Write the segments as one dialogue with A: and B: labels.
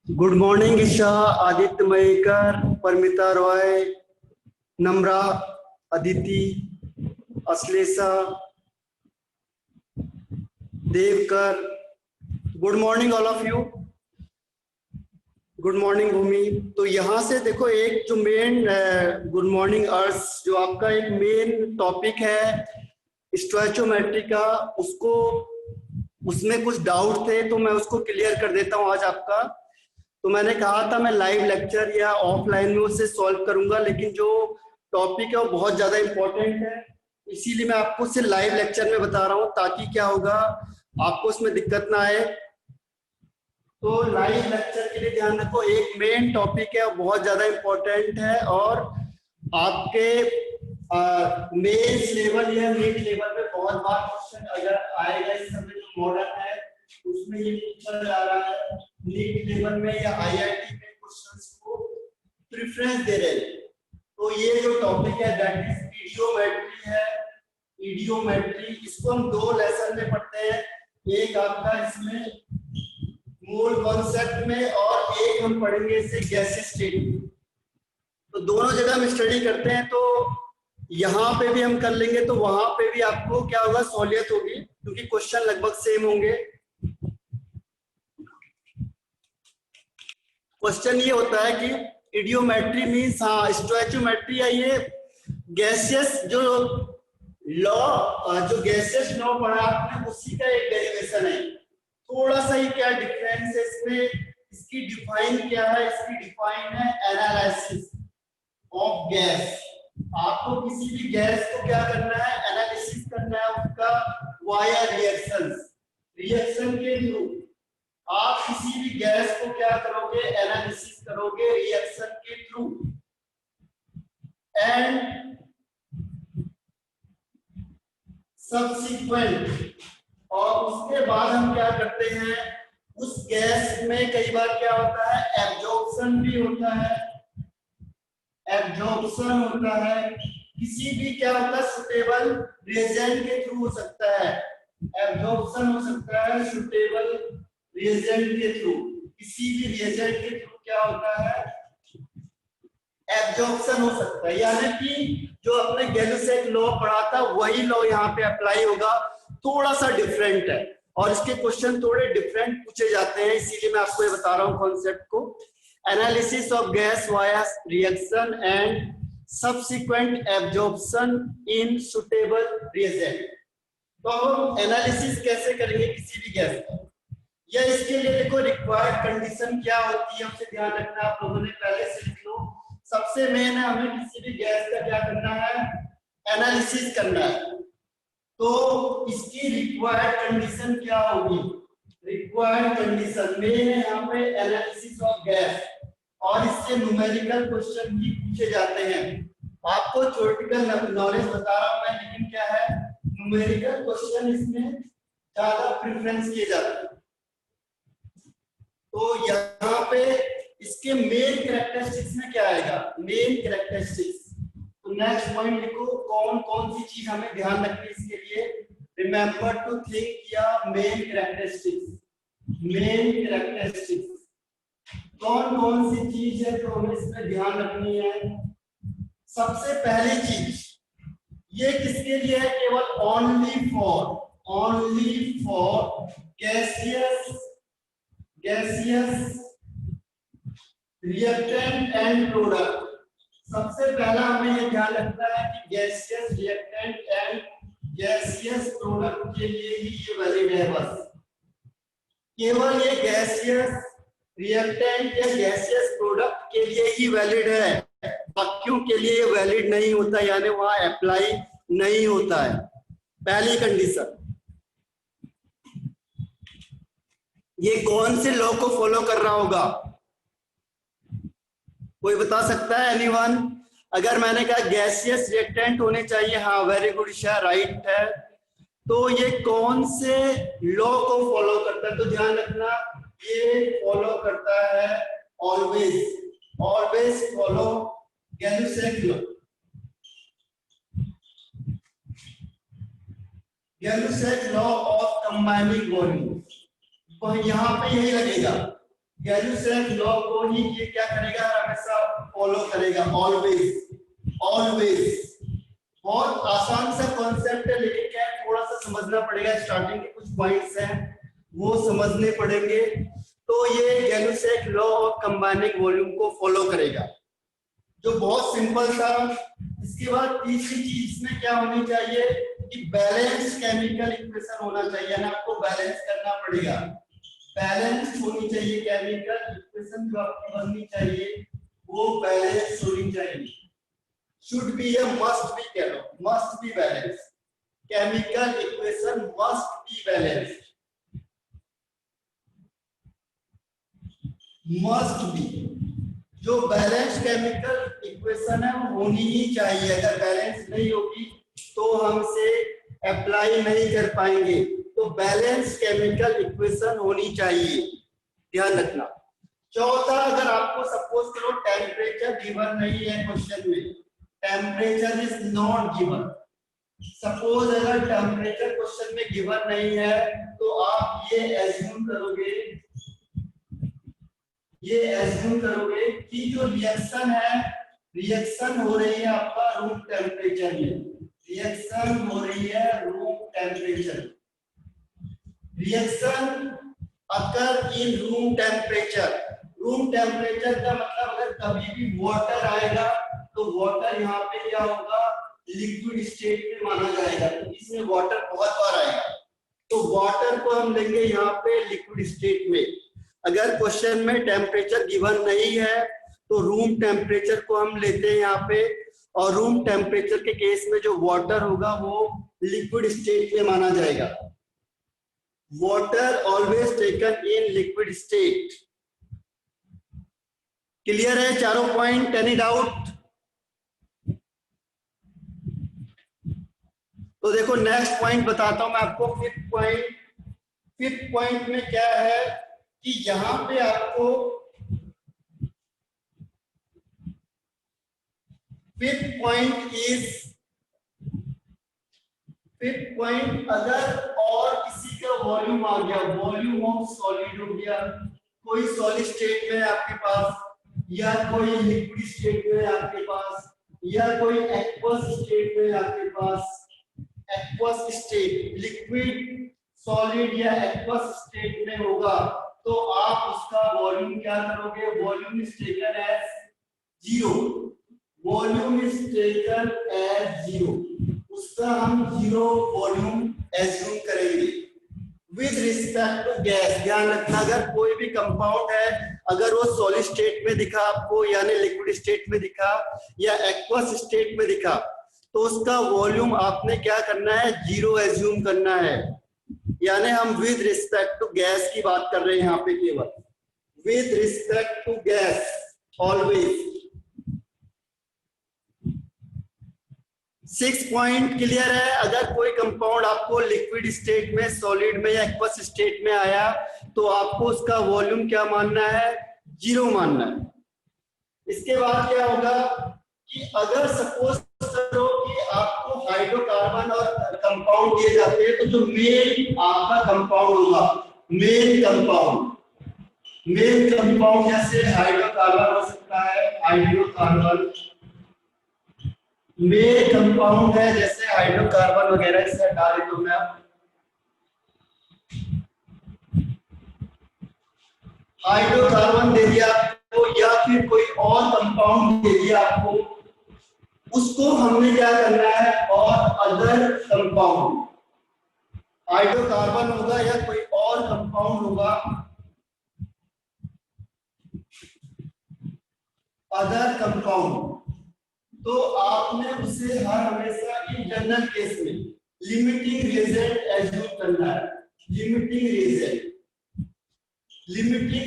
A: Good morning Isha, Aditya Mayekar, Paramita Roy, Namra, Aditi, Ashlesha, Devkar. Good morning all of you. Good morning Bhumi. तो यहाँ से देखो, एक जो मेन गुड मॉर्निंग अर्श, जो आपका एक मेन टॉपिक है स्टोइचोमेट्री का, उसमें कुछ डाउट थे तो मैं उसको क्लियर कर देता हूँ आज आपका। तो मैंने कहा था मैं लाइव लेक्चर या ऑफलाइन में उससे सॉल्व करूंगा, लेकिन जो टॉपिक है वो बहुत ज्यादा इंपॉर्टेंट है, इसीलिए मैं आपको उसे लाइव लेक्चर में बता रहा हूँ, ताकि क्या होगा, आपको उसमें दिक्कत ना आए। तो लाइव लेक्चर के लिए ध्यान रखो, एक मेन टॉपिक है, बहुत ज्यादा इंपॉर्टेंट है, और आपके मेंस लेवल या नीट लेवल में बहुत बार क्वेश्चन अगर आएगा। इस समय जो मॉडल है उसमें ये पूछा जा रहा है, नीट लेवल में या आईआईटी में क्वेश्चंस को प्रेफरेंस दे रहे हैं। तो ये जो टॉपिक है दैट इज इडियोमेट्री है। इडियोमेट्री, इसको हम दो लेसन में पढ़ते हैं, एक आपका इसमें मूल कॉन्सेप्ट में और एक हम पढ़ेंगे इसे गैसेस स्टेट में। तो दोनों जगह हम स्टडी करते हैं, तो यहाँ पे भी हम कर लेंगे, तो वहां पे भी आपको क्या होगा, सहूलियत होगी, क्योंकि क्वेश्चन लगभग सेम होंगे। क्वेश्चन ये होता है कि इडियोमेट्री मीन्स, हाँ स्टोइचोमेट्री है ये गैसियस जो लॉ, जो गैसियस लॉ पढ़ा आपने उसी का एक डेरिवेशन है। थोड़ा सा ही क्या डिफरेंस है इसमें, इसकी डिफाइन क्या है, इसकी डिफाइन है एनालिसिस ऑफ गैस। आपको किसी भी गैस को क्या करना है, एनालिसिस करना है उसका वाया रिएक्शंस, रिएक्शन के थ्रू आप किसी भी गैस को क्या करोगे, एनालिसिस करोगे रिएक्शन के थ्रू। एंड सब्सिक्वेंट, और उसके बाद हम क्या करते हैं, उस गैस में कई बार क्या होता है, एब्जॉर्प्शन भी होता है, एब्जॉर्प्शन होता है, किसी भी क्या होता है सुटेबल रिएजेंट के थ्रू हो सकता है, एब्जॉर्प्शन हो सकता है सुटेबल रिएजेंट के थ्रू, किसी भी रिएजेंट के थ्रू क्या होता है, एब्जॉर्प्शन हो सकता है। यानी कि जो अपने गैलुसेक लॉ पढ़ा था वही लॉ यहाँ पे अप्लाई होगा, थोड़ा सा डिफरेंट है, और इसके क्वेश्चन थोड़े डिफरेंट पूछे जाते हैं, इसीलिए मैं आपको ये बता रहा हूँ कॉन्सेप्ट को। Analysis of gas via reaction and subsequent absorption in suitable reagent. तो हम एनालिसिस कैसे करेंगे किसी भी गैस का, या इसके लिए देखो रिक्वायर्ड कंडीशन क्या होती है, हमसे ध्यान रखना, आप लोगों ने पहले से लिख लो। सबसे मेन है, हमें किसी भी गैस का क्या करना है, एनालिसिस करना है। तो इसकी रिक्वायर्ड कंडीशन क्या होगी, रिक्वायर्ड कंडीशन मेन है यहाँ पे एनालिसिस ऑफ गैस, और इससे न्यूमेरिकल क्वेश्चन भी पूछे जाते हैं। आपको थ्योरेटिकल नॉलेज बता रहा हूं मैं, लेकिन क्या है, न्यूमेरिकल क्वेश्चन इसमें ज्यादा प्रेफरेंस किए जाते हैं। तो यहाँ पे इसके मेन कैरेक्टरिस्टिक्स में क्या आएगा, मेन कैरेक्टरिस्टिक्स। तो नेक्स्ट पॉइंट लिखो, कौन कौन सी चीज हमें ध्यान रखनी है इसके लिए, रिमेंबर टू थिंक या मेन कैरेक्टरिस्टिक्स, मेन कैरेक्टरिस्टिक्स कौन कौन सी चीज है जो हमें इसमें ध्यान रखनी है। सबसे पहली चीज ये किसके लिए है, केवल only for gaseous reactant and product. सबसे पहला हमें ये ध्यान रखना है कि gaseous reactant and gaseous product के लिए ही ये वैलिड है, बस केवल ये गैसियस रिएक्टेंट या गैसियस प्रोडक्ट के लिए ही वैलिड है, बाकियों के लिए वैलिड नहीं होता, यानी वहां अप्लाई नहीं होता है। पहली कंडीशन, ये कौन से लॉ को फॉलो कर रहा होगा, कोई बता सकता है, एनीवन? अगर मैंने कहा गैसियस रिएक्टेंट होने चाहिए, हाँ वेरी गुड ईशा, राइट है। तो ये कौन से लॉ को फॉलो करता है, तो ध्यान रखना ये फॉलो करता है always follow Gay-Lussac law, Gay-Lussac law of combining volume. तो यहाँ पे यही लगेगा, गैल्यूसेफ लॉ को ही ये क्या करेगा, हमेशा फॉलो करेगा, ऑलवेज ऑलवेज। बहुत आसान सा कॉन्सेप्ट है, लेकिन क्या थोड़ा सा समझना पड़ेगा, स्टार्टिंग के कुछ पॉइंट्स हैं वो समझने पड़ेंगे। तो ये गैल्यूसेफ लॉ ऑफ कंबाइनिंग वॉल्यूम को फॉलो करेगा, जो बहुत सिंपल था। इसके बाद तीसरी चीज इसमें क्या होनी चाहिए कि बैलेंस केमिकल इक्वेशन होना चाहिए ना, आपको बैलेंस करना पड़ेगा, बैलेंस होनी चाहिए केमिकल इक्वेशन जो आपकी बननी चाहिए वो बैलेंस होनी चाहिए, शुड बी या मस्ट बी, कह लो must be balance, chemical equation must be balance, must be. जो बैलेंस केमिकल इक्वेशन है वो होनी ही चाहिए, अगर बैलेंस नहीं होगी तो हम इसे अप्लाई नहीं कर पाएंगे। तो बैलेंस केमिकल इक्वेशन होनी चाहिए, ध्यान रखना। चौथा, अगर आपको सपोज करो टेम्परेचर गिवन नहीं है क्वेश्चन में, temperature is not given, suppose अगर टेम्परेचर क्वेश्चन में गिवन नहीं है तो आप ये एज्यूम करोगे कि जो रिएक्शन है, रिएक्शन हो रही है आपका रूम टेम्परेचर में, रिएक्शन हो रही है room temperature, reaction occur in room temperature. Room temperature का मतलब अगर कभी भी वाटर आएगा तो वाटर यहाँ पे क्या होगा, लिक्विड स्टेट में माना जाएगा, तो इसमें वाटर बहुत बार आएगा, तो वाटर को हम लेंगे यहाँ पे लिक्विड स्टेट में। अगर क्वेश्चन में टेम्परेचर गिवन नहीं है तो रूम टेम्परेचर को हम लेते हैं यहाँ पे, और रूम टेम्परेचर के केस में जो वाटर होगा वो लिक्विड स्टेट में माना जाएगा, water always taken in liquid state. Clear है चारों पॉइंट, एनी डाउट? तो देखो नेक्स्ट पॉइंट बताता हूं मैं आपको, फिफ्थ पॉइंट में क्या है कि यहां पे आपको फिफ्थ पॉइंट अगर और किसी का वॉल्यूम आ गया, वॉल्यूम ऑफ सॉलिड हो गया, कोई सॉलिड स्टेट में आपके पास, या कोई लिक्विड स्टेट में आपके पास, या कोई एक्वस स्टेट में आपके पास, एक्वस स्टेट लिक्विड सॉलिड या एक्वस स्टेट में होगा, तो आप उसका वॉल्यूम क्या करोगे, volume is taken as zero, volume is taken as zero, उसका हम जीरो वॉल्यूम एज्यूम करेंगे विद रिस्पेक्ट टू गैस। ध्यान रखना, अगर कोई भी कंपाउंड है, अगर वो सॉलिड स्टेट में दिखा आपको, यानी लिक्विड स्टेट में दिखा या एक्वस स्टेट में दिखा, तो उसका वॉल्यूम आपने क्या करना है, जीरो एज्यूम करना है, यानी हम विद रिस्पेक्ट टू गैस की बात कर रहे हैं यहाँ पे, केवल with respect to gas always. 6 point clear है? अगर कोई कंपाउंड आपको लिक्विड स्टेट में, सॉलिड में या एक्वस स्टेट में आया तो आपको उसका वॉल्यूम क्या मानना है, जीरो मानना है। इसके बाद क्या होगा कि अगर सपोज करो कि आपको हाइड्रोकार्बन और कंपाउंड दिए जाते हैं, तो जो मेन आपका कंपाउंड होगा, मेन कंपाउंड जैसे हाइड्रोकार्बन हो सकता है, हाइड्रोकार्बन मेन कंपाउंड है, जैसे हाइड्रोकार्बन वगैरह, इसे हटा देता हूं मैं, हाइड्रोकार्बन दे दिया आपको या फिर कोई और कंपाउंड दे दिया आपको, उसको हमने क्या करना है, और अदर कंपाउंड, हाइड्रोकार्बन होगा या कोई और कंपाउंड होगा, अदर कंपाउंड, तो आपने उसे हर हमेशा इन जनरल केस में लिमिटिंग रिएजेंट एज्यूम करना है, लिमिटिंग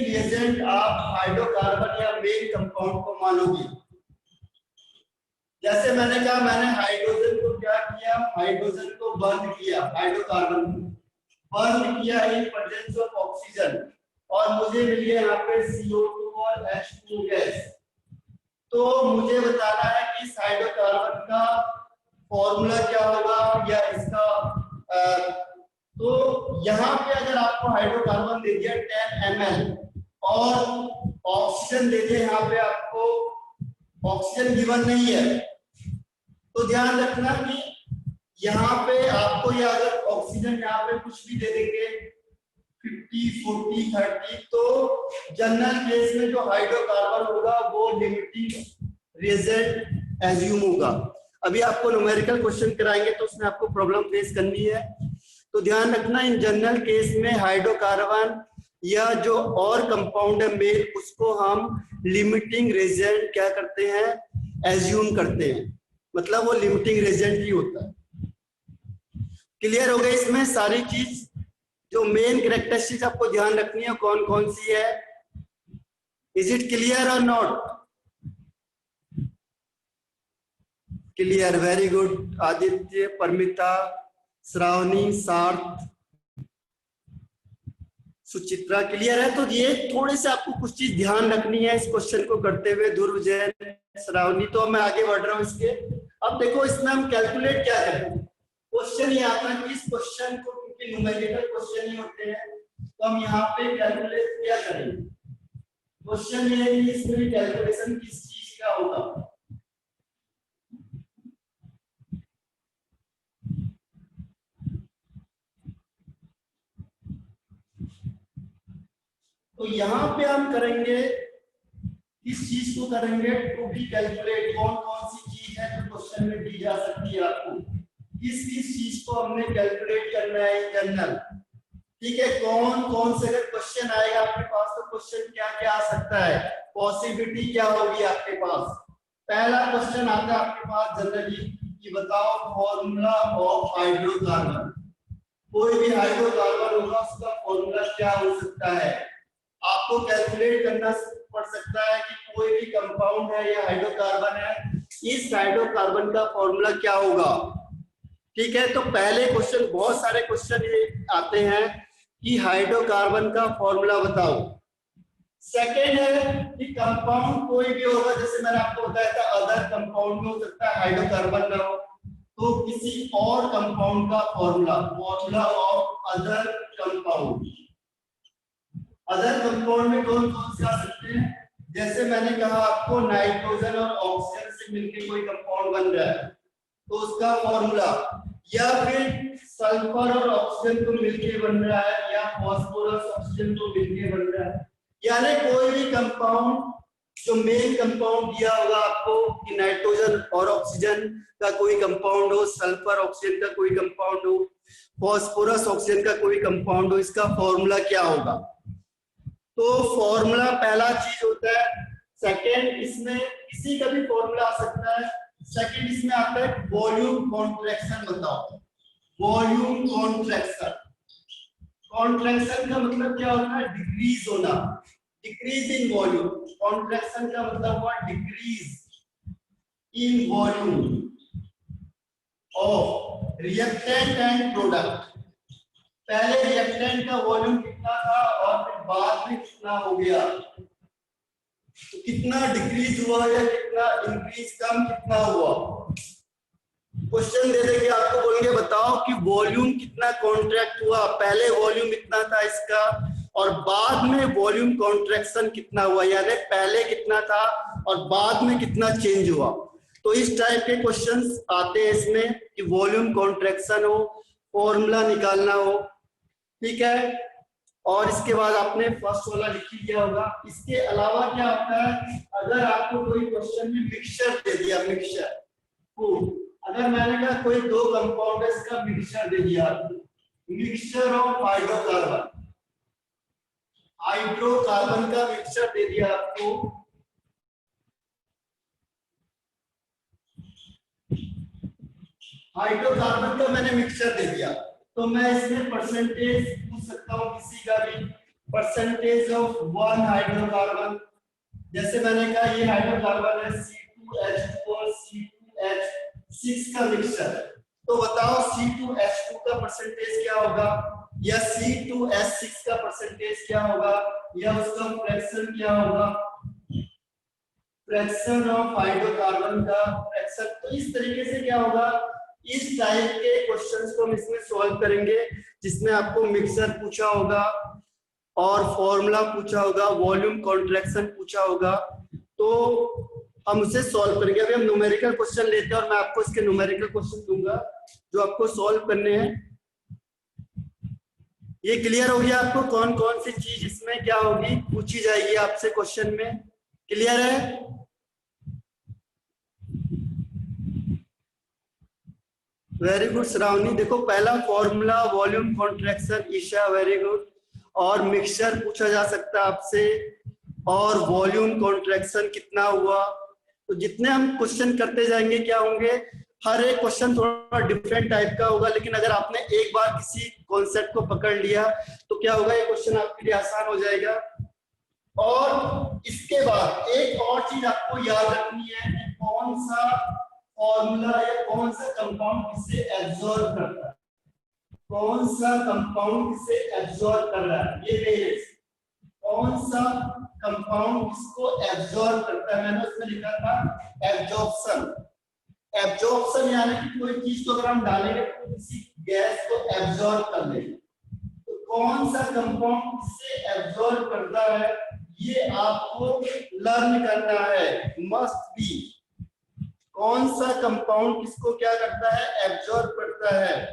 A: रिएजेंट आप हाइड्रोकार्बन या मेन कंपाउंड को मानोगे। जैसे मैंने कहा, मैंने हाइड्रोजन को क्या किया, हाइड्रोजन को बर्न किया, हाइड्रोकार्बन को बर्न किया इन प्रेजेंस ऑफ ऑक्सीजन, और मुझे मिल गया यहाँ पे CO2 और H2 गैस। तो मुझे बताना है कि इस हाइड्रोकार्बन का फॉर्मूला क्या होगा, या इसका तो यहाँ पे अगर आपको हाइड्रोकार्बन दे दिया 10 ml और ऑक्सीजन दे दे, यहाँ पे आपको ऑक्सीजन गिवन नहीं है, तो ध्यान रखना कि यहाँ पे आपको या अगर ऑक्सीजन यहाँ पे कुछ भी दे देंगे 50, 40, 30, तो जनरल केस में जो हाइड्रोकार्बन होगा वो लिमिटिंग रिएजेंट एज्यूम होगा। अभी आपको न्यूमेरिकल क्वेश्चन कराएंगे तो उसमें आपको प्रॉब्लम फेस करनी है, तो ध्यान रखना इन जनरल केस में हाइड्रोकार्बन या जो और कंपाउंड है मेल, उसको हम लिमिटिंग रिएजेंट क्या करते हैं, एज्यूम करते हैं, मतलब वो लिमिटिंग रिएजेंट ही होता है। क्लियर हो गई इसमें सारी चीज? जो मेन कैरेक्टरिस्टिक्स आपको ध्यान रखनी है कौन कौन सी है? इज इट क्लियर और not clear? Very good. Aditya, Paramita, Shravani, सार्थ, सुचित्रा क्लियर है? तो ये थोड़े से आपको कुछ चीज ध्यान रखनी है इस क्वेश्चन को करते हुए। ध्रुव, जैन, श्रावणी, तो मैं आगे बढ़ रहा हूँ इसके। अब देखो इसमें हम कैलकुलेट क्या करेंगे। क्वेश्चन ये आता है कि इस क्वेश्चन को, क्योंकि न्यूमेरिकल क्वेश्चन ही होते हैं, तो हम यहाँ पे कैलकुलेट क्या करेंगे। क्वेश्चन ये है कि इसमें कैलकुलेशन किस चीज का होगा। तो यहाँ पे हम करेंगे, इस चीज को करेंगे टू बी कैलकुलेट। कौन कौन सी चीज है जो क्वेश्चन में दी जा सकती है आपको, किस किस चीज को हमने कैलकुलेट करना है जनरल। ठीक है, कौन कौन से अगर क्वेश्चन आएगा आपके पास तो क्वेश्चन क्या क्या आ सकता है, पॉसिबिलिटी क्या होगी आपके पास। पहला क्वेश्चन आता है आपके पास जनरली कि बताओ फॉर्मूला ऑफ हाइड्रोकार्बन। कोई भी हाइड्रोकार्बन होगा उसका फॉर्मूला क्या हो सकता है। आपको कैलकुलेट करना पड़ सकता है कि कोई भी कंपाउंड है या हाइड्रोकार्बन है, इस हाइड्रोकार्बन का फॉर्मूला क्या होगा। ठीक है, तो पहले क्वेश्चन, बहुत सारे क्वेश्चन ये आते हैं कि हाइड्रोकार्बन का फॉर्मूला बताओ। सेकेंड है कि कंपाउंड कोई भी होगा, जैसे मैंने आपको बताया था अदर कंपाउंड में हो सकता है हाइड्रोकार्बन ना हो, तो किसी और कंपाउंड का formula, formula of other compound. Other compound में कौन कौन से आ सकते हैं, जैसे मैंने कहा आपको नाइट्रोजन और ऑक्सीजन से मिलकर कोई कंपाउंड बन रहा है तो उसका फॉर्मूला, या फिर सल्फर और ऑक्सीजन को मिलकर बन रहा है, या फास्फोरस ऑक्सीजन को मिलकर बन रहा है, यानी कोई भी कंपाउंड जो मेन कंपाउंड दिया होगा आपको कि नाइट्रोजन और ऑक्सीजन का कोई कंपाउंड हो, सल्फर ऑक्सीजन का कोई कंपाउंड हो, फास्फोरस ऑक्सीजन का कोई कंपाउंड हो, इसका फॉर्मूला क्या होगा। तो फॉर्मूला पहला चीज होता है। सेकंड, इसमें किसी का भी फॉर्मूला आ सकता है। सेकंड इसमें आता है वॉल्यूम कॉन्ट्रैक्शन। बताओ वॉल्यूम कॉन्ट्रैक्शन। कॉन्ट्रैक्शन का मतलब क्या होता है, डिक्रीज होना, डिक्रीज इन वॉल्यूम। कॉन्ट्रैक्शन का मतलब हुआ decrease in volume of reactant and product. पहले रिएक्टेंट का वॉल्यूम कितना था और फिर बाद में कितना हो गया, तो कितना डिक्रीज हुआ या कितना इंक्रीज, कम कितना हुआ। क्वेश्चन दे देंगे आपको, बोलेंगे बताओ कि वॉल्यूम कितना कॉन्ट्रैक्ट हुआ, पहले वॉल्यूम इतना था इसका और बाद में वॉल्यूम कॉन्ट्रैक्शन कितना हुआ, यानी पहले कितना था और बाद में कितना चेंज हुआ। तो इस टाइप के क्वेश्चंस आते हैं इसमें कि वॉल्यूम कॉन्ट्रैक्शन हो, फॉर्मूला निकालना हो। ठीक है, और इसके बाद आपने फर्स्ट वाला लिख लिया होगा। इसके अलावा क्या होता है, अगर आपको कोई क्वेश्चन में मिक्सचर दे दिया, मिक्सचर फूड, अगर मैंने कहा कोई दो कंपाउंड है इसका मिक्सचर दे दिया, मिक्सचर ऑफ हाइड्रोकार्बन, हाइड्रोकार्बन का मिक्सचर दे दिया आपको, हाइड्रोकार्बन का मैंने मिक्सचर दे दिया, तो मैं इसमें परसेंटेज पूछ सकता हूँ किसी का भी, परसेंटेज ऑफ वन हाइड्रोकार्बन। जैसे मैंने कहा ये हाइड्रोकार्बन है C2H2 C2H6 का मिक्सचर, तो बताओ C2H2 का परसेंटेज क्या होगा या C2H6 का परसेंटेज क्या होगा या उसका फ्रैक्शन क्या होगा, फ्रैक्शन ऑफ हाइड्रोकार्बन का फ्रैक्शन। तो इस तरीके से क्या होगा, इस टाइप के क्वेश्चंस को हम इसमें सॉल्व करेंगे जिसमें आपको मिक्सचर पूछा होगा और फॉर्मूला पूछा होगा, वॉल्यूम कॉन्ट्रैक्शन पूछा होगा, तो हम उसे सॉल्व करेंगे। अभी हम न्यूमेरिकल क्वेश्चन लेते हैं और मैं आपको इसके न्यूमेरिकल क्वेश्चन दूंगा जो आपको सॉल्व करने हैं। ये क्लियर हो गया आपको कौन कौन सी चीज इसमें क्या होगी, पूछी जाएगी आपसे क्वेश्चन में? क्लियर है? Very good Shravani. देखो पहला formula volume contraction, Isha very good. और मिक्सचर पूछा जा सकता है आपसे, और वॉल्यूम कॉन्ट्रैक्शन कितना हुआ। तो जितने हम क्वेश्चन करते जाएंगे क्या होंगे, हर एक क्वेश्चन थोड़ा डिफरेंट टाइप का होगा, लेकिन अगर आपने एक बार किसी कॉन्सेप्ट को पकड़ लिया तो क्या होगा, ये क्वेश्चन आपके लिए आसान हो जाएगा। और इसके बाद एक और चीज आपको याद रखनी है कि कौन सा फॉर्मूला या कौन सा कंपाउंड किसे एब्जॉर्ब करता है, कौन सा कंपाउंड किसे एब्जॉर्ब कर रहा है, ये मेरे कौन सा कंपाउंड इसको एब्जॉर्ब करता है। मैंने उसमें लिखा था एब्जॉर्प्शन। एब्जॉर्प्शन यानी कि कोई चीज को अगर हम डालेंगे तो किसी गैस को एब्जॉर्ब कर लेंगे, तो कौन सा कंपाउंड इससे एब्जॉर्ब करता है ये आपको लर्न करना है, मस्ट बी। कौन सा कंपाउंड किसको क्या करता है, एब्जॉर्ब करता है।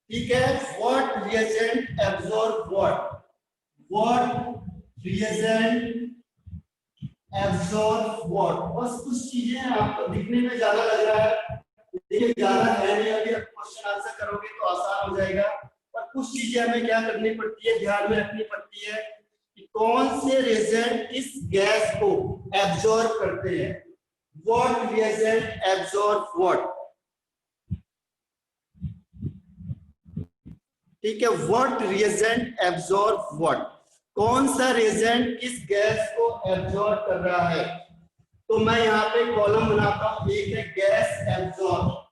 A: ठीक है, what reagent absorb what reagent absorb what. बस कुछ चीजें आपको दिखने में ज्यादा लग रहा है, देखिए ज्यादा है नहीं, अभी आप क्वेश्चन आंसर करोगे तो आसान हो जाएगा। पर कुछ चीजें हमें क्या करनी पड़ती है, ध्यान में रखनी पड़ती है कि कौन से रिएजेंट इस गैस को एब्जॉर्ब करते हैं। व्हाट रिएजेंट एब्जॉर्ब व्हाट, ठीक है, व्हाट रिएजेंट एब्जॉर्ब व्हाट, कौन सा रिएजेंट किस गैस को एब्जॉर्ब कर रहा है। तो मैं यहाँ पे कॉलम बनाता हूँ, एक है गैस एब्जॉर्ब,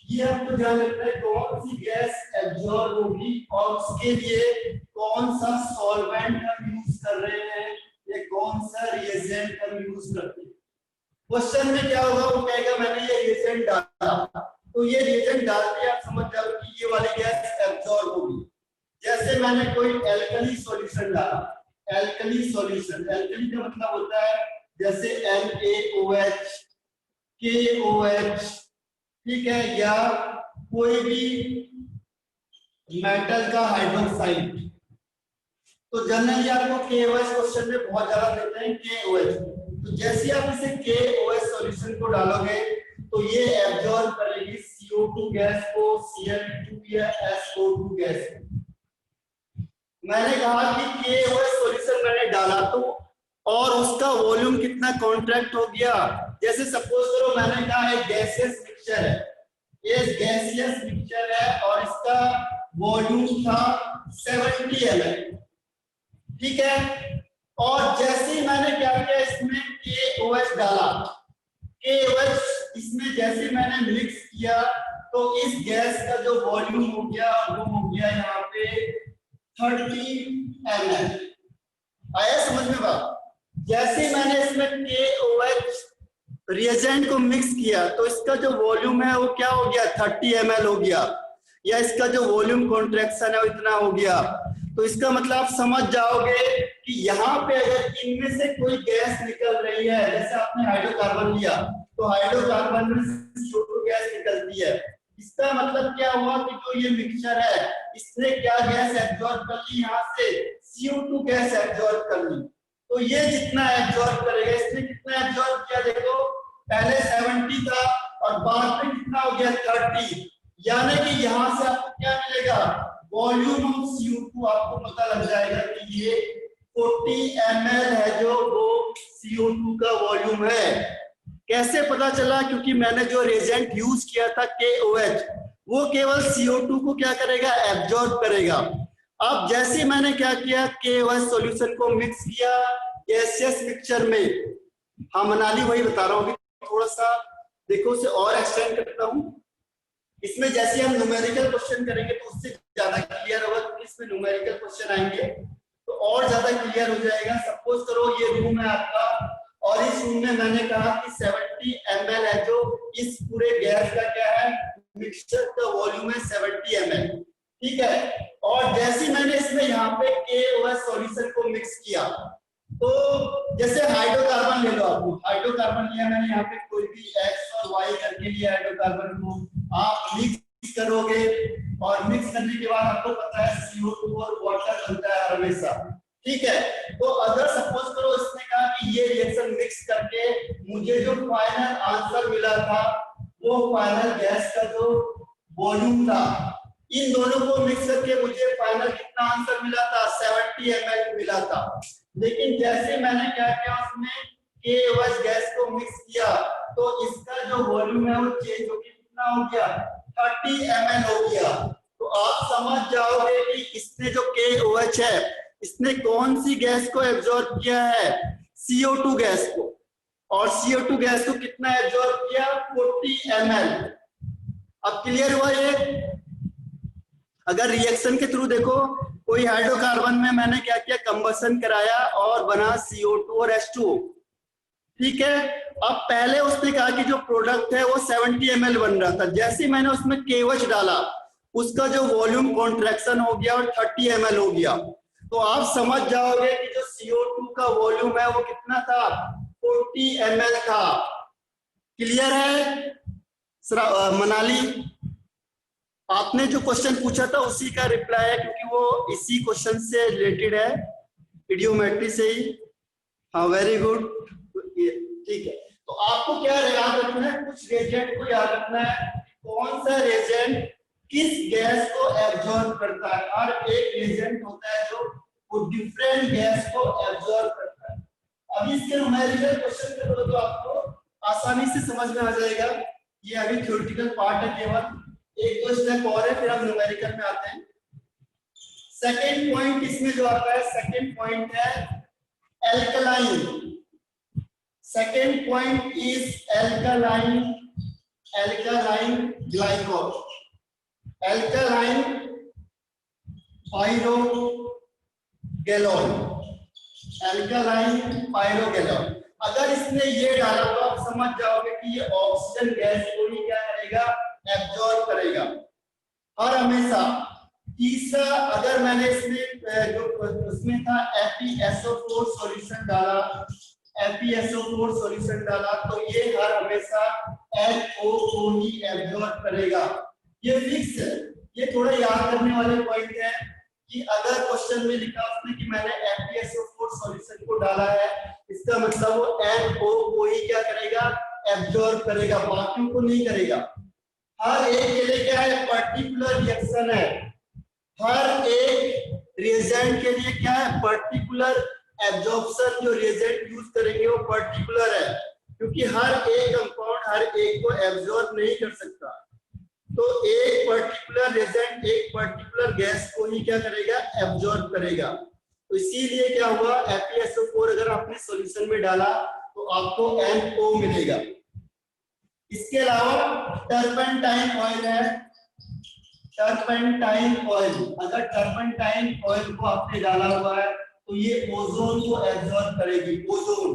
A: ये आपको ध्यान रखना है कौन सी गैस एब्जॉर्ब होगी और उसके लिए कौन सा सॉल्वेंट हम यूज कर रहे हैं या कौन सा रिएजेंट हम यूज करते हैं। क्वेश्चन में क्या होगा, वो कहेगा मैंने ये रिएजेंट डाला, तो ये रिएजेंट डालते आप समझ जाओ कि ये वाली गैस एब्जॉर्ब होगी। जैसे मैंने कोई एल्कली सॉल्यूशन डाला, एल्कली सॉल्यूशन, एल्कली का मतलब होता है जैसे NaOH, KOH, ठीक है, या कोई भी मेटल का हाइड्रोक्साइड। तो जनरली आपको KOH क्वेश्चन में बहुत ज्यादा देते हैं KOH। तो जैसे आप इसे KOH सॉल्यूशन को डालोगे तो ये एब्जॉर्ब करेगी CO2 गैस को, Cl2 या SO2 गैस को। मैंने कहा कि KOH सॉल्यूशन मैंने डाला तो और उसका वॉल्यूम कितना कॉन्ट्रैक्ट हो गया। जैसे सपोज करो मैंने कहा एक गैसियस मिक्सचर है, ये गैसियस मिक्सचर है और इसका वॉल्यूम था 70 ml, ठीक है। और जैसे ही मैंने क्या किया, इसमें KOH डाला, KOH इसमें जैसे मैंने मिक्स किया तो इस गैस का जो वॉल्यूम हो गया वो हो गया यहाँ पे 30 ml। आया समझ में बात? जैसे मैंने इसमें KOH रिएजेंट को मिक्स किया तो इसका जो वॉल्यूम है वो क्या हो गया, 30 ml हो गया, या इसका जो वॉल्यूम कॉन्ट्रैक्शन है वो इतना हो गया। तो इसका मतलब आप समझ जाओगे कि यहाँ पे अगर इनमें से कोई गैस निकल रही है, जैसे आपने हाइड्रोकार्बन लिया तो हाइड्रोकार्बन में CO2 गैस निकलती है, इसका मतलब क्या हुआ कि जो ये मिक्सचर है इसने क्या गैस एब्जॉर्ब कर ली, यहाँ से CO2 गैस एब्जॉर्ब कर ली। तो ये जितना एब्जॉर्ब करेगा, इसने कितना एब्जॉर्ब किया, देखो पहले 70 था और बाद में कितना हो गया 30, यानी कि यहाँ से आपको क्या मिलेगा, वॉल्यूम ऑफ CO2 आपको पता लग जाएगा कि ये 40 ml है जो वो CO2 का वॉल्यूम है। कैसे पता चला, क्योंकि मैंने जो रिएजेंट यूज किया था KOH वो केवल CO2 को क्या करेगा, एब्जॉर्ब करेगा। अब जैसे मैंने क्या किया, KOH सॉल्यूशन को मिक्स किया गैसियस मिक्सचर में, हाँ मनाली वही बता रहा हूँ, थोड़ा सा देखो उसे और एक्सटेंड करता हूँ। इसमें जैसे हम न्यूमेरिकल क्वेश्चन करेंगे तो उससे ज्यादा क्लियर होगा, क्योंकि इसमें न्यूमेरिकल क्वेश्चन आएंगे तो और ज्यादा क्लियर हो जाएगा। सपोज करो ये रूम है आपका और इस रूम में मैंने कहा कि 70 ml है, जो इस पूरे गैस का क्या है, मिक्सचर का वॉल्यूम है 70 ml, ठीक है। और जैसे ही मैंने इसमें यहाँ पे KOH सॉल्यूशन को मिक्स किया, तो जैसे हाइड्रोकार्बन ले लो, आपको हाइड्रोकार्बन लिया मैंने यहाँ पे, कोई भी X और Y करके लिया हाइड्रोकार्बन को, आप मिक्स करोगे और मिक्स करने के बाद आपको पता है CO2 और वाटर बनता है हमेशा, ठीक है। तो अगर सपोज करो इसने कहा कि ये रिएक्शन मिक्स करके मुझे जो फाइनल आंसर मिला था वो फाइनल गैस का जो वॉल्यूम था, इन दोनों को मिक्स करके मुझे फाइनल कितना आंसर मिला था, 70 ml मिला था। लेकिन जैसे मैंने क्या किया, उसमें KOH गैस को मिक्स किया तो इसका जो वॉल्यूम है वो चेंज होकर कितना हो गया, 30 ml हो गया। तो आप समझ जाओगे कि इसने जो KOH है इसने कौन सी गैस को एब्जॉर्ब किया है, CO2 गैस को, और CO2 गैस को कितना एब्जॉर्ब किया, 40 ml। अब क्लियर हुआ ये? अगर रिएक्शन के थ्रू देखो, कोई हाइड्रोकार्बन में मैंने क्या किया, कंबशन कराया और बना CO2 और H2O, ठीक है। अब पहले उसने कहा कि जो प्रोडक्ट है वो 70 ml बन रहा था, जैसे मैंने उसमें KOH डाला उसका जो वॉल्यूम कॉन्ट्रैक्शन हो गया और 30 ml हो गया। तो आप समझ जाओगे कि जो CO2 का वॉल्यूम है वो कितना था, 40 ml था। क्लियर है मनाली? आपने जो क्वेश्चन पूछा था उसी का रिप्लाई है, क्योंकि वो इसी क्वेश्चन से रिलेटेड है, इडियोमेट्री से ही। हाँ वेरी गुड, ठीक है। तो आपको क्या याद रखना है, कुछ रिएजेंट को याद रखना है, कौन सा रिएजेंट किस गैस को एब्जॉर्ब करता है। हर एक रिएजेंट होता है जो वो डिफरेंट गैस को एब्जॉर्ब करता है। अभी इसके न्यूमेरिकल क्वेश्चन करो तो आपको आसानी से समझ में आ जाएगा। ये अभी थ्योरेटिकल पार्ट है, केवल एक दो स्टेप और है, फिर हम न्यूमेरिकल में आते हैं। सेकंड पॉइंट इसमें जो आता है, सेकंड पॉइंट है alkaline. Second point is alkaline, alkaline glycol, alkaline pyrogallol, alkaline pyrogallol. अगर इसने ये डाला तो आप समझ जाओगे कि ये ऑक्सीजन गैस को ही क्या करेगा, एब्जॉर्ब करेगा हर हमेशा। तीसरा, अगर मैंने इसमें जो उसमें था FeSO4 सॉल्यूशन डाला, FeSO4 सॉल्यूशन डाला तो ये हर हमेशा NO को ही एब्जॉर्ब करेगा। ये फिक्स है, ये थोड़ा याद करने वाले पॉइंट है कि अगर क्वेश्चन में लिखा उसने कि मैंने FeSO4 सॉल्यूशन को डाला है, इसका मतलब वो NO को ही क्या करेगा, एब्जॉर्ब करेगा, बाकियों को नहीं करेगा। हर एक के लिए क्या है, पर्टिकुलर रिएक्शन है, हर एक रिएजेंट के लिए क्या है, पर्टिकुलर एब्जॉर्प्शन। जो रिएजेंट यूज करेंगे वो पर्टिकुलर है, क्योंकि हर एक कंपाउंड हर एक को एब्जॉर्ब नहीं कर सकता। तो एक पर्टिकुलर रिएजेंट एक पर्टिकुलर गैस को ही क्या करेगा, एब्जॉर्ब करेगा। तो इसीलिए क्या हुआ, FeSO4 अगर आपने सॉल्यूशन में डाला तो आपको NO मिलेगा। इसके अलावा टर्पेंटाइन ऑयल है, टर्पेंटाइन ऑयल। अगर टर्पेंटाइन ऑयल को आपने डाला हुआ है तो ये ओजोन को एब्जॉर्ब करेगी, ओजोन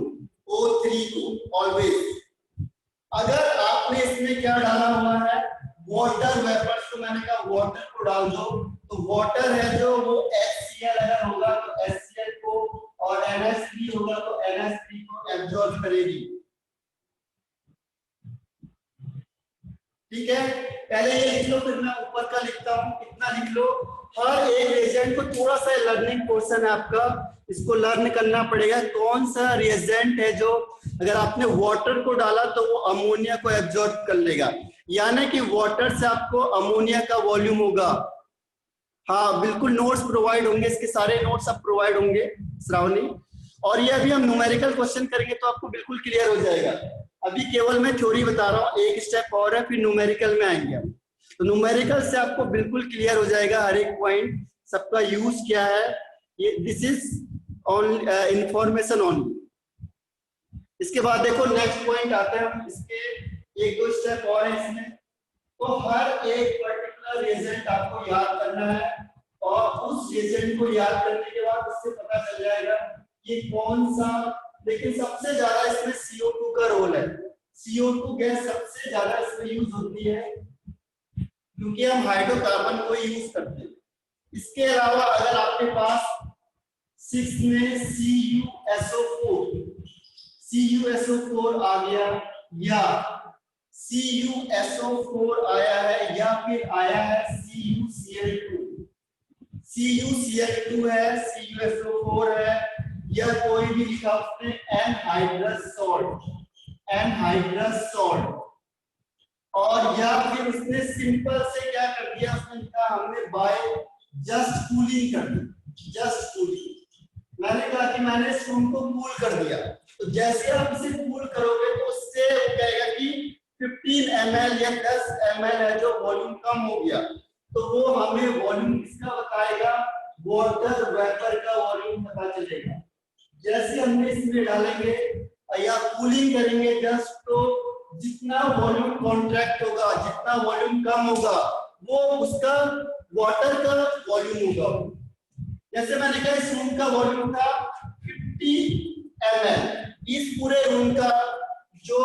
A: O3 को ऑलवेज। अगर आपने इसमें क्या डाला हुआ है, वाटर वेपर, तो मैंने कहा वाटर को डाल दो, तो वाटर है जो वो HCl अगर होगा तो HCl को, और NH3 होगा तो NH3 को एब्जॉर्ब करेगी। ठीक है, पहले ये लिख लो, फिर मैं ऊपर का लिखता हूँ। कितना लिख लो, हर एक रिएजेंट को, थोड़ा सा लर्निंग पोर्शन है आपका, इसको लर्न करना पड़ेगा। कौन सा रिएजेंट है जो अगर आपने वाटर को डाला तो वो अमोनिया को एब्जॉर्ब कर लेगा, यानी कि वाटर से आपको अमोनिया का वॉल्यूम होगा। हाँ बिल्कुल, नोट्स प्रोवाइड होंगे, इसके सारे नोट्स अब प्रोवाइड होंगे श्रावणी। और ये अभी हम न्यूमेरिकल क्वेश्चन करेंगे तो आपको बिल्कुल क्लियर हो जाएगा। अभी केवल मैं थ्योरी बता रहा हूँ, एक स्टेप और है, फिर न्यूमेरिकल में आएंगे हम। तो न्यूमेरिकल से आपको बिल्कुल क्लियर हो जाएगा हर एक पॉइंट, सबका यूज क्या है। ये this is on information only. इसके बाद देखो नेक्स्ट पॉइंट आता है, हम इसके एक दो स्टेप और है इसमें। तो हर एक पर्टिकुलर रिएजेंट आपको याद करना है, और उस रिएजेंट को याद करने के बाद उससे पता चल जाएगा ये कौन सा। लेकिन सबसे ज्यादा इसमें CO2 का रोल है, CO2 गैस सबसे ज्यादा इसमें यूज होती है, क्योंकि हम हाइड्रोकार्बन को यूज करते हैं, इसके अलावा अगर आपके पास 6 में CuSO4 आ गया या CuSO4 आया है या फिर आया है CuCl2 है, CuSO4 है या कोई भी लिखा उसने एनहाइड्रस सॉल्ट और या फिर उसने सिंपल से क्या कर दिया, उसने लिखा हमने बाय जस्ट कूलिंग कर दी, जस्ट कूलिंग। मैंने कहा कि मैंने इस रूम को कूल कर दिया, तो जैसे आप इसे कूल करोगे तो उससे हो जाएगा कि 15 ml या 10 ml है जो वॉल्यूम कम हो गया, तो वो हमें वॉल्यूम किसका बताएगा, वाटर वेपर का वॉल्यूम पता चलेगा। जैसे हमने इसमें डालेंगे या कूलिंग करेंगे जस्ट, तो जितना वॉल्यूम कॉन्ट्रैक्ट होगा, जितना वॉल्यूम कम होगा वो उसका वाटर का वॉल्यूम होगा। जैसे मैंने कहा इस रूम का वॉल्यूम था 50 ml, इस पूरे रूम का जो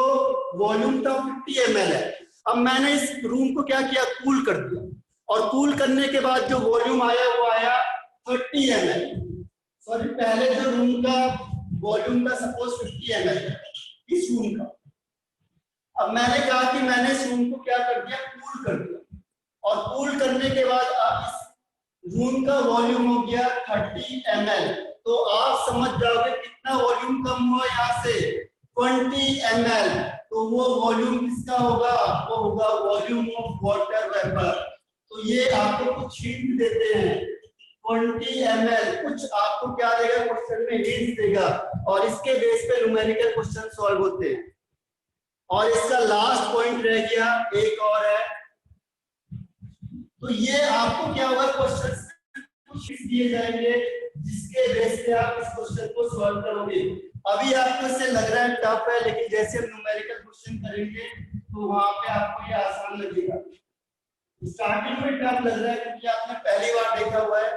A: वॉल्यूम था 50 ml है। अब मैंने इस रूम को क्या किया, कूल कर दिया, और कूल करने के बाद जो वॉल्यूम आया वो आया 30 ml। सॉरी, पहले जो रूम का वॉल्यूम था सपोज 50 ml इस रूम का, अब मैंने कहा कि मैंने इस रूम को क्या कर दिया, कूल कर दिया, और कूल करने के बाद आप इस रूम का वॉल्यूम हो गया 30 ml, तो आप समझ जाओगे कितना वॉल्यूम कम हुआ यहाँ से, 20 ml। तो वो वॉल्यूम किसका होगा, वो होगा वॉल्यूम ऑफ वाटर वेपर। तो ये आपको कुछ हिंट देते हैं, 20 ml कुछ आपको क्या देगा, क्वेश्चन में हिंट देगा, और इसके बेस पे न्यूमेरिकल क्वेश्चन सॉल्व होते हैं। और इसका लास्ट पॉइंट रह गया, एक और है, तो ये आपको क्या होगा, क्वेश्चन कुछ दिए जाएंगे जिसके बेस पे आप इस क्वेश्चन को सॉल्व करोगे। अभी आपको इससे लग रहा है टफ है, लेकिन जैसे हम न्यूमेरिकल क्वेश्चन करेंगे तो वहां पे आपको ये आसान लगेगा। स्टार्टिंग में टफ लग रहा है क्योंकि आपने पहली बार देखा हुआ है,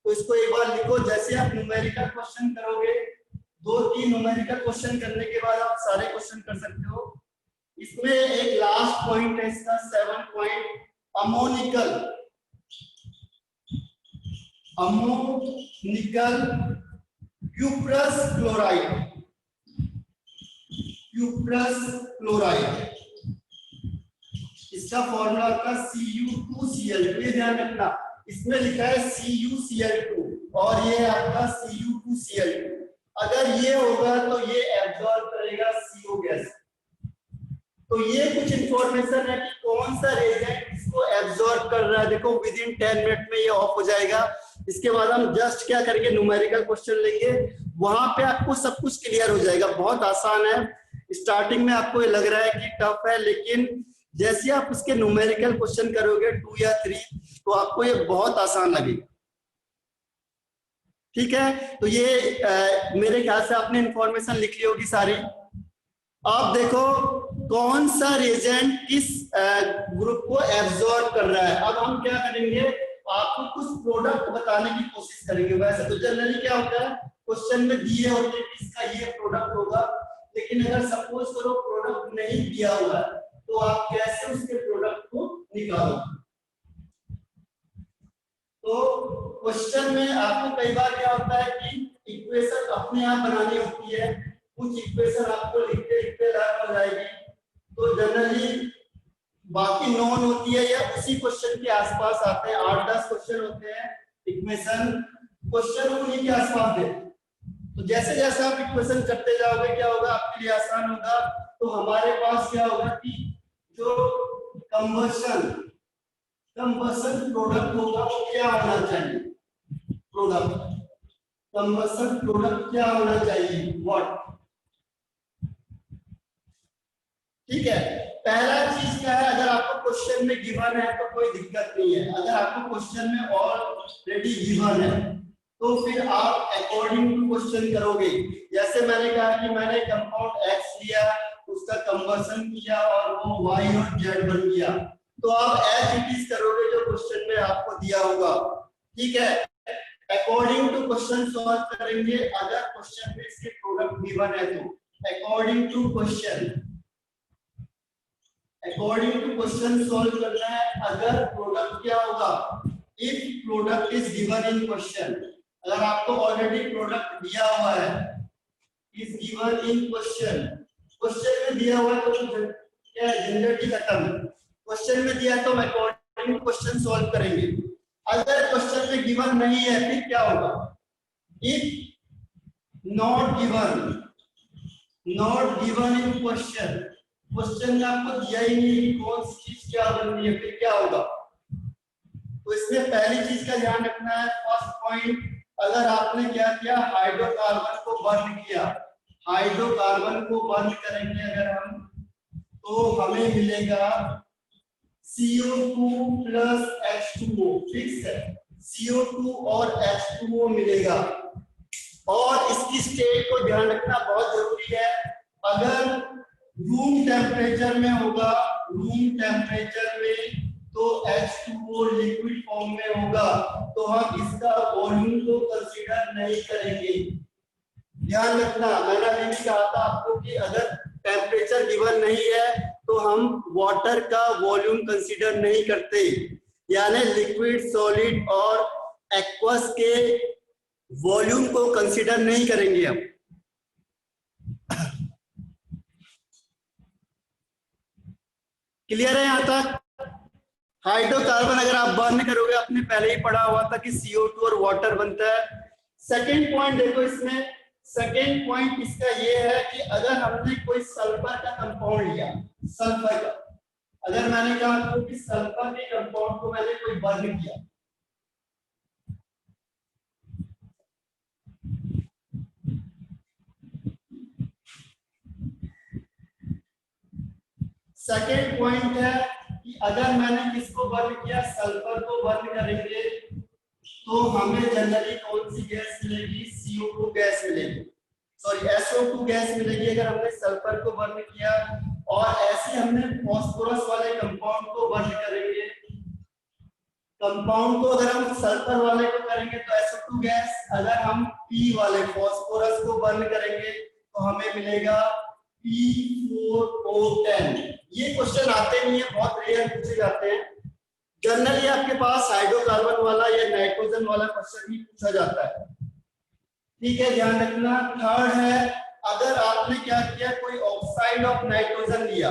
A: तो इसको एक बार लिखो। जैसे आप न्यूमेरिकल क्वेश्चन करोगे, 2-3 न्यूमेरिकल क्वेश्चन करने के बाद आप सारे क्वेश्चन कर सकते हो। इसमें एक लास्ट पॉइंट है इसका 7 पॉइंट, अमोनिकल क्यूप्रस क्लोराइड, इसका फॉर्मूला का Cu2Cl2, ये ध्यान रखना, इसमें लिखा है CuCl2 और ये आपका Cu2Cl2। अगर ये होगा तो ये एब्जॉर्ब करेगा CO गैस। तो ये कुछ इंफॉर्मेशन है कि कौन सा रिएजेंट इसको एब्जॉर्ब कर रहा है। देखो विद इन 10 मिनट में ये ऑफ हो जाएगा। इसके बाद हम जस्ट क्या करेंगे, न्यूमेरिकल क्वेश्चन लेंगे, वहां पे आपको सब कुछ क्लियर हो जाएगा। बहुत आसान है, स्टार्टिंग में आपको ये लग रहा है कि टफ है, लेकिन जैसे आप उसके न्यूमेरिकल क्वेश्चन करोगे 2 या 3 तो आपको ये बहुत आसान लगेगा। ठीक है, तो ये मेरे ख्याल से आपने इंफॉर्मेशन लिख ली होगी सारी। आप देखो कौन सा रिएजेंट किस ग्रुप को एब्जॉर्ब कर रहा है। अब हम क्या करेंगे, आपको कुछ प्रोडक्ट बताने की कोशिश करेंगे। वैसे तो जनरली क्या होता है, क्वेश्चन में दिए होते हैं इसका ये प्रोडक्ट होगा, लेकिन अगर सपोज करो प्रोडक्ट नहीं दिया हुआ है तो आप कैसे उसके प्रोडक्ट को निकालोगे। तो क्वेश्चन में आपको कई बार क्या होता है कि इक्वेशन अपने आप बनानी होती है, कुछ इक्वेशन आपको लिखते लिखते लर्न हो जाएगी, तो जनरली बाकी नॉन होती है या उसी क्वेश्चन के आसपास आते हैं। 8-10 क्वेश्चन होते हैं इक्वेशन, क्वेश्चन उन्हीं के आसपास है। तो जैसे जैसे आप इक्वेशन करते जाओगे क्या होगा, आपके लिए आसान होगा। तो हमारे पास क्या होगा कि जो कंबशन प्रोडक्ट होगा वो क्या होना चाहिए, कंबशन प्रोडक्ट क्या होना चाहिए, व्हाट। ठीक है, पहला चीज क्या है, अगर आपको क्वेश्चन में गिवन है तो कोई दिक्कत नहीं है। अगर आपको क्वेश्चन में ऑलरेडी गिवन है तो फिर आप अकॉर्डिंग टू क्वेश्चन करोगे। जैसे मैंने कहा कि मैंने कंपाउंड X लिया, उसका कंबशन किया और वो Y और Z बन गया, तो आप एज इट इज करोगे जो क्वेश्चन में आपको दिया होगा। ठीक है, अकॉर्डिंग टू क्वेश्चन सॉल्व करेंगे। अगर क्वेश्चन में इसके प्रोडक्ट गिवन है तो अकॉर्डिंग टू क्वेश्चन सॉल्व करना है। अगर प्रोडक्ट क्या होगा, if product is given in question, अगर आपको ऑलरेडी प्रोडक्ट दिया हुआ है is given in question, question में दिया हुआ है तो क्या झंझट ही खत्म, क्वेश्चन में दिया तो अकॉर्डिंग क्वेश्चन सॉल्व करेंगे। अगर क्वेश्चन में गिवन नहीं है फिर क्या होगा, if not given in question, question में आपको दिया ही नहीं कौन सी चीज क्या बननी है फिर क्या होगा। तो इसमें पहली चीज का ध्यान रखना है, फर्स्ट पॉइंट, अगर आपने क्या किया हाइड्रोकार्बन को बर्न किया, हाइड्रोकार्बन को बर्न करेंगे अगर हम तो हमें मिलेगा CO2 प्लस H2O, फिक्स है, CO2 और H2O मिलेगा। और इसकी स्टेट को ध्यान रखना बहुत जरूरी है, अगर रूम टेम्परेचर में होगा, रूम टेम्परेचर में तो H2O लिक्विड फॉर्म में होगा तो हम इसका वॉल्यूम को कंसीडर नहीं करेंगे। ध्यान रखना, मैंने अभी भी कहा था आपको कि अगर टेम्परेचर गिवन नहीं है तो हम वाटर का वॉल्यूम कंसीडर नहीं करते, यानी लिक्विड, सॉलिड और एक्वस के वॉल्यूम को कंसीडर नहीं करेंगे हम। क्लियर है यहां तक? हाइड्रोकार्बन अगर आप बर्न करोगे, आपने पहले ही पढ़ा हुआ था कि CO2 और वाटर बनता है। सेकेंड पॉइंट देखो इसमें, सेकेंड पॉइंट इसका ये है कि अगर हमने कोई सल्फर का कंपाउंड लिया, सल्फर का, अगर मैंने कहा आपको कि सल्फर के कंपाउंड को मैंने कोई बर्न किया, सेकेंड पॉइंट है कि अगर मैंने किसको बर्न किया, सल्फर को बर्न करेंगे तो हमें जनरली कौन सी गैस मिलेगी, CO2 गैस मिलेगी, सॉरी SO2 गैस मिलेगी अगर हमने सल्फर को बर्न किया। और ऐसे हमने फास्फोरस वाले कंपाउंड को बर्न करेंगे, कंपाउंड को अगर हम सल्फर वाले को करेंगे तो SO2 गैस, अगर हम P वाले फास्फोरस को बर्न करेंगे तो हमें मिलेगा P4O10। ये क्वेश्चन आते नहीं है, बहुत रेयर पूछे जाते हैं, जनरली आपके पास हाइड्रोकार्बन वाला या नाइट्रोजन वाला क्वेश्चन ही पूछा जाता है, ठीक है, ध्यान रखना। थर्ड है, अगर आपने क्या किया, कोई ऑक्साइड ऑफ नाइट्रोजन लिया,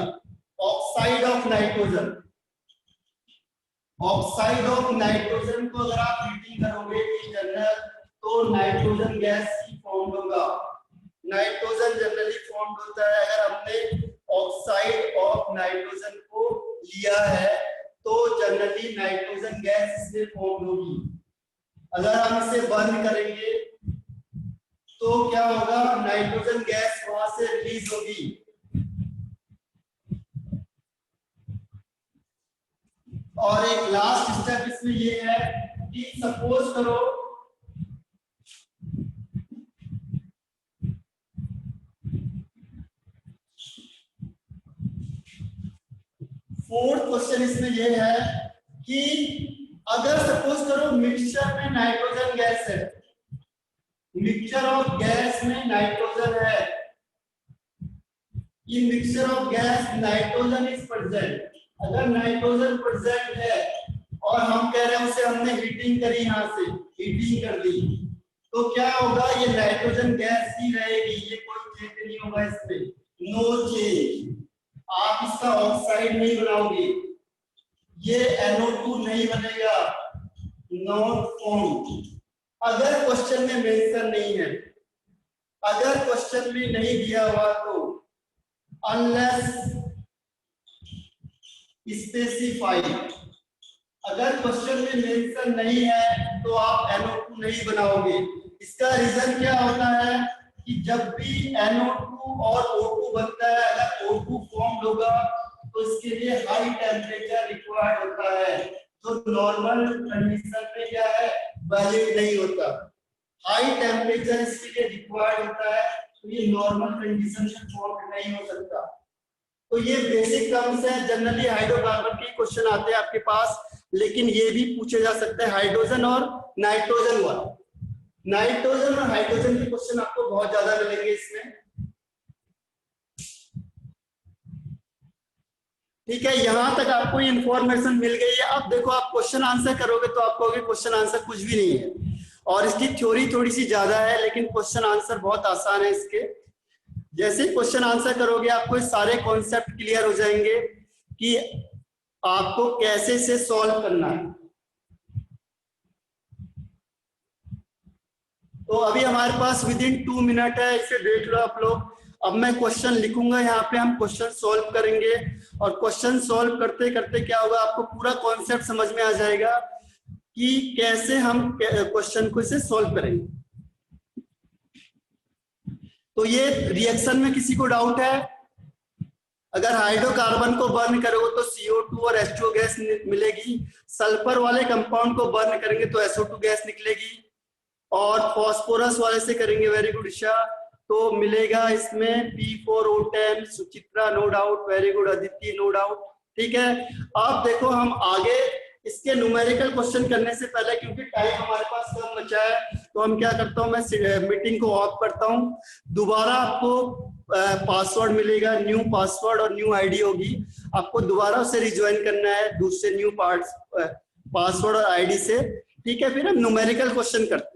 A: oxide of nitrogen, oxide of nitrogen को अगर आप हीटिंग करोगे जनरल तो नाइट्रोजन गैस ही फॉर्म होगा, नाइट्रोजन जनरली फॉर्म होता है। अगर हमने ऑक्साइड ऑफ नाइट्रोजन को लिया है तो जनरली नाइट्रोजन गैस इसमें फॉर्म होगी। अगर हम इसे बर्न करेंगे तो क्या होगा, नाइट्रोजन गैस वहां से रिलीज होगी। और एक लास्ट स्टेप इसमें ये है कि सपोज करो फोर्थ क्वेश्चन इसमें ये है कि अगर सपोज करो मिक्सचर में नाइट्रोजन गैस है, मिक्सचर ऑफ गैस में नाइट्रोजन है, ये mixture of gas nitrogen is present, अगर नाइट्रोजन प्रेजेंट है और हम कह रहे हैं उसे हमने हीटिंग करी, यहां से हीटिंग कर दी, तो क्या होगा, ये नाइट्रोजन गैस ही रहेगी, ये कोई चेंज नहीं होगा इसमें, नो चेंज। आप इसका ऑक्साइड नहीं बनाओगे, ये NO2 नहीं बनेगा, नॉट फॉर्म्ड। अगर क्वेश्चन में मेंशन नहीं है, अगर क्वेश्चन में नहीं दिया हुआ तो अनलेस स्पेसिफाइड, अगर क्वेश्चन में मेंशन नहीं है तो आप NO2 नहीं बनाओगे। इसका रीजन क्या होता है कि जब भी NO2 और O2 बनता है, अगर O2 फॉर्म होगा तो इसके लिए हाई टेम्परेचर रिक्वायर्ड होता है, जो नॉर्मल कंडीशन में क्या है, वैलिड नहीं होता। हाई टेम्परेचर इसके लिए रिक्वायर्ड होता है, तो ये नॉर्मल कंडीशन में फॉर्म नहीं हो सकता। तो ये बेसिक टर्म्स है, जनरली हाइड्रोकार्बन के क्वेश्चन आते हैं आपके पास, लेकिन ये भी पूछे जा सकते हैं हाइड्रोजन और नाइट्रोजन वाला। नाइट्रोजन और हाइड्रोजन के क्वेश्चन आपको बहुत ज्यादा मिलेंगे इसमें। ठीक है, यहाँ तक आपको ये इंफॉर्मेशन मिल गई है। अब देखो आप क्वेश्चन आंसर करोगे तो आप कहोगे क्वेश्चन आंसर कुछ भी नहीं है, और इसकी थ्योरी थोड़ी सी ज्यादा है, लेकिन क्वेश्चन आंसर बहुत आसान है इसके। जैसे ही क्वेश्चन आंसर करोगे आपको सारे कॉन्सेप्ट क्लियर हो जाएंगे कि आपको कैसे से सॉल्व करना है। तो अभी हमारे पास विद इन 2 मिनट है, इसे देख लो आप लोग। अब मैं क्वेश्चन लिखूंगा, यहाँ पे हम क्वेश्चन सॉल्व करेंगे, और क्वेश्चन सॉल्व करते करते क्या होगा, आपको पूरा कॉन्सेप्ट समझ में आ जाएगा कि कैसे हम क्वेश्चन को इसे सॉल्व करेंगे। तो ये रिएक्शन में किसी को डाउट है? अगर हाइड्रोकार्बन को बर्न करोगे तो CO2 और H2O गैस मिलेगी, सल्फर वाले कंपाउंड को बर्न करेंगे तो SO2 गैस निकलेगी, और फॉस्फोरस वाले से करेंगे, वेरी गुड ईशा, तो मिलेगा इसमें P4O10। Suchitra no doubt, very good Aditi no doubt. ठीक है, अब देखो हम आगे इसके न्यूमेरिकल क्वेश्चन करने से पहले, क्योंकि टाइम हमारे पास कम बचा है, तो हम क्या करता हूं, मैं मीटिंग को ऑफ करता हूं। दोबारा आपको पासवर्ड मिलेगा, न्यू पासवर्ड और न्यू आईडी होगी, आपको दोबारा उसे रिज्वाइन करना है दूसरे न्यू पासवर्ड और आईडी से। ठीक है, फिर हम न्यूमेरिकल क्वेश्चन करते हैं।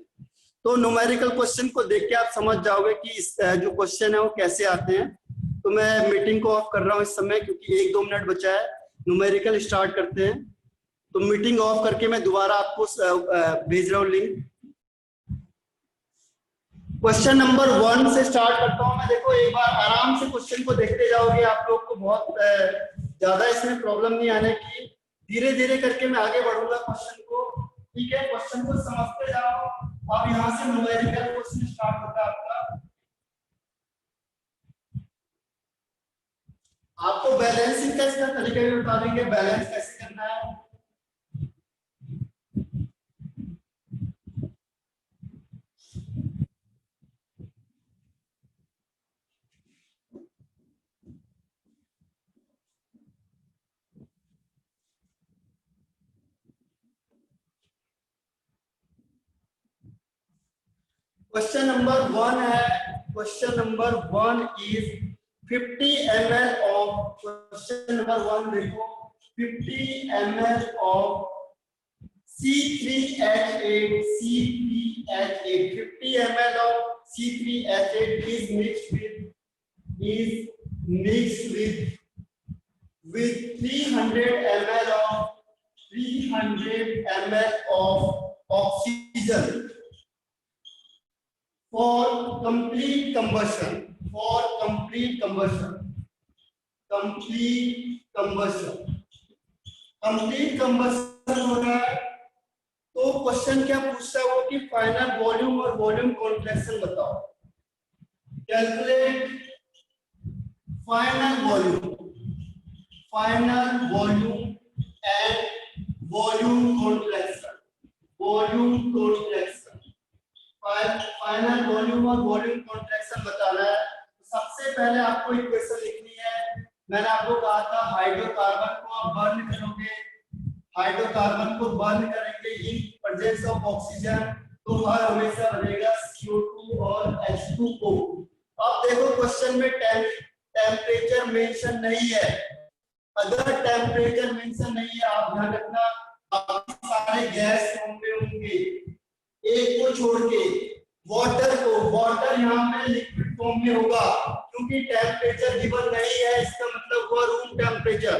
A: तो न्यूमेरिकल क्वेश्चन को देख के आप समझ जाओगे कि इस जो क्वेश्चन है वो कैसे आते हैं। तो मैं मीटिंग को ऑफ कर रहा हूं इस समय, क्योंकि 1-2 मिनट बचा है। न्यूमेरिकल स्टार्ट करते हैं, तो मीटिंग ऑफ करके मैं दोबारा आपको भेज रहा हूं लिंक। क्वेश्चन नंबर 1 से स्टार्ट करता हूं मैं। देखो एक बार आराम से क्वेश्चन को देखते जाओगे, आप लोग को बहुत ज्यादा इसमें प्रॉब्लम नहीं आने की। धीरे धीरे करके मैं आगे बढ़ूंगा क्वेश्चन को। ठीक है, क्वेश्चन को समझते जाओ। अब यहाँ से न्यूमेरिकल क्वेश्चन स्टार्ट होता है आपका। आपको बैलेंसिंग का इसका तरीका भी बता देंगे, बैलेंस कैसे करना है। क्वेश्चन नंबर 1 है। Question number 1 is 50 ml of, question number 1 देखो, 50 ml of C3H8, C3H8, 50 ml of C3H8 is mixed with 300 ml of oxygen for complete combustion. complete combustion हो रहा है। तो क्वेश्चन क्या पूछता है वो कि फाइनल वॉल्यूम और वॉल्यूम कॉन्ट्रैक्शन बताओ। Calculate final volume and volume contraction. Final volume और वॉल्यूम कॉन्ट्रैक्शन बताना है। सबसे पहले आपको इक्वेशन लिखनी है। मैंने आपको कहा था हाइड्रोकार्बन को आप बर्न करोगे, हाइड्रोकार्बन को बर्न करेंगे इन प्रेजेंस ऑफ ऑक्सीजन, तो हर हमेशा बनेगा CO2 और H2O। अब देखो क्वेश्चन में टेम्परेचर मेंशन नहीं है। अगर टेम्परेचर मेंशन नहीं है, आप ध्यान रखना, आप सारे गैस फॉर्म में होंगे, एक को छोड़ के। वाटर यहाँ पे लिक्विड फॉर्म में होगा, क्योंकि टेम्परेचर गिवन नहीं है, इसका मतलब हुआ रूम टेम्परेचर,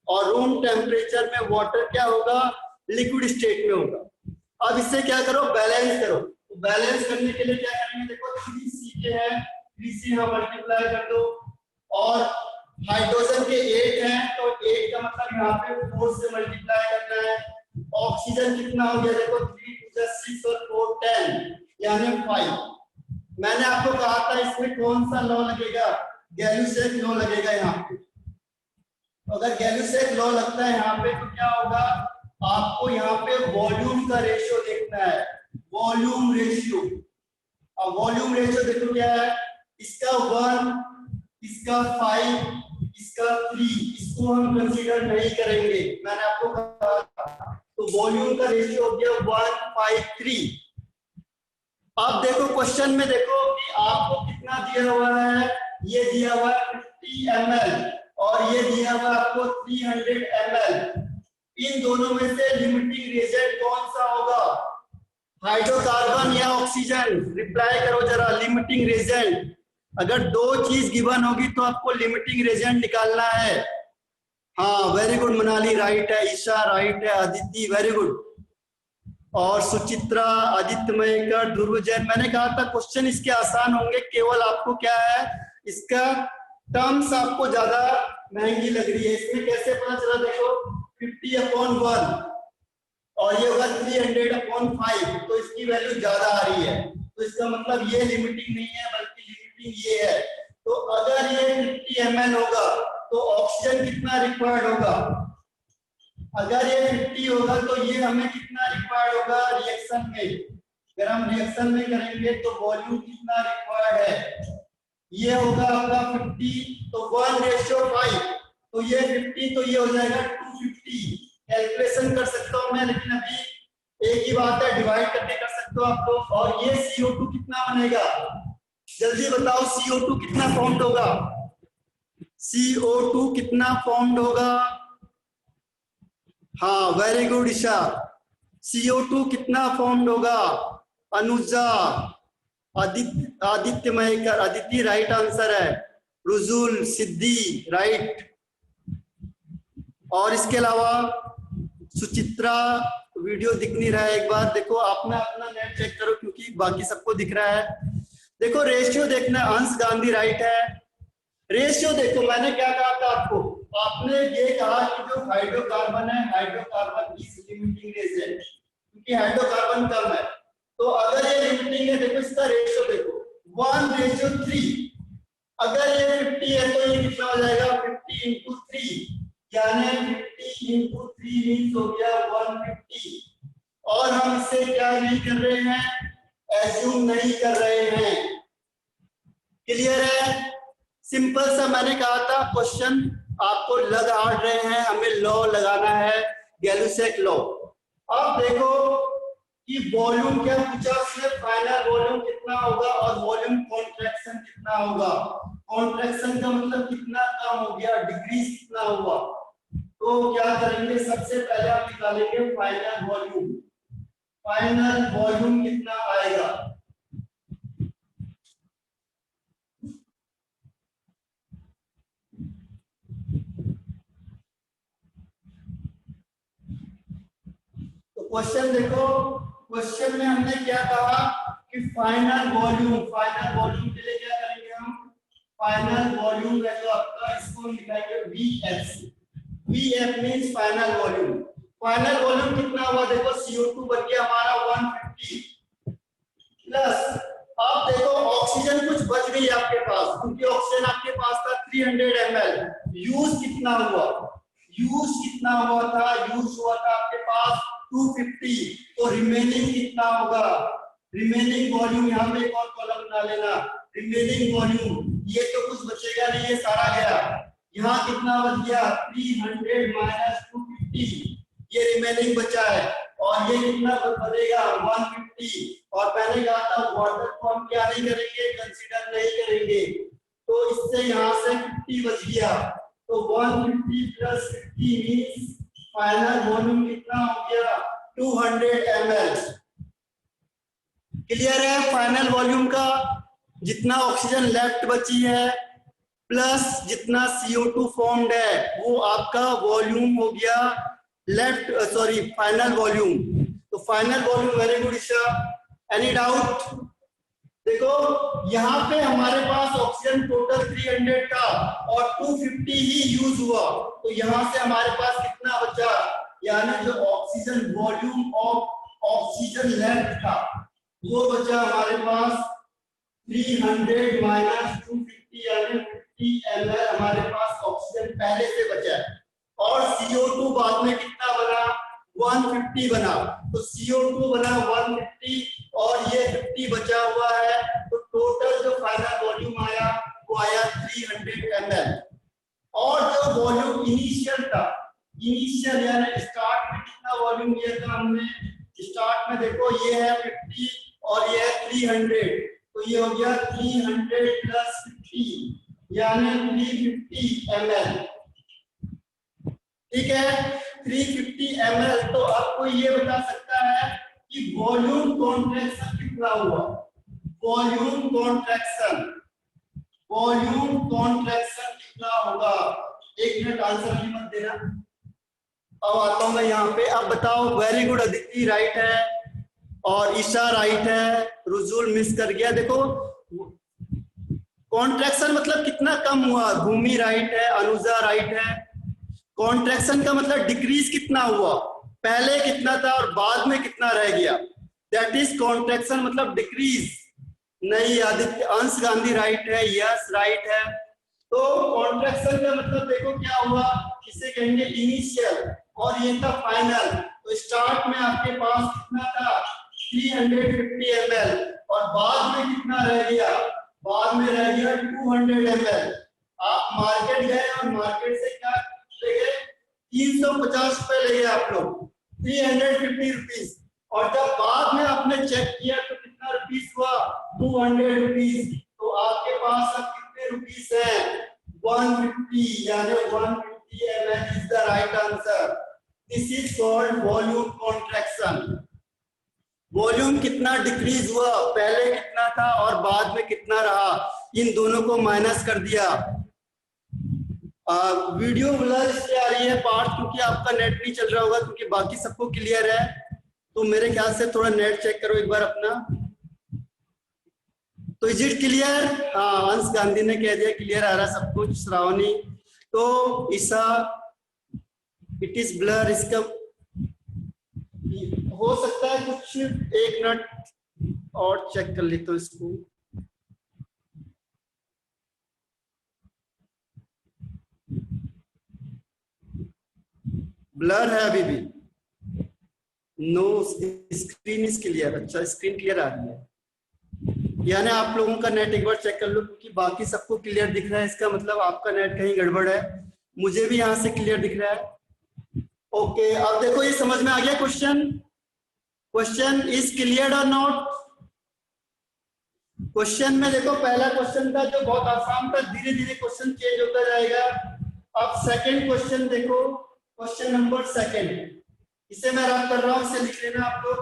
A: और रूम टेम्परेचर में वाटर क्या होगा, लिक्विड स्टेट में होगा। अब इससे क्या करो, बैलेंस करो। तो बैलेंस करने के लिए क्या करेंगे, देखो 3C के है, 3C यहाँ मल्टीप्लाई कर दो, और हाइड्रोजन के 8 हैं, तो 8 का मतलब यहाँ पे 4 से मल्टीप्लाई करना है। ऑक्सीजन कितना हो गया, देखो 3 2 6 और 4 10, यानी 5। मैंने आपको कहा था इसमें कौन सा लॉ लगेगा, गैल्यूसेक लॉ लगेगा यहाँ पे। अगर गैल्यूसेक लॉ लगता है यहाँ पे, तो क्या होगा, आपको यहाँ पे वॉल्यूम का रेशियो देखना है, वॉल्यूम रेशियो। अब वॉल्यूम रेशियो देखो क्या है, इसका 1, इसका 5, इसका 3, इसको हम कंसीडर नहीं करेंगे, मैंने आपको कहा। तो वॉल्यूम का रेशियो हो गया 1:5:3। अब देखो क्वेश्चन में देखो कि आपको कितना दिया हुआ है, ये दिया हुआ है 50 ml, और ये दिया हुआ आपको 300 ml। इन दोनों में से लिमिटिंग रिएजेंट कौन सा होगा, हाइड्रोकार्बन या ऑक्सीजन? रिप्लाई करो जरा, लिमिटिंग रिएजेंट। अगर दो चीज गिवन होगी तो आपको लिमिटिंग रिएजेंट निकालना है। हाँ वेरी गुड मनाली, राइट है। ईशा राइट है। Aditi very good. और सुचित्रा, आदित्य मयकर, ध्रुव जैन। मैंने कहा था क्वेश्चन इसके आसान होंगे, केवल आपको क्या है, इसका टर्म्स आपको ज्यादा महंगी लग रही है। इसमें कैसे पता चला, देखो 50/1 और ये होगा 300/5, तो इसकी वैल्यू ज्यादा आ रही है। तो इसका मतलब ये लिमिटिंग नहीं है बल्कि लिमिटिंग ये है। तो अगर ये 50 ml होगा तो ऑक्सीजन कितना रिक्वायर्ड होगा, अगर ये 50 होगा तो ये हमें कितना रिक्वायर्ड होगा रिएक्शन में। अगर हम रिएक्शन में करेंगे तो वॉल्यूम कितना रिक्वायर्ड है, ये होगा आपका 50, तो 1:5, तो ये 50 तो ये हो जाएगा 250। कैलकुलेशन कर सकता हूं मैं, लेकिन अभी एक ही बात है, डिवाइड करके कर सकते हो आप लोग। और ये CO2 कितना बनेगा, जल्दी बताओ, CO2 कितना फॉर्म्ड होगा, CO2 कितना फॉर्म्ड होगा? हाँ वेरी गुड ईशा, CO2 कितना फॉर्म्ड होगा? अनुजा, आदित्य मयकर, आदित्य राइट आंसर है। रुजुल, सिद्धि राइट। और इसके अलावा सुचित्रा, वीडियो दिख नहीं रहा है, एक बार देखो अपना नेट चेक करो क्योंकि बाकी सबको दिख रहा है। देखो रेशियो देखना, अंश गांधी राइट है। रेशियो देखो, मैंने क्या कहा था आपको, आपने ये कहा कि जो हाइड्रोकार्बन है, हाइड्रोकार्बन इज लिमिटिंग एजेंट, क्योंकि हाइड्रोकार्बन कम है। तो अगर ये लिमिटिंग है, देखो इसका रेशियो देखो 1:3। अगर ये 50 है तो ये कितना हो जाएगा 50 × 3, यानी 50 × 3 मीन्स हो गया 150। और हम इसे क्या नहीं कर रहे हैं, एज्यूम नहीं कर रहे हैं। क्लियर है? सिंपल सा मैंने कहा था क्वेश्चन आपको लग आ रहे हैं, हमें लॉ लगाना है, गैलुसेक लॉ। अब देखो कि वॉल्यूम क्या पूछा उसने, फाइनल वॉल्यूम कितना होगा और वॉल्यूम कॉन्ट्रैक्शन कितना होगा। कॉन्ट्रैक्शन का मतलब कितना कम हो गया, डिक्रीज कितना हुआ। तो क्या करेंगे, सबसे पहले आप निकालेंगे फाइनल वॉल्यूम। फाइनल वॉल्यूम कितना आएगा, तो क्वेश्चन देखो, क्वेश्चन में हमने क्या कहा कि फाइनल वॉल्यूम के लिए क्या करेंगे हम, फाइनल वॉल्यूम है जो आपका, इसको लिखाएंगे VF। VF means final volume. Final volume कितना हुआ, देखो CO2 बन गया हमारा 150 प्लस, अब देखो ऑक्सीजन कुछ बच गई आपके पास, क्योंकि ऑक्सीजन आपके पास था 300 ml। यूज कितना हुआ, यूज कितना हुआ था, यूज हुआ था आपके पास 250, तो रिमेनिंग कितना होगा, रिमेनिंग वॉल्यूम, यहाँ पे एक और कॉलम बना लेना, रिमेनिंग वॉल्यूम, ये तो कुछ बचेगा नहीं, ये सारा गया। यहाँ कितना बच गया 300 - 250, ये रिमेनिंग बचा है। और ये कितना बचेगा 150। और मैंने कहा था वाटर को हम क्या नहीं करेंगे, कंसीडर नहीं करेंगे, तो इससे यहाँ से 50 बच गया। तो 150 + 50 मींस फाइनल वॉल्यूम कितना हो गया 200 ml। क्लियर है? फाइनल वॉल्यूम का जितना ऑक्सीजन लेफ्ट बची है प्लस जितना CO2 फॉर्म्ड है वो आपका वॉल्यूम हो गया लेफ्ट, सॉरी फाइनल वॉल्यूम। तो final volume, very good Isha. Any doubt? देखो यहाँ पे हमारे पास ऑक्सीजन टोटल 300 था और 250 ही यूज हुआ, तो यहाँ से हमारे पास कितना बचा, यानी जो oxygen volume of oxygen left था वो बचा हमारे पास 300 - 250, यानी 50 ml हमारे पास ऑक्सीजन पहले से बचा है। और CO2 बाद में कितना बना 150 बना, तो CO2 बना 150 और ये 50 बचा हुआ है, तो टोटल जो फाइनल वॉल्यूम आया वो आया 300 ml। और जो वॉल्यूम इनिशियल था, इनिशियल यानी स्टार्ट में कितना वॉल्यूम लिया था हमने, स्टार्ट में देखो ये है 50 और ये है 300, तो ये हो गया 300 + 50 यानी 350 ml। ठीक है 350 ml। तो आपको ये बता सकता है कि वॉल्यूम कॉन्ट्रैक्शन कितना हुआ, वॉल्यूम कॉन्ट्रैक्शन कितना होगा। एक मिनट आंसर अभी मत देना, अब आता हूं मैं यहाँ पे। अब बताओ, वेरी गुड अदिति राइट है और ईशा राइट है, रुजुल मिस कर गया। देखो कॉन्ट्रैक्शन मतलब कितना कम हुआ, भूमि राइट है, अनुजा राइट है। कॉन्ट्रैक्शन का मतलब डिक्रीज कितना हुआ, पहले कितना था और बाद में कितना रह गया, दैट इज कॉन्ट्रैक्शन मतलब डिक्रीज। नहीं आदित्य, अंश गांधी राइट है, यस राइट है। तो कॉन्ट्रैक्शन का मतलब देखो क्या हुआ, इसे कहेंगे इनिशियल और ये था फाइनल। तो स्टार्ट में आपके पास कितना था 350 ml और बाद में कितना रह गया, बाद में रह गया 200 ml। आप मार्केट गए और मार्केट से क्या ले गए, 350 रुपए ले गए आप लोग, 350 रुपीज। और जब बाद में आपने चेक किया तो कितना रुपीस हुआ, 200 रुपीज। तो आपके पास अब कितने रुपीस हैं, 150, यानी 150 ml is the right answer. This is called volume contraction. Volume कितना डिक्रीज हुआ, पहले कितना था और बाद में कितना रहा, इन दोनों को माइनस कर दिया। वीडियो ब्लर इसलिए आ रही है पार्ट क्योंकि आपका नेट नहीं चल रहा होगा, क्योंकि बाकी सबको क्लियर है। तो मेरे ख्याल से थोड़ा नेट चेक करो एक बार अपना। तो इज इट क्लियर? हाँ अंश गांधी ने कह दिया क्लियर आ रहा सब कुछ, श्रावणी। तो ईसा इट इज ब्लर, इसका हो सकता है कुछ, एक मिनट और चेक कर लेते हो इसको। ब्लर है अभी भी, नो स्क्रीन इज क्लियर। अच्छा स्क्रीन क्लियर आ रही है, यानी आप लोगों का नेट एक बार चेक कर लो, क्योंकि बाकी सबको क्लियर दिख रहा है, इसका मतलब आपका नेट कहीं गड़बड़ है। मुझे भी यहां से क्लियर दिख रहा है। ओके अब देखो ये समझ में आ गया क्वेश्चन, क्वेश्चन इज क्लियर और नॉट। क्वेश्चन में देखो पहला क्वेश्चन था जो बहुत आसान था, धीरे धीरे क्वेश्चन चेंज होता जाएगा। अब सेकंड क्वेश्चन देखो, क्वेश्चन नंबर सेकंड, इसे मैं रब कर रहा हूं, इसे लिख लेना आप लोग।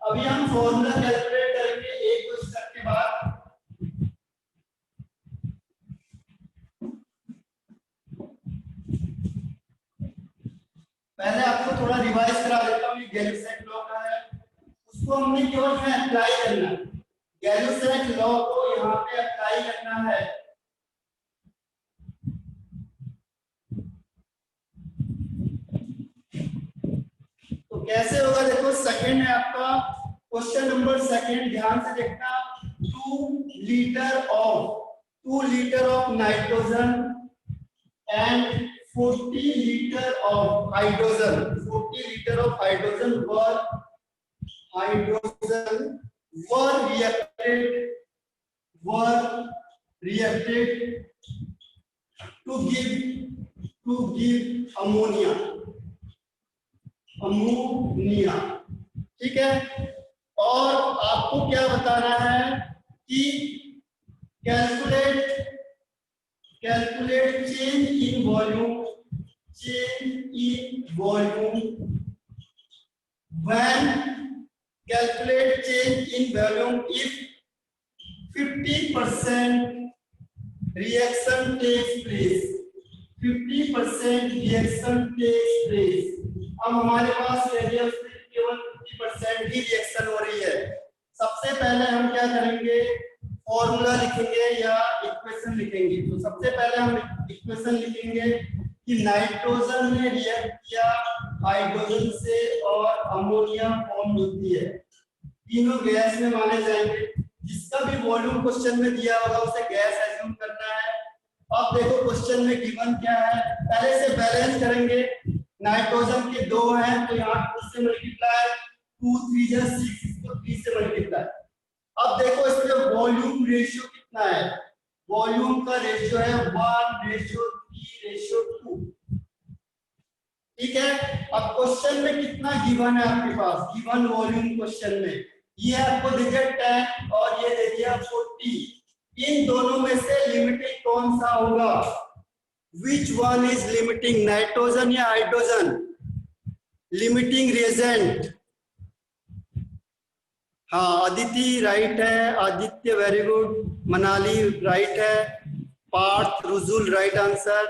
A: अभी हम फॉर्मूला कैलकुलेट करेंगे एक दो स्टेप के बाद। पहले आपको थोड़ा रिवाइज करा देता हूँ, ये गैलो-सेक लॉ का है, उसको हमने केवल अप्लाई करना है। गैलो-सेक लॉ को यहाँ पे अप्लाई करना है। तो कैसे होगा देखो, सेकंड है आपका क्वेश्चन नंबर सेकंड, ध्यान से देखना। 2 litre of nitrogen and 40 litre of hydrogen, 40 litre of hydrogen were reacted to give ammonia, ठीक है। और आपको क्या बताना है कि calculate change in volume when calculate change in volume if 50% reaction takes place, 50% reaction takes place। अब हमारे पास रेडियस में केवल 50% ही रिएक्शन हो रही है। सबसे पहले हम क्या करेंगे, फॉर्मूला लिखेंगे या इक्वेशन लिखेंगे। तो सबसे पहले हम इक्वेशन लिखेंगे कि नाइट्रोजन ने रिएक्ट किया हाइड्रोजन से और अमोनिया फॉर्म होती है, तीनों गैस में माने जाएंगे। जिसका भी वॉल्यूम क्वेश्चन में दिया होगा उसे गैस एज्यूम करना है। अब देखो क्वेश्चन में गिवन क्या है, पहले से बैलेंस करेंगे। नाइट्रोजन के 2 हैं तो यहाँ 2 से मल्टीप्लाई, 2 3 जा 6, इसको 3 से मल्टीप्लाई। अब देखो इसमें वॉल्यूम रेशियो कितना है, वॉल्यूम का रेशियो है 1:3:2, ठीक है। अब क्वेश्चन में कितना गिवन है आपके पास, गिवन वॉल्यूम क्वेश्चन में ये आपको दे दिया 10 और ये दे दिया 40। इन दोनों में से लिमिटिंग कौन सा होगा? Which one is limiting, nitrogen या हाइड्रोजन? लिमिटिंग रिएजेंट, हाँ अदिति राइट है, Aditya very good, Manali right है, पार्थ रुजुल राइट आंसर।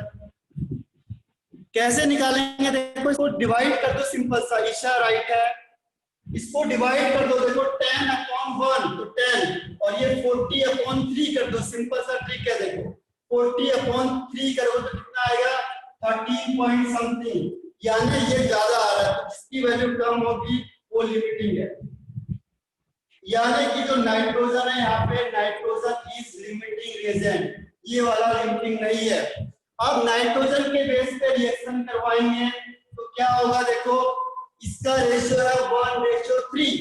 A: कैसे निकालेंगे? देखो इसको डिवाइड कर दो, सिंपल सा। ईशा राइट है, इसको डिवाइड कर दो। देखो 10/1 तो 10 और ये 40/3 कर दो, सिंपल सा ट्रिक है। देखो 40/3 करोगे तो कितना आएगा? 13 पॉइंट समथिंग, यानी ये ज्यादा आ रहा है, तो जिसकी वैल्यू कम होगी वो लिमिटिंग है। यानी कि जो नाइट्रोजन है यहाँ पे, नाइट्रोजन इज लिमिटिंग रिएजेंट, ये वाला लिमिटिंग नहीं है। अब नाइट्रोजन के बेस पे रिएक्शन करवाएंगे तो क्या होगा? देखो इसका रेशियो है 1:3,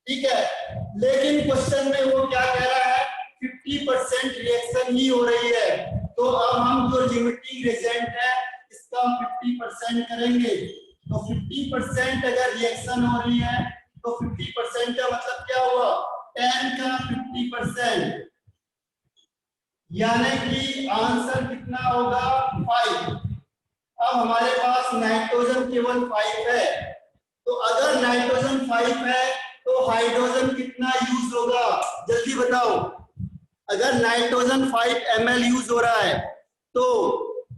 A: ठीक है, लेकिन क्वेश्चन में वो क्या कह रहा है? 50% रिएक्शन ही हो रही है। तो अब हम जो लिमिटिंग रिएजेंट है इसका 50% करेंगे। तो 50% अगर रिएक्शन हो रही है तो 50% का मतलब क्या हुआ? 10 का 50%, यानी कि आंसर कितना होगा? 5। अब हमारे पास नाइट्रोजन केवल 5 है, तो अगर नाइट्रोजन 5 है तो हाइड्रोजन कितना यूज होगा? जल्दी बताओ। अगर नाइट्रोजन 5 ml यूज हो रहा है तो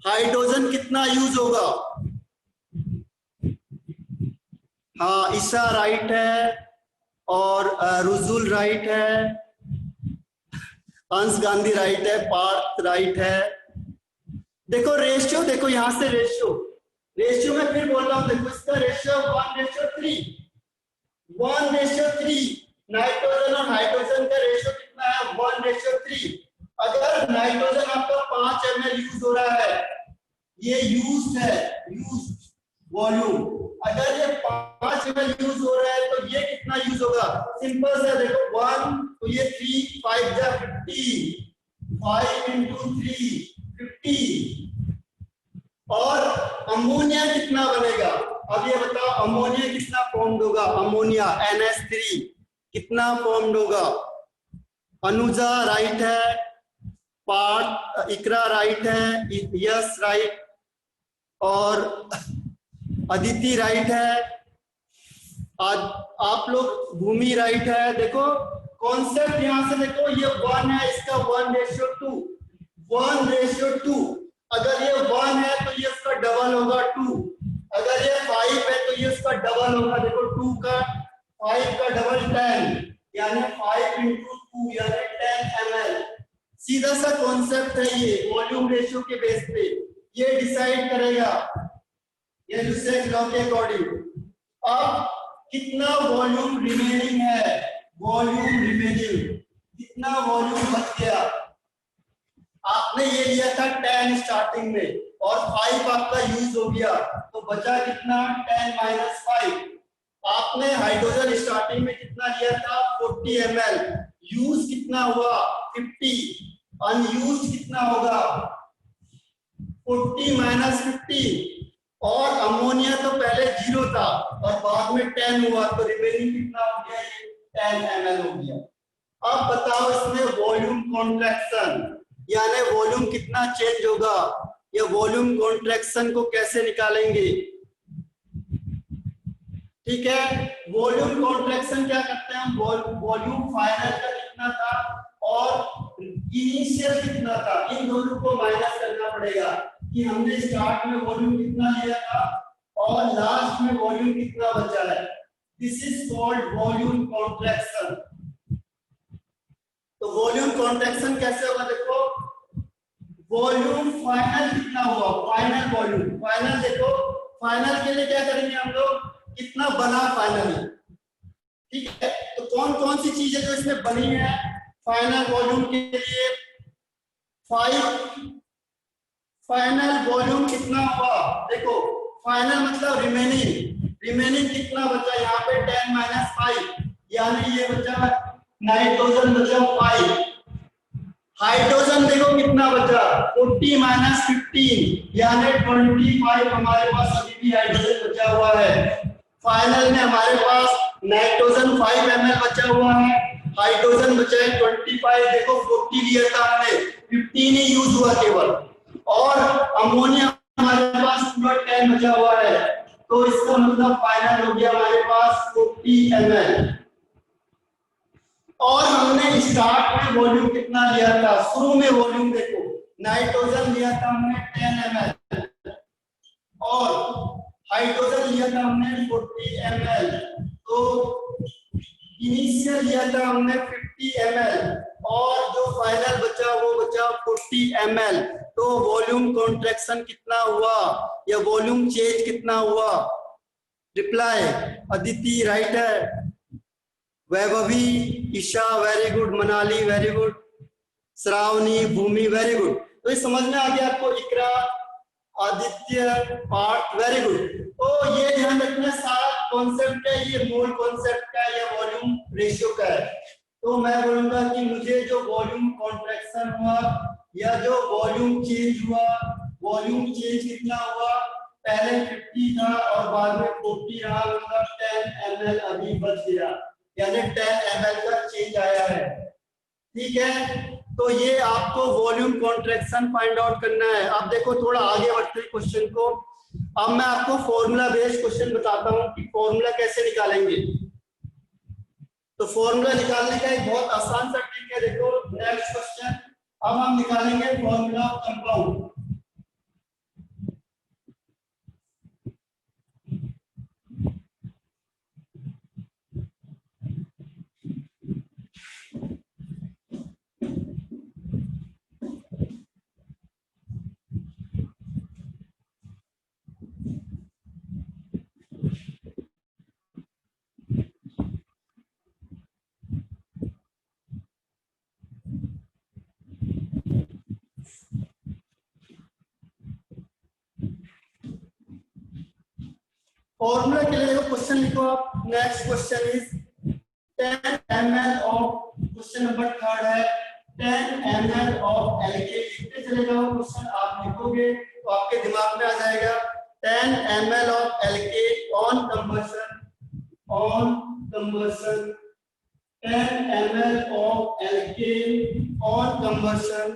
A: हाइड्रोजन कितना यूज होगा? हाँ ईशा राइट है और रुजुल राइट है, अंश गांधी राइट है, पार्थ राइट है। देखो रेशियो, देखो यहां से रेशियो में फिर बोल रहा हूं, देखो इसका रेशियो 1:3, 1:3। नाइट्रोजन और हाइड्रोजन का रेशियो कितना है? 1:3। अगर नाइट्रोजन आपका 5 ml यूज हो रहा है, ये यूज्ड है, यूज्ड वॉल्यूम, अगर ये 5 ml यूज हो रहा है तो ये कितना यूज होगा? सिंपल सा देखो 1 तो ये 3 5 जा 50, 5 × 3 50। और अमोनिया कितना बनेगा? अब ये बताओ अमोनिया कितना फॉर्म्ड होगा? अमोनिया NH3 कितना फॉर्म्ड होगा? अनुजा राइट है, पार्थ, इकरा राइट है, यस राइट और अदिति राइट है, आज आप लोग भूमि राइट है। देखो कॉन्सेप्ट यहां से देखो, ये 1 है, इसका 1:2, 1:2। अगर ये 1 है तो ये इसका डबल होगा 2, अगर ये 5 है तो ये इसका डबल होगा। देखो 2 का 5 का डबल 10, यानी 5 × 2 यानी 10 ml। सीधा सा कॉन्सेप्ट है ये, वॉल्यूम रेशियो के बेस पे ये डिसाइड करेगा, ये ड्यूसेक लॉ के अकॉर्डिंग। अब कितना वॉल्यूम रिमेनिंग है? वॉल्यूम रिमेनिंग, कितना वॉल्यूम बच गया? आपने ये लिया था 10 स्टार्टिंग में और 5 आपका यूज हो गया, तो बचा कितना? 10 - 5। आपने हाइड्रोजन स्टार्टिंग में कितना लिया था? 40 ml, यूज कितना हुआ? 50, अनयूज कितना होगा? 40 - 50। और अमोनिया तो पहले 0 था और बाद में 10 हुआ, तो रिमेनिंग कितना हो गया? ये 10 ml हो गया। अब बताओ इसमें वॉल्यूम कॉन्ट्रैक्शन, यानी वॉल्यूम कितना चेंज होगा? या वॉल्यूम कॉन्ट्रैक्शन को कैसे निकालेंगे? ठीक है, वॉल्यूम कॉन्ट्रैक्शन क्या करते हैं हम? वॉल्यूम फाइनल का कितना था और इनिशियल कितना था, इन दोनों को माइनस करना पड़ेगा कि हमने स्टार्ट में वॉल्यूम कितना लिया था और लास्ट में वॉल्यूम कितना बचा है। This is called volume contraction. तो वॉल्यूम कॉन्ट्रैक्शन कैसे होगा? देखो वॉल्यूम फाइनल कितना हुआ? फाइनल वॉल्यूम, फाइनल देखो, फाइनल के लिए क्या करेंगे हम लोग? कितना बना फाइनल, ठीक है। तो कौन कौन सी चीजें जो इसमें बनी है फाइनल वॉल्यूम के लिए? 5। फाइनल वॉल्यूम कितना हुआ? देखो फाइनल मतलब रिमेनिंग, रिमेनिंग कितना बचा? यहाँ पे 10 - 5, यानी ये बचा नाइट्रोजन बचा 5। हाइड्रोजन देखो कितना बचा? 40 - 15, यानी 25 हमारे पास अभी भी हाइड्रोजन बचा हुआ है। फाइनल में हमारे पास नाइट्रोजन 5 ml बचा हुआ है, हाइड्रोजन बचा है 25, देखो 40 लिया था हमने, 15 ही यूज हुआ केवल, और अमोनिया हमारे पास पूरा 10 बचा हुआ है, तो इसका मतलब फाइनल हो गया हमारे पास 40 ml। और हमने स्टार्ट में वॉल्यूम कितना लिया था, शुरू में वॉल्यूम देखो, नाइट्रोजन लिया था हमने 10 ml और हाइड्रोजन लिया था हमने 40 ml, तो इनिशियल लिया था हमने 50 ml और जो फाइनल बचा वो बचा 40 ml। तो वॉल्यूम कॉन्ट्रैक्शन कितना हुआ या वॉल्यूम चेंज कितना हुआ? रिप्लाई अदिति राइट है, Vaibhavi, Isha very good, Manali very good, Shravani, Bhumi very good. तो ये समझ में आ गया आपको, इकरा, आदित्य, पार्थ वेरी गुड। तो ये ध्यान रखना सारा कॉन्सेप्ट है, ये मोल कॉन्सेप्ट का या वॉल्यूम रेशियो का है। तो मैं बोलूंगा कि मुझे जो वॉल्यूम कॉन्ट्रैक्शन हुआ या जो वॉल्यूम चेंज हुआ, वॉल्यूम चेंज कितना हुआ, पहले 50 था और बाद में 40 रहा, मतलब 10 ml अभी बच गया, यानी 10 ml का चेंज आया है। ठीक है, तो ये आपको वॉल्यूम कॉन्ट्रैक्शन फाइंड आउट करना है। अब देखो थोड़ा आगे बढ़ते हैं क्वेश्चन को। अब मैं आपको फॉर्मूला बेस्ड क्वेश्चन बताता हूं कि फॉर्मूला कैसे निकालेंगे। तो फॉर्मूला निकालने का एक बहुत आसान सा ट्रिक है, देखो नेक्स्ट क्वेश्चन। अब हम निकालेंगे फॉर्मूला ऑफ कंपाउंड। फॉर्मूला के लिए देखो क्वेश्चन लिखो आप। Next question is 10 ml of, question number 3 है 10 ml ऑफ एल्केन। लिखते चले जाओ, क्वेश्चन आप लिखोगे तो आपके दिमाग में आ जाएगा। 10 ml of alkene on combustion, on combustion 10 ml of alkane on combustion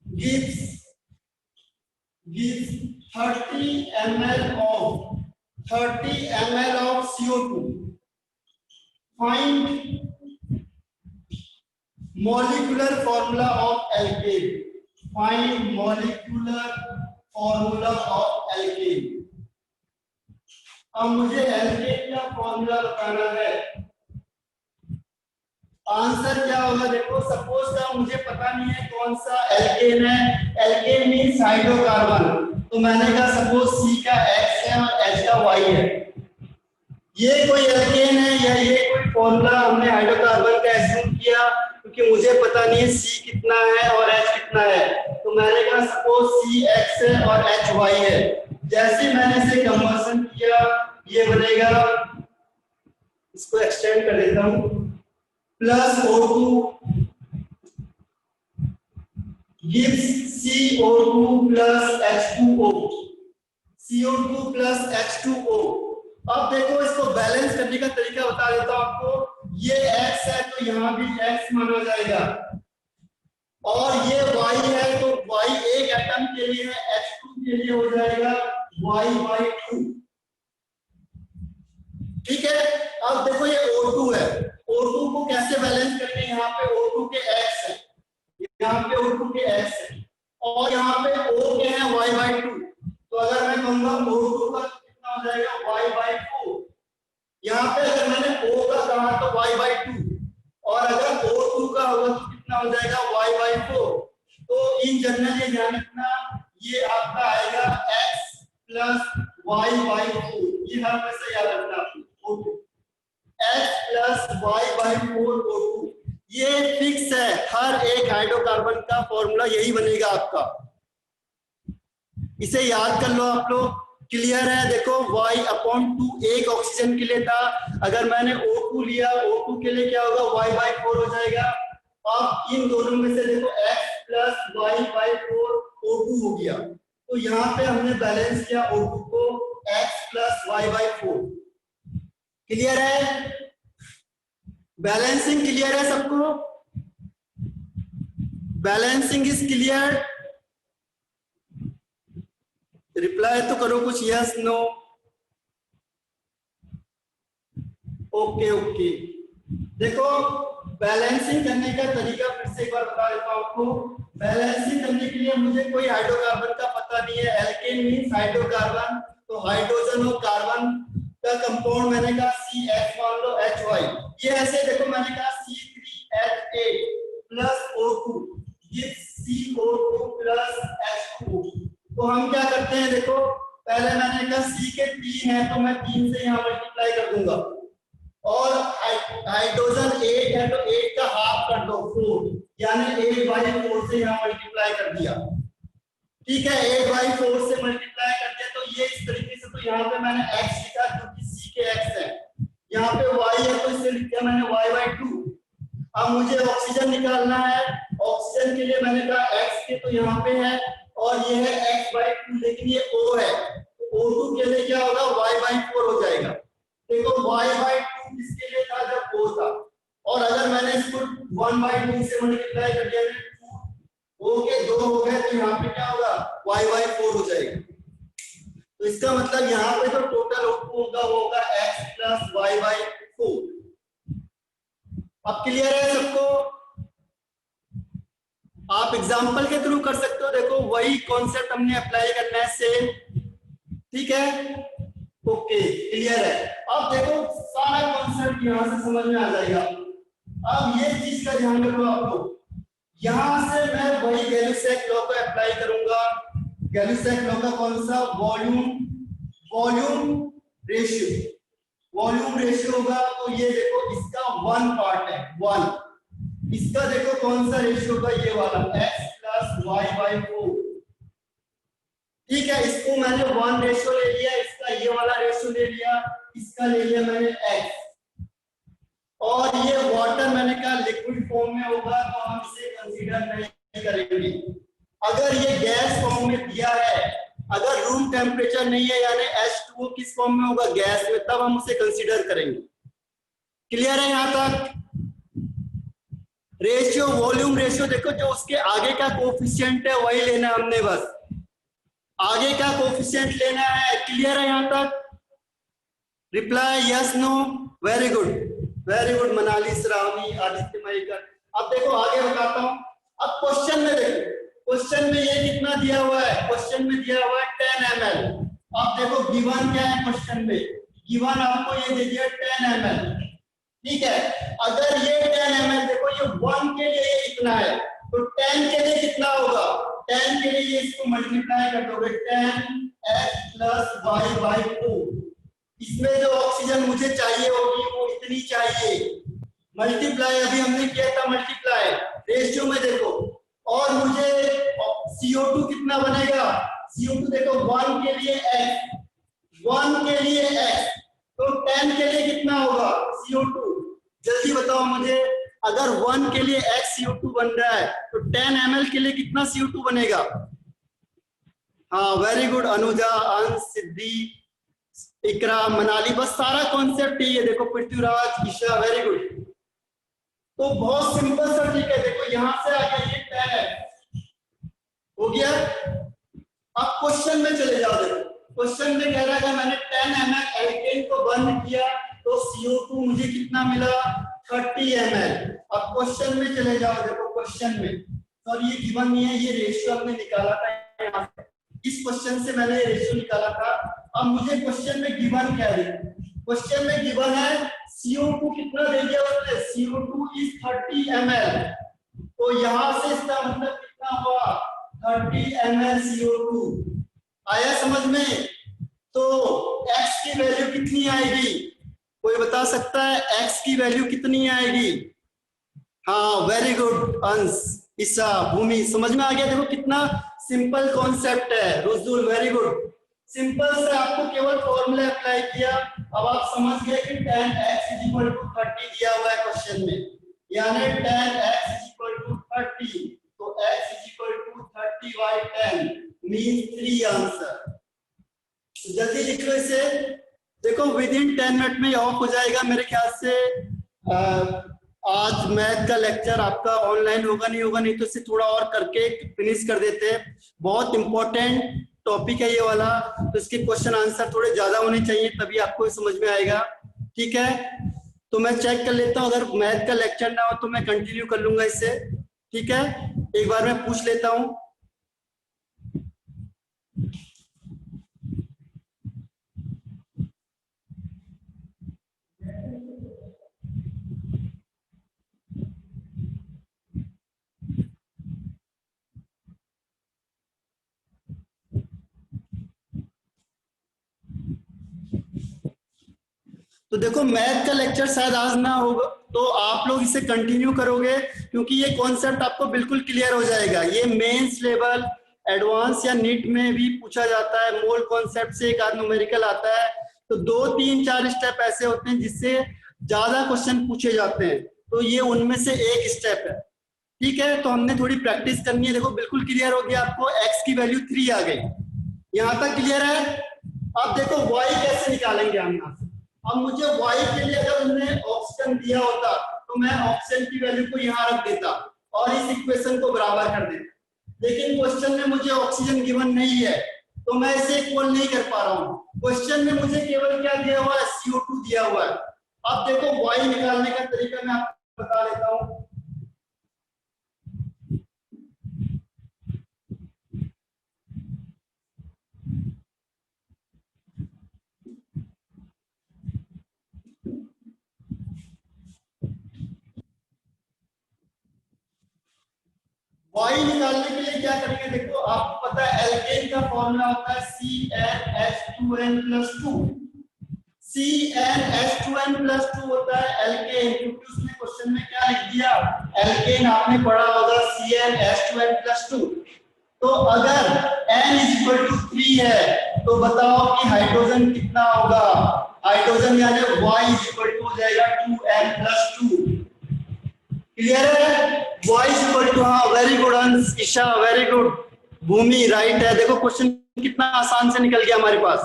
A: gives 30 ml of CO2. Find molecular formula of alkane. Find molecular formula of alkane. अब मुझे एल्केन का फॉर्मूला बताना है। आंसर क्या होगा देखो, सपोज का मुझे पता नहीं है कौन सा एल्केन है, एल्केन मींस हाइड्रोकार्बन, तो मैंने कहा सपोज C का X है और H का Y है। ये कोई एल्केन है या ये कोई फॉर्मूला हमने हाइड्रोकार्बन का एज्यूम किया, क्योंकि मुझे पता नहीं है C कितना है और H कितना है, तो मैंने कहा सपोज C X है और H Y है। जैसे मैंने इसे कंबशन किया ये बनेगा, इसको एक्सटेंड कर देता हूं, plus O2 gives CO2 plus H2O, CO2 plus H2O। अब देखो इसको बैलेंस करने का तरीका बता देता हूं आपको। ये X है तो यहाँ भी X माना जाएगा, और ये Y है तो Y एक एटम के लिए है, H2 के लिए हो जाएगा Y/2। ठीक है, अब देखो ये O2 है, O2 को कैसे बैलेंस करके, यहाँ पे O2 के X है, यहाँ पे O2 के X है, और यहाँ पे O के हैं Y/2, तो अगर मैं कहूंगा O2 का कितना हो जाएगा Y/4। यहाँ पे अगर मैंने O का कहा तो Y/2, और अगर O2 का होगा तो कितना हो जाएगा Y/4। तो इन जनरल ये ध्यान रखना, ये आपका आएगा X प्लस Y/4, ये हमेशा याद रखना O2, X plus Y/4 O2, ये फिक्स है। हर एक हाइड्रोकार्बन का फॉर्मूला यही बनेगा आपका, इसे याद कर लो आप लोग। क्लियर है? देखो Y/2 एक ऑक्सीजन के लिए था, अगर मैंने O2 लिया, O2 के लिए क्या होगा Y/4 हो जाएगा। अब इन दोनों में से देखो X प्लस Y/4 O2 हो गया, तो यहाँ पे हमने बैलेंस किया O2 को X प्लस Y/4। क्लियर है? बैलेंसिंग क्लियर है सबको? Balancing is clear? रिप्लाई तो करो कुछ, यस नो? Okay okay. देखो बैलेंसिंग करने का तरीका फिर से एक बार बता देता हूं आपको। बैलेंसिंग करने के लिए मुझे कोई हाइड्रोकार्बन का पता नहीं है। एल्केन मींस हाइड्रोकार्बन, तो हाइड्रोजन और कार्बन का कंपाउंड मैंने कहा CH, मान लो HY। ये ऐसे देखो मैंने कहा C3H8 प्लस O2, ये CO2 प्लस H2। तो हम क्या करते हैं, देखो पहले मैंने कहा C के 3 है तो मैं 3 से यहाँ मल्टीप्लाई कर दूंगा, और हाइड्रोजन 8 है तो 8 का हाफ कर दो 4, यानी 8/4 से यहाँ मल्टीप्लाई कर दिया। ठीक है, 8/4 से मल्टीप्लाई कर दिया तो ये इस तरीके से, तो यहाँ पे मैंने x लिखा क्योंकि C के x है, यहाँ पे y है तो इसे लिख दिया मैंने y/2। अब मुझे ऑक्सीजन निकालना है, ऑक्सीजन के लिए मैंने कहा x के तो यहाँ पे है और ये है x/2, लेकिन ये O है, O2 के लिए क्या होगा, y/4 हो जाएगा। देखो y/2 किसके लिए था, जब O था, और अगर मैंने इसको 1/2 से मल्टीप्लाई कर दिया O के 2 हो गए तो यहाँ पे क्या होगा, y/4 हो जाएगा। तो इसका मतलब यहाँ पे जो टोटल होगा वो होगा x प्लस y/4। अब क्लियर है सबको? आप एग्जांपल के थ्रू कर सकते हो, देखो वही कॉन्सेप्ट हमने अप्लाई करना है सेम। ठीक है, ओके क्लियर है। अब देखो सारा कॉन्सेप्ट यहां से समझ में आ जाएगा। अब ये चीज का ध्यान रखो आप लोग, यहां से मैं वही गैलुसैक लॉ को अप्लाई करूंगा। गैलुसैक लॉ का कौन सा, वॉल्यूम रेशियो, वॉल्यूम रेशियो होगा। तो ये देखो इसका 1 पार्ट है 1, इसका देखो कौन सा रेशियो होगा, ये वाला x प्लस y/4। ठीक है, इसको मैंने 1 रेशियो ले लिया, इसका ये वाला रेशियो ले लिया, इसका ले लिया मैंने x, और ये वाटर मैंने कहा लिक्विड फॉर्म में होगा तो हम इसे कंसीडर नहीं करेंगे। अगर ये गैस फॉर्म में दिया है, अगर रूम टेम्परेचर नहीं है यानी H2O किस फॉर्म में होगा, गैस में, तब हम उसे कंसीडर करेंगे। क्लियर है यहां तक? रेशियो, वॉल्यूम रेशियो, देखो जो उसके आगे का कोफिशिएंट है वही लेना हमने, बस आगे का कोफिशिएंट लेना है। क्लियर है यहां तक? Reply yes no? Very good, very good Manali, Shravani, Aditya, Mayekar. अब देखो आगे बताता हूं। अब क्वेश्चन में देखो, क्वेश्चन में ये कितना दिया हुआ है, क्वेश्चन में दिया हुआ है 10 ml। अब देखो गिवन क्या है क्वेश्चन में, गिवन आपको ये दे दिया 10 ml। ठीक है, अगर ये 10 ml, देखो ये 1 के लिए ये कितना है, तो 10 के लिए कितना होगा, 10 के लिए ये इसको मल्टीप्लाई कर दोगे 10x प्लस y/2। इसमें जो ऑक्सीजन मुझे चाहिए होगी वो इतनी चाहिए, मल्टीप्लाई अभी हमने किया था, मल्टीप्लाई रेशियो में देखो, और मुझे CO2 कितना बनेगा, CO2 देखो 1 के लिए x, 1 के लिए x, तो 10 के लिए कितना होगा CO2, जल्दी बताओ मुझे। अगर 1 के लिए x CO2 बन रहा है तो 10 ml के लिए कितना CO2 बनेगा? हाँ वेरी गुड अनुजा, अंश, सिद्धि, इकरा, मनाली, बस सारा कॉन्सेप्ट ही है। देखो पृथ्वीराज, ईशा, वेरी गुड। तो बहुत सिंपल सा, ठीक है, देखो यहां से आ गया ये 10 है, हो गया। अब क्वेश्चन में चले जाओ, देखो क्वेश्चन में कह रहा है मैंने 10 ml एल्केन को बंद किया तो CO2 मुझे कितना मिला, 30 ml। अब क्वेश्चन में चले जाओ, देखो क्वेश्चन में, सॉरी ये गिवन नहीं है, ये रेशियो हमने निकाला था यहाँ से, इस क्वेश्चन से मैंने रेशियो निकाला था। अब मुझे क्वेश्चन में गिवन क्या है, क्वेश्चन में गिवन है CO2 कितना दे दिया उसने, CO2 इज 30 ml, तो यहां से इसका मतलब कितना हुआ, 30 ml CO2। आया समझ में? तो x की वैल्यू कितनी आएगी, कोई बता सकता है x की वैल्यू कितनी आएगी? हाँ वेरी गुड अंश, ईशा, भूमि, समझ में आ गया। देखो कितना सिंपल कॉन्सेप्ट है, रुजुल वेरी गुड, सिंपल से आपको केवल फॉर्मूला अप्लाई किया। अब आप समझ गए कि 10x = 30 दिया हुआ है क्वेश्चन में, यानी 10x = 30, तो x = 30/10 मींस 3 आंसर। जल्दी लिख लो इसे। देखो विद इन 10 मिनट में ऑफ हो जाएगा मेरे ख्याल से, आज मैथ का लेक्चर आपका ऑनलाइन होगा नहीं होगा, नहीं तो इसे थोड़ा और करके फिनिश कर देते हैं। बहुत इंपॉर्टेंट टॉपिक है ये वाला, तो इसके क्वेश्चन आंसर थोड़े ज्यादा होने चाहिए, तभी आपको समझ में आएगा। ठीक है, तो मैं चेक कर लेता हूँ, अगर मैथ का लेक्चर ना हो तो मैं कंटिन्यू कर लूंगा इससे। ठीक है, एक बार मैं पूछ लेता हूँ। तो देखो, मैथ का लेक्चर शायद आज ना होगा, तो आप लोग इसे कंटिन्यू करोगे, क्योंकि ये कॉन्सेप्ट आपको बिल्कुल क्लियर हो जाएगा। ये मेंस लेवल, एडवांस या नीट में भी पूछा जाता है। मोल कॉन्सेप्ट से एक आध न्यूमेरिकल आता है, तो 2 3 4 स्टेप ऐसे होते हैं जिससे ज्यादा क्वेश्चन पूछे जाते हैं, तो ये उनमें से एक स्टेप है। ठीक है, तो हमने थोड़ी प्रैक्टिस करनी है। देखो, बिल्कुल क्लियर हो गया आपको, x की वैल्यू 3 आ गई, यहां तक क्लियर है। अब देखो y कैसे निकालेंगे हम यहाँ से। अब मुझे y के लिए अगर उन्होंने ऑप्शन दिया होता तो मैं ऑप्शन की वैल्यू को यहाँ रख देता और इस इक्वेशन को बराबर कर देता, लेकिन क्वेश्चन में मुझे ऑक्सीजन गिवन नहीं है, तो मैं इसे इक्वल नहीं कर पा रहा हूँ। क्वेश्चन में मुझे केवल क्या दिया हुआ है, CO2 दिया हुआ है। अब देखो, y निकालने का तरीका मैं आपको बता देता हूँ। y निकालने के लिए क्या करेंगे, देखो आपको पता है एल्केन का फॉर्मूला होता है CnH2n+2। CnH2n+2 होता है एल्केन, क्योंकि उसने क्वेश्चन में क्या लिख दिया, एल्केन आपने पढ़ा होगा CnH2n+2। तो अगर n=3 है तो बताओ कि हाइड्रोजन कितना होगा। हाइड्रोजन यानी y हो जाएगा 2n+2। क्लियर है, y हाँ, वेरी गुड अंश, ईशा वेरी गुड, भूमि राइट है। देखो क्वेश्चन कितना आसान से निकल गया हमारे पास,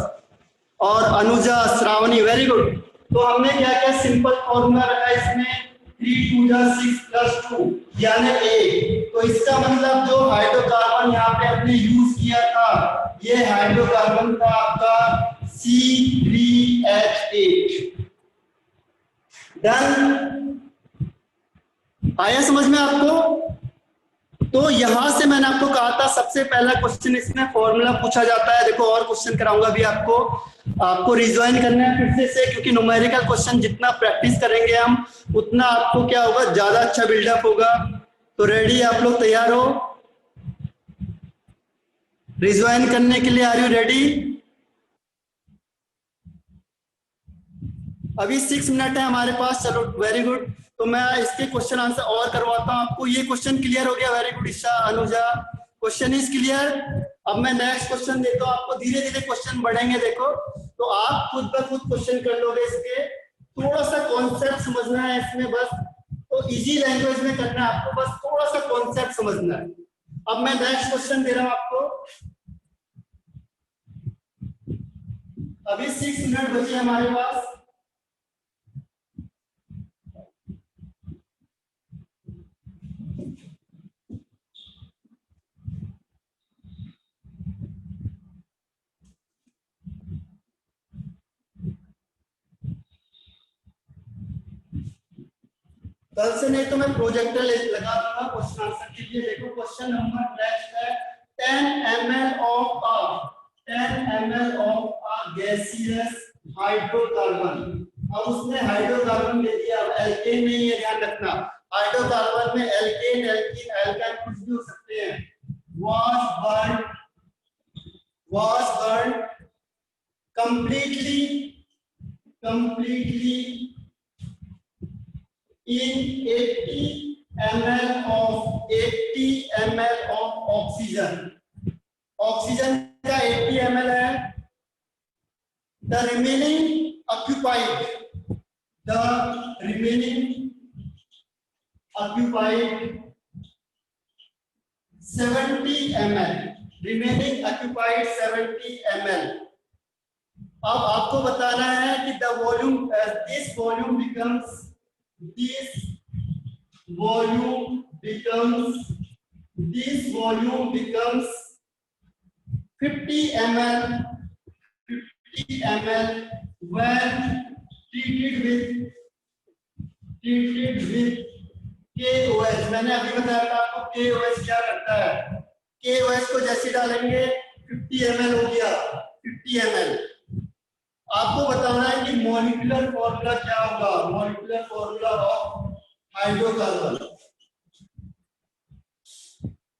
A: और अनुजा, श्रावणी वेरी गुड। तो हमने क्या क्या सिंपल फॉर्मूला रखा इसमें, 3 2 6 + 2 यानी a। तो इसका मतलब जो हाइड्रोकार्बन यहाँ पे आपने यूज किया था, ये हाइड्रोकार्बन था आपका C3H8। डन, आया समझ में आपको। तो यहां से मैंने आपको कहा था सबसे पहला क्वेश्चन इसमें फॉर्मूला पूछा जाता है। देखो और क्वेश्चन कराऊंगा भी आपको रिज्वाइन करना है फिर से, क्योंकि न्यूमेरिकल क्वेश्चन जितना प्रैक्टिस करेंगे हम, उतना आपको क्या होगा, ज्यादा अच्छा बिल्डअप होगा। तो रेडी, आप लोग तैयार हो रिज्वाइन करने के लिए? Are you ready? अभी 6 मिनट है हमारे पास, चलो वेरी गुड। तो मैं इसके क्वेश्चन आंसर और करवाता हूं आपको। ये क्वेश्चन क्लियर हो गया, very good Isha, Anuja, question is clear. अब मैं नेक्स्ट क्वेश्चन देता हूं आपको, धीरे धीरे क्वेश्चन बढ़ेंगे। देखो, तो आप खुद ब खुद क्वेश्चन कर लोगे इसके, थोड़ा सा कॉन्सेप्ट समझना है इसमें बस। तो इजी लैंग्वेज में करना है आपको, बस थोड़ा सा कॉन्सेप्ट समझना है। अब मैं नेक्स्ट क्वेश्चन दे रहा हूं आपको। अभी 6 मिनट बचे हमारे पास। कल से नहीं तो मैं प्रोजेक्टर लगा दूंगा क्वेश्चन आंसर के लिए। देखो क्वेश्चन नंबर नेक्स्ट है, 10 ml of a gaseous hydrocarbon. अब उसने हाइड्रोकार्बन ले दिया, अब एल्केन नहीं है, ध्यान रखना। हाइड्रोकार्बन में एल्केन, एल्कीन, एल्काइन कुछ भी हो सकते हैं। was burned completely in 80 ml of oxygen। Oxygen का 80 ml है। the remaining occupied 70 ml, remaining occupied 70 ml। अब आपको बताना है कि the volume, this volume becomes this volume becomes 50 ml 50 ml when treated with KOH। मैंने अभी बताया था आपको KOH क्या करता है। KOH को जैसे डालेंगे 50 ml हो गया 50 ml। आपको बताना है कि मॉलिक्यूलर फॉर्मूला क्या होगा, molecular formula of hydrocarbon.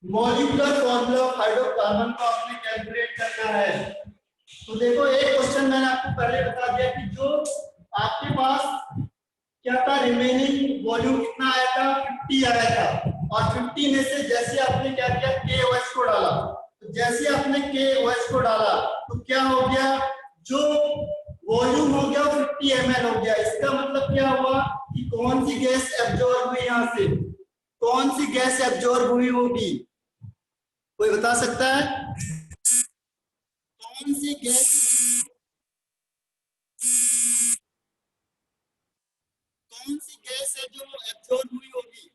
A: Molecular formula of hydrocarbon को आपने कैलकुलेट करना है। तो देखो एक क्वेश्चन मैंने आपको पहले बता दिया कि जो आपके पास क्या था, रिमेनिंग वॉल्यूम कितना आया था, 50 आया था। और 50 में से जैसे आपने क्या किया, KOH को डाला। तो जैसे आपने KOH को डाला तो क्या हो गया, जो वॉल्यूम हो गया 50 ml हो गया। इसका मतलब क्या हुआ कि कौन सी गैस एब्जॉर्ब हुई, यहां से कौन सी गैस एब्जॉर्ब हुई होगी, कोई बता सकता है? कौन सी गैस है जो एब्जॉर्ब हुई होगी?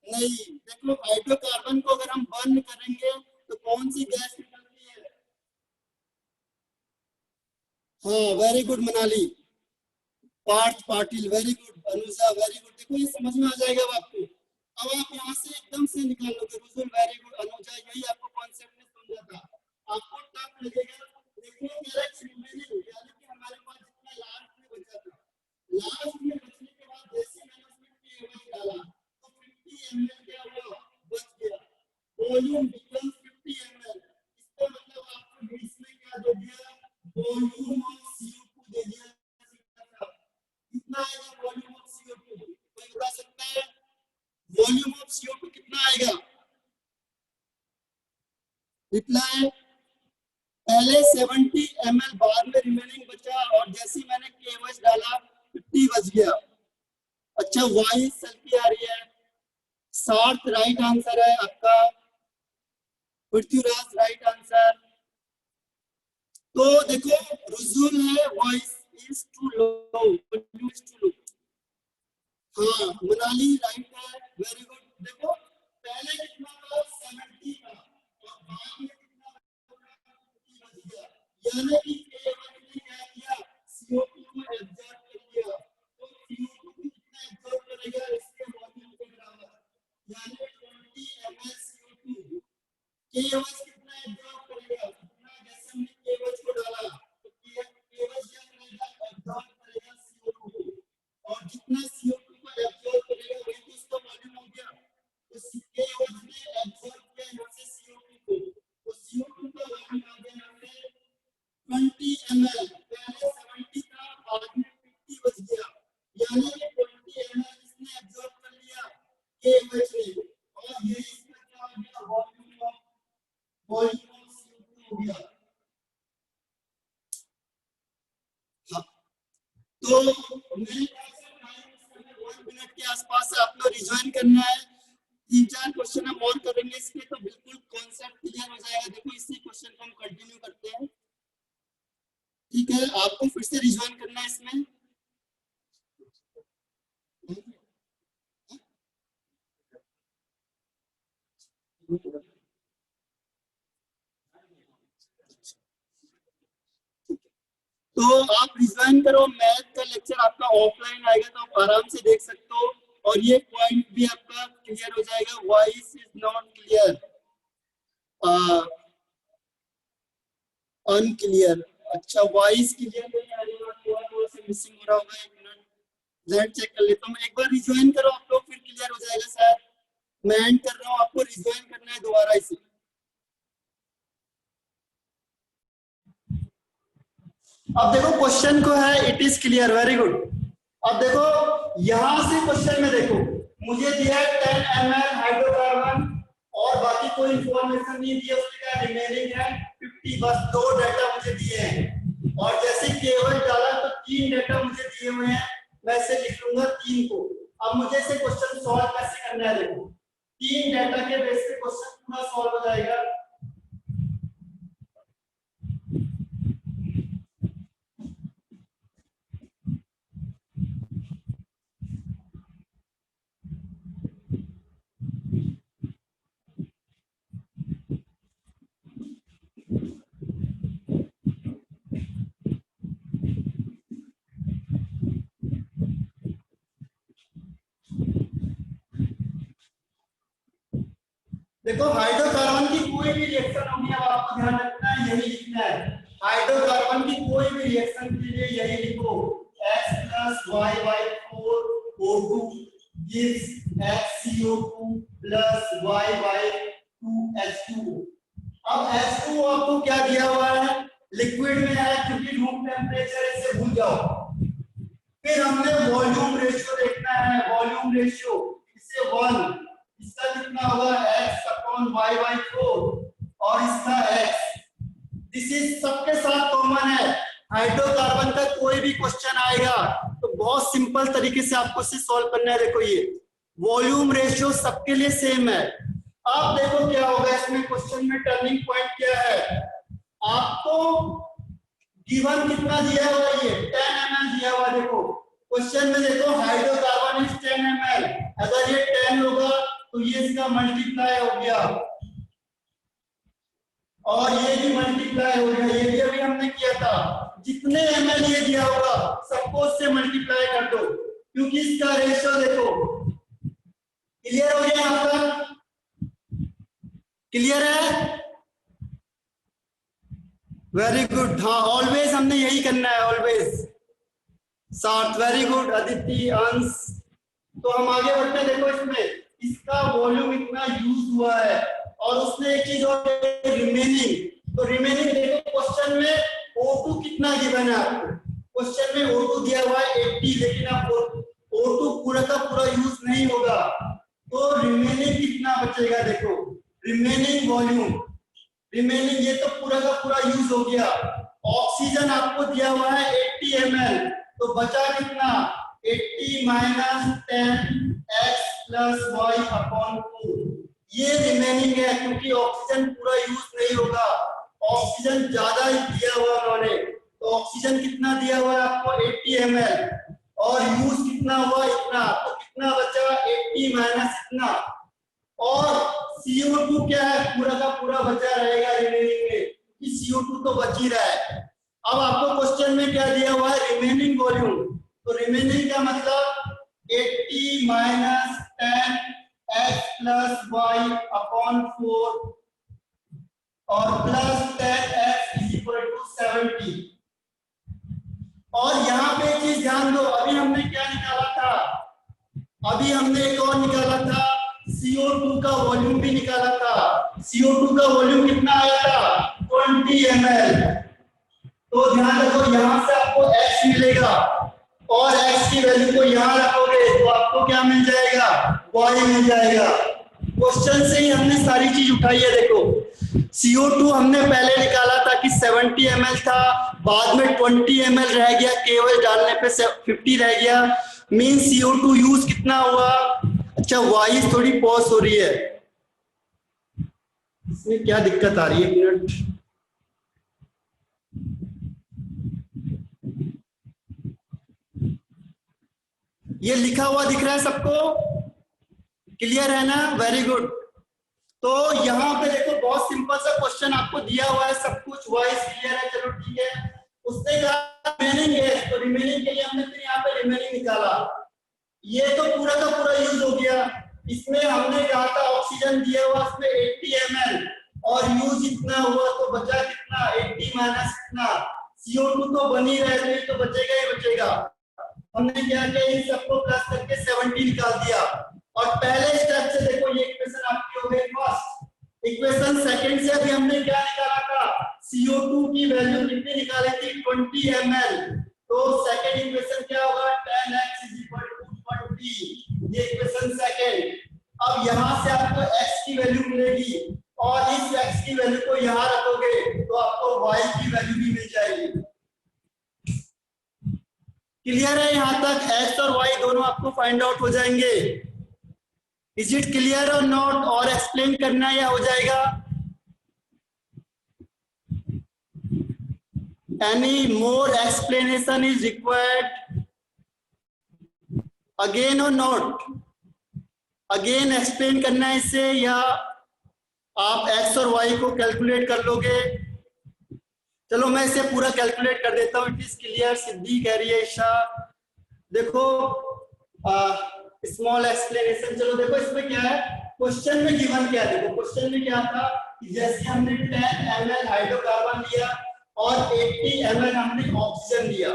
A: नहीं, देखो हाइड्रोकार्बन को अगर हम बर्न करेंगे तो कौन सी गैस निकलती है? हाँ, very good Manali, Parth Patil, very good Anuja, very good. देखो ये समझ में आ जाएगा अब आपको। अब आप यहाँ से एकदम से निकाल लोगे। रुजुल वेरी गुड, अनुजा यही आपको कॉन्सेप्ट में समझा था। आपको टफ लगेगा। देखिए मेरा रिमेनिंग यानी कि हमारे पास जितना लास्ट में बचा था, लास्ट में बचने के बाद जैसे मैंने उसमें KOH डाला तो 50 ml क्या हुआ, बच गया। Volume becomes 50 ml। इसका मतलब आपको इसमें क्या दे दिया, वॉल्यूम ऑफ CO2 दे दिया। कितना आएगा वॉल्यूम ऑफ CO2, कोई बता सकता है? वॉल्यूम ऑफ CO2 कितना आएगा? रिप्लाई, पहले 70 ml, बाद में रिमेनिंग बचा, और जैसे ही मैंने KOH डाला 50 बच गया। अच्छा, वाई सल्फी आ रही है। सार्थ राइट आंसर है आपका, पृथ्वीराज राइट आंसर। तो देखो रुजुल है, voice is too low, volume is too low. हाँ, मनाली राइट है, वेरी गुड। देखो पहले कितना था, 70 था, और बाद में कितना बच गया, यानी कि KOH ने क्या किया, CO2 को एब्जॉर्ब कर लिया। तो CO2 को कितना एब्जॉर्ब करेगा, इसके वॉल्यूम के बराबर, यानी 20 ml CO2। KOH कितना एब्जॉर्ब करेगा, कितना, जैसे हमने KOH को डाला तो KOH क्या करेगा, एब्जॉर्ब करेगा CO2 को, और जितना CO2 को एब्जॉर्ब करेगा वही तो उसका वॉल्यूम हो गया। तो KOH ने एब्जॉर्ब किया यहाँ से CO2 को, तो CO2 का वॉल्यूम आ गया यहाँ पे 20 ml। पहले 70 था, बाद में 50 बच गया, यानी कि 20 ml इसने एब्जॉर्ब कर लिया KOH ने, और ये इसका क्या हो गया, वॉल्यूम ऑफ CO2 हो गया। हाँ, तो मेरे ख्याल से 1 मिनट के आसपास आपको रिज्वाइन करना है। 3-4 क्वेश्चन हम और करेंगे इसके, तो बिल्कुल कॉन्सेप्ट क्लियर हो जाएगा। देखो इसी क्वेश्चन को हम कंटिन्यू करते हैं, ठीक है? आपको फिर से रिज्वाइन करना है इसमें। तो आप रिज्वाइन करो। मैथ का लेक्चर आपका ऑफलाइन आएगा तो आप आराम से देख सकते हो, और ये पॉइंट भी आपका क्लियर हो जाएगा। Voice is not clear, unclear. अच्छा, वॉइस क्लियर नहीं आ रही है, थोड़ा सा मिसिंग हो रहा होगा। 1 मिनट लेट चेक कर लेता हूँ, एक बार रिज्वाइन करो आप लोग, फिर क्लियर हो जाएगा शायद। मैं एंड कर रहा हूँ, आपको रिज्वाइन करना है दोबारा इसे। अब देखो क्वेश्चन को है, it is clear, very good. अब देखो यहां से क्वेश्चन में देखो, मुझे दिया है 10 ml हाइड्रोकार्बन, और बाकी कोई इंफॉर्मेशन नहीं दी है, उसमें क्या रिमेनिंग है 50, बस 2 डाटा मुझे दिए हैं। और जैसे केवल डाला तो 3 डाटा मुझे दिए हुए हैं, मैं इसे लिख लूंगा 3 को। अब मुझे इसे क्वेश्चन सॉल्व कैसे करना है, देखो 3 डाटा के बेस पे क्वेश्चन पूरा सॉल्व हो जाएगा। देखो हाइड्रोकार्बन की कोई भी रिएक्शन होगी, अब आपको ध्यान रखना है, यही लिखना है। हाइड्रोकार्बन की कोई भी रिएक्शन के लिए यही लिखो, X plus Y/4 O2 gives HCO2 plus Y/2H2O। अब H2O आपको क्या दिया हुआ है, लिक्विड में है, क्योंकि रूम टेम्परेचर इसे भूल जाओ। फिर हमने वॉल्यूम रेशियो देखना है, वॉल्यूम रेशियो इसे 1, इसका कितना होगा X/Y/4 और इसका X। दिस इज सबके साथ कॉमन है। हाइड्रोकार्बन का कोई भी क्वेश्चन आएगा तो बहुत सिंपल तरीके से आपको इसे सॉल्व करना है। देखो ये वॉल्यूम रेशियो सबके लिए सेम है। अब देखो क्या होगा इसमें, क्वेश्चन में टर्निंग पॉइंट क्या है, आपको गिवन कितना दिया हुआ, ये 10 ml दिया हुआ। देखो क्वेश्चन में देखो हाइड्रोकार्बन इज 10 ml, अगर ये 10 होगा तो ये इसका मल्टीप्लाई हो गया और ये भी मल्टीप्लाई हो गया, ये भी अभी हमने किया था। जितने ml ये दिया होगा सबको उससे मल्टीप्लाई कर दो, क्योंकि इसका रेशियो देखो। क्लियर हो गया यहाँ तक? क्लियर है? Very good. हाँ ऑलवेज हमने यही करना है, ऑलवेज। साथ वेरी गुड अदिति, अंश। तो हम आगे बढ़ते हैं। देखो इसमें इसका वॉल्यूम इतना यूज हुआ है और उसने एक चीज और रिमेनिंग, तो रिमेनिंग देखो क्वेश्चन में O2 कितना गिवन है आपको, क्वेश्चन में O2 दिया हुआ है 80, लेकिन अब O2 पूरा का पूरा यूज नहीं होगा, तो रिमेनिंग कितना बचेगा। देखो रिमेनिंग वॉल्यूम, रिमेनिंग ये तो पूरा का पूरा यूज हो गया। ऑक्सीजन आपको दिया हुआ है 80 ml, तो बचा कितना 80 माइनस 10X प्लस Y/4, ये रिमेनिंग है, क्योंकि ऑक्सीजन पूरा यूज नहीं होगा, ऑक्सीजन ज्यादा ही दिया हुआ उन्होंने। तो ऑक्सीजन कितना दिया हुआ है आपको 80 ml और यूज कितना हुआ इतना, तो कितना बचा 80 माइनस इतना, और CO2 क्या है पूरा का पूरा बचा रहेगा रिमेनिंग में, कि CO2 तो बच ही रहा है। अब आपको क्वेश्चन में क्या दिया हुआ है, रिमेनिंग वॉल्यूम, तो रिमेनिंग का मतलब 80 माइनस 10X प्लस Y/4 और plus 10X is equal to 70। और यहाँ पे एक चीज ध्यान दो, अभी हमने क्या निकाला था, अभी हमने एक और निकाला था, CO2 का वॉल्यूम भी निकाला था। CO2 का वॉल्यूम कितना आया था 20 ml। तो ध्यान रखो यहाँ से आपको X मिलेगा और X की वैल्यू को यहाँ रखोगे तो आपको क्या मिल जाएगा, Y मिल जाएगा। क्वेश्चन से ही हमने सारी चीज उठाई है। देखो CO2 हमने पहले निकाला था कि 70 ml था, बाद में 20 ml रह गया, केवल डालने पे 50 रह गया, मीन CO2 यूज कितना हुआ। अच्छा वॉइस थोड़ी पॉज हो रही है, इसमें क्या दिक्कत आ रही है, एक मिनट। ये लिखा हुआ दिख रहा है सबको, क्लियर है ना, वेरी गुड। तो यहाँ पे देखो बहुत सिंपल सा क्वेश्चन आपको दिया हुआ है, सब कुछ वॉइस क्लियर है, चलो ठीक है। उसने कहा रिमेनिंग है, तो रिमेनिंग के लिए हमने फिर यहाँ पे रिमेनिंग निकाला, ये तो पूरा का पूरा यूज हो गया। इसमें हमने कहा था ऑक्सीजन दिया हुआ उसमें 80 ml और यूज इतना हुआ, तो बचा कितना 80 माइनस इतना, CO2 तो बन ही रहे, तो ये तो बचेगा ही बचेगा। हमने क्या किया, इन सबको प्लस करके 70 निकाल दिया। और पहले स्टेप से देखो ये इक्वेशन आपकी हो गई फर्स्ट। इक्वेशन सेकंड से अभी हमने क्या निकाला था, CO2 की वैल्यू कितनी निकाली थी 20 ml, तो सेकंड इक्वेशन क्या होगा 10X इज इक्वल टू 20, ये इक्वेशन सेकंड। अब यहां से आपको X की वैल्यू मिलेगी और इस X की वैल्यू को यहां रखोगे तो आपको Y की वैल्यू भी मिल जाएगी। क्लियर है यहां तक, X और Y दोनों आपको फाइंड आउट हो जाएंगे। इज इट क्लियर और नॉट, और एक्सप्लेन करना या हो जाएगा? Any more explanation is required again और नॉट? अगेन एक्सप्लेन करना है इसे, या आप X और Y को कैलकुलेट कर लोगे? चलो मैं इसे पूरा कैलकुलेट कर देता हूँ। इट इज क्लियर, सिद्धि कह रही है ईशा। देखो स्मॉल एक्सप्लेनेशन, चलो देखो इसमें क्या है, क्वेश्चन में गिवन क्या है, देखो क्वेश्चन में क्या था कि जैसे हमने 10 ml हाइड्रोकार्बन लिया और 80 ml हमने ऑक्सीजन लिया,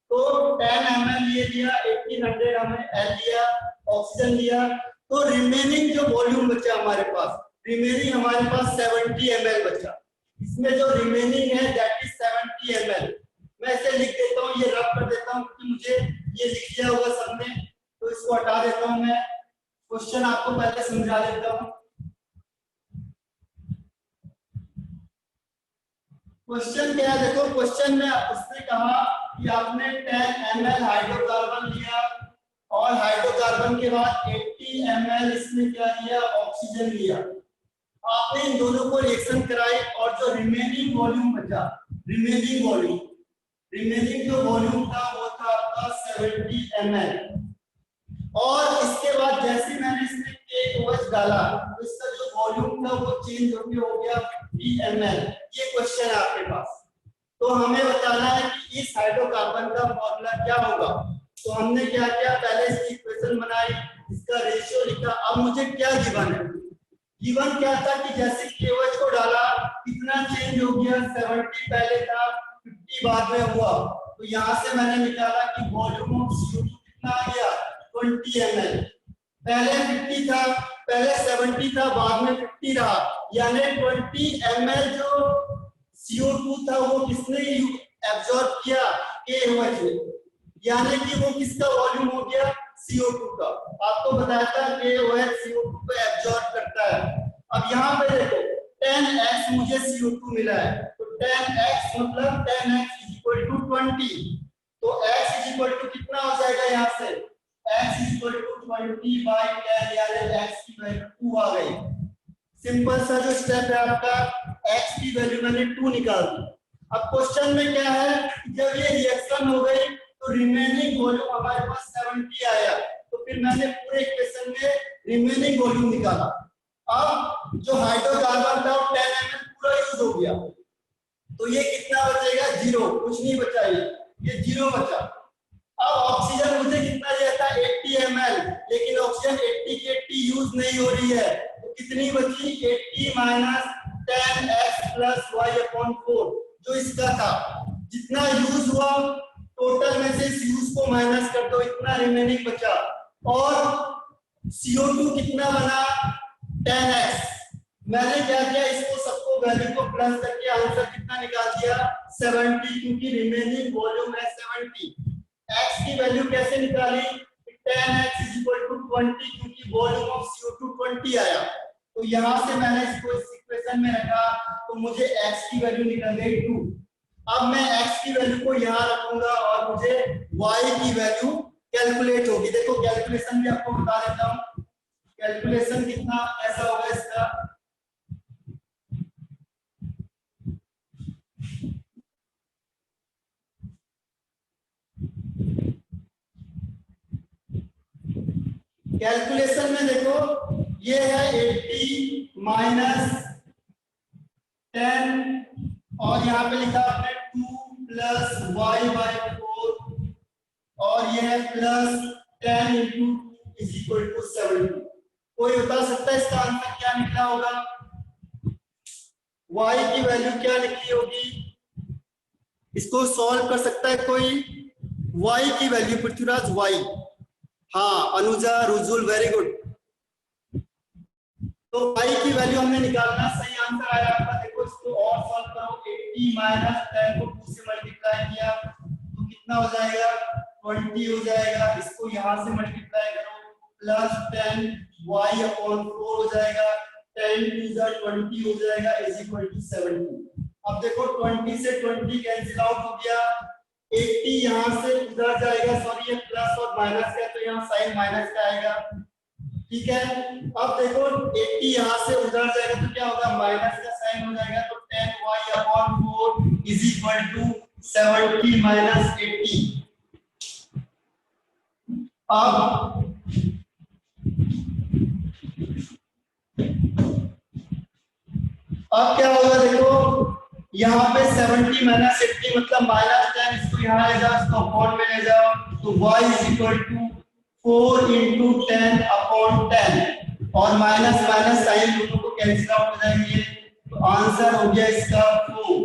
A: तो 10 ml ये लिया, 1800 हमने L लिया, ऑक्सीजन लिया, तो रिमेनिंग जो वॉल्यूम बचा हमारे पास, रिमेनिंग हमारे पास 70 ml बचा। इसमें जो रिमेनिंग है दैट इज 70 ml। मैं इसे लिख देता हूँ, ये रब कर देता हूँ क्योंकि मुझे ये लिख दिया होगा सबने, तो इसको हटा देता हूँ मैं। क्वेश्चन आपको पहले समझा देता हूँ। क्वेश्चन क्या है, देखो क्वेश्चन में उसने कहा कि आपने 10 ml हाइड्रोकार्बन लिया और हाइड्रोकार्बन के बाद 80 ml इसमें क्या लिया, ऑक्सीजन लिया। आपने इन दोनों को रिएक्शन कराई और जो रिमेनिंग वॉल्यूम बचा, रिमेनिंग जो वॉल्यूम था वो था आपका 70 ml। और इसके बाद जैसे मैंने इसमें KOH डाला तो इसका जो वॉल्यूम था वो चेंज हो गया 50 ml। ये क्वेश्चन है आपके पास, तो हमें बताना है कि इस हाइड्रोकार्बन का फॉर्मूला क्या होगा। तो हमने क्या किया, पहले इसकी इक्वेशन बनाई, इसका रेशियो लिखा। अब मुझे क्या गिवन है, गिवन क्या था कि जैसे KOH को डाला कितना चेंज हो गया, 70 पहले था 50 बाद में हुआ, तो यहाँ से मैंने निकाला कि वॉल्यूम ऑफ CO2 कितना आ गया, 20 ml। पहले 50 था, पहले 70 था, बाद में 50 रहा, यानी 20 ml जो CO2 था वो किसने एब्जॉर्ब किया, KOH ने, यानी कि वो किसका वॉल्यूम हो गया, CO2 का। आपको बताया था KOH CO2 को एब्जॉर्ब करता है। अब यहाँ पे देखो 10x मुझे CO2 मिला है, तो 10x मतलब 10x इक्वल टू 20, तो x इक्वल टू कितना हो जाएगा, यहाँ से x इक्वल टू 20/10, यानी x की वैल्यू 2 आ गई। सिंपल सा जो स्टेप है आपका, x की वैल्यू मैंने 2 निकाल दी। अब क्वेश्चन में क्या है, जब ये रिएक्शन हो गई तो रिमेनिंग वॉल्यूम हमारे पास 70 आया, तो फिर मैंने पूरे इक्वेशन में रिमेनिंग वॉल्यूम निकाला। अब जो हाइड्रोकार्बन था 10 ml पूरा यूज हो गया, तो ये कितना बचेगा, 0, कुछ नहीं बचा, ये 0 बचा। अब ऑक्सीजन मुझे कितना दिया था, 80 ml, लेकिन ऑक्सीजन 80 की 80 यूज नहीं हो रही है, तो कितनी बची, 80 माइनस 10x प्लस y/4, जो इसका था। जितना यूज हुआ टोटल में से इस यूज को माइनस कर दो, इतना रिमेनिंग बचा। और CO2 कितना बना, 10x। मैंने क्या किया, इसको सबको वैल्यू को प्लस करके आंसर कितना निकाल दिया, 70, क्योंकि रिमेनिंग वॉल्यूम है 70। x की वैल्यू कैसे निकाली, 10x इक्वल टू 20, क्योंकि वॉल्यूम ऑफ CO2 20 आया, तो यहां से मैंने इसको इस इक्वेशन में रखा, तो मुझे x की वैल्यू निकल गई 2। अब मैं x की वैल्यू को यहां रखूंगा और मुझे y की वैल्यू कैलकुलेट होगी। देखो कैलकुलेशन भी आपको बता देता हूं, कैलकुलेशन कितना ऐसा होगा इसका। कैलकुलेशन में देखो ये है 80 माइनस 10 और यहाँ पे लिखा आपने 2 प्लस y/4 और ये है plus 10 into 2 is equal to 70। कोई बता सकता है इसका आंसर क्या निकला होगा, y की वैल्यू क्या निकली होगी, इसको सॉल्व कर सकता है कोई, y की वैल्यू पृथ्वीराज y, हाँ अनुजा रुजुल वेरी गुड। तो y की वैल्यू हमने निकालना, सही आंसर आया आपका। देखो इसको और सॉल्व करो, 80 माइनस 10 को 2 से मल्टीप्लाई किया तो कितना हो जाएगा, 20 हो जाएगा। इसको यहां से मल्टीप्लाई करो, प्लस 10 y/4 हो जाएगा, 10 2 20 हो जाएगा इज इक्वल टू 70। अब देखो 20 से 20 कैंसिल आउट हो गया, 80 यहां से उधर जाएगा, सॉरी ये प्लस और माइनस का, तो यहाँ साइन माइनस का आएगा, ठीक है। अब देखो 80 यहां से उधर जाएगा तो क्या होगा, माइनस का साइन हो जाएगा, तो 10y/4 is equal to 70 minus 80। अब क्या होगा, देखो यहाँ पे 70 माइनस 80 मतलब माइनस 10, इसको यहाँ ले जाओ, इसको अपॉन में ले जाओ, तो y is equal to 4 into 10 upon 10 और माइनस माइनस साइन दोनों को कैंसिल आउट हो जाएंगे, तो आंसर हो गया इसका 4।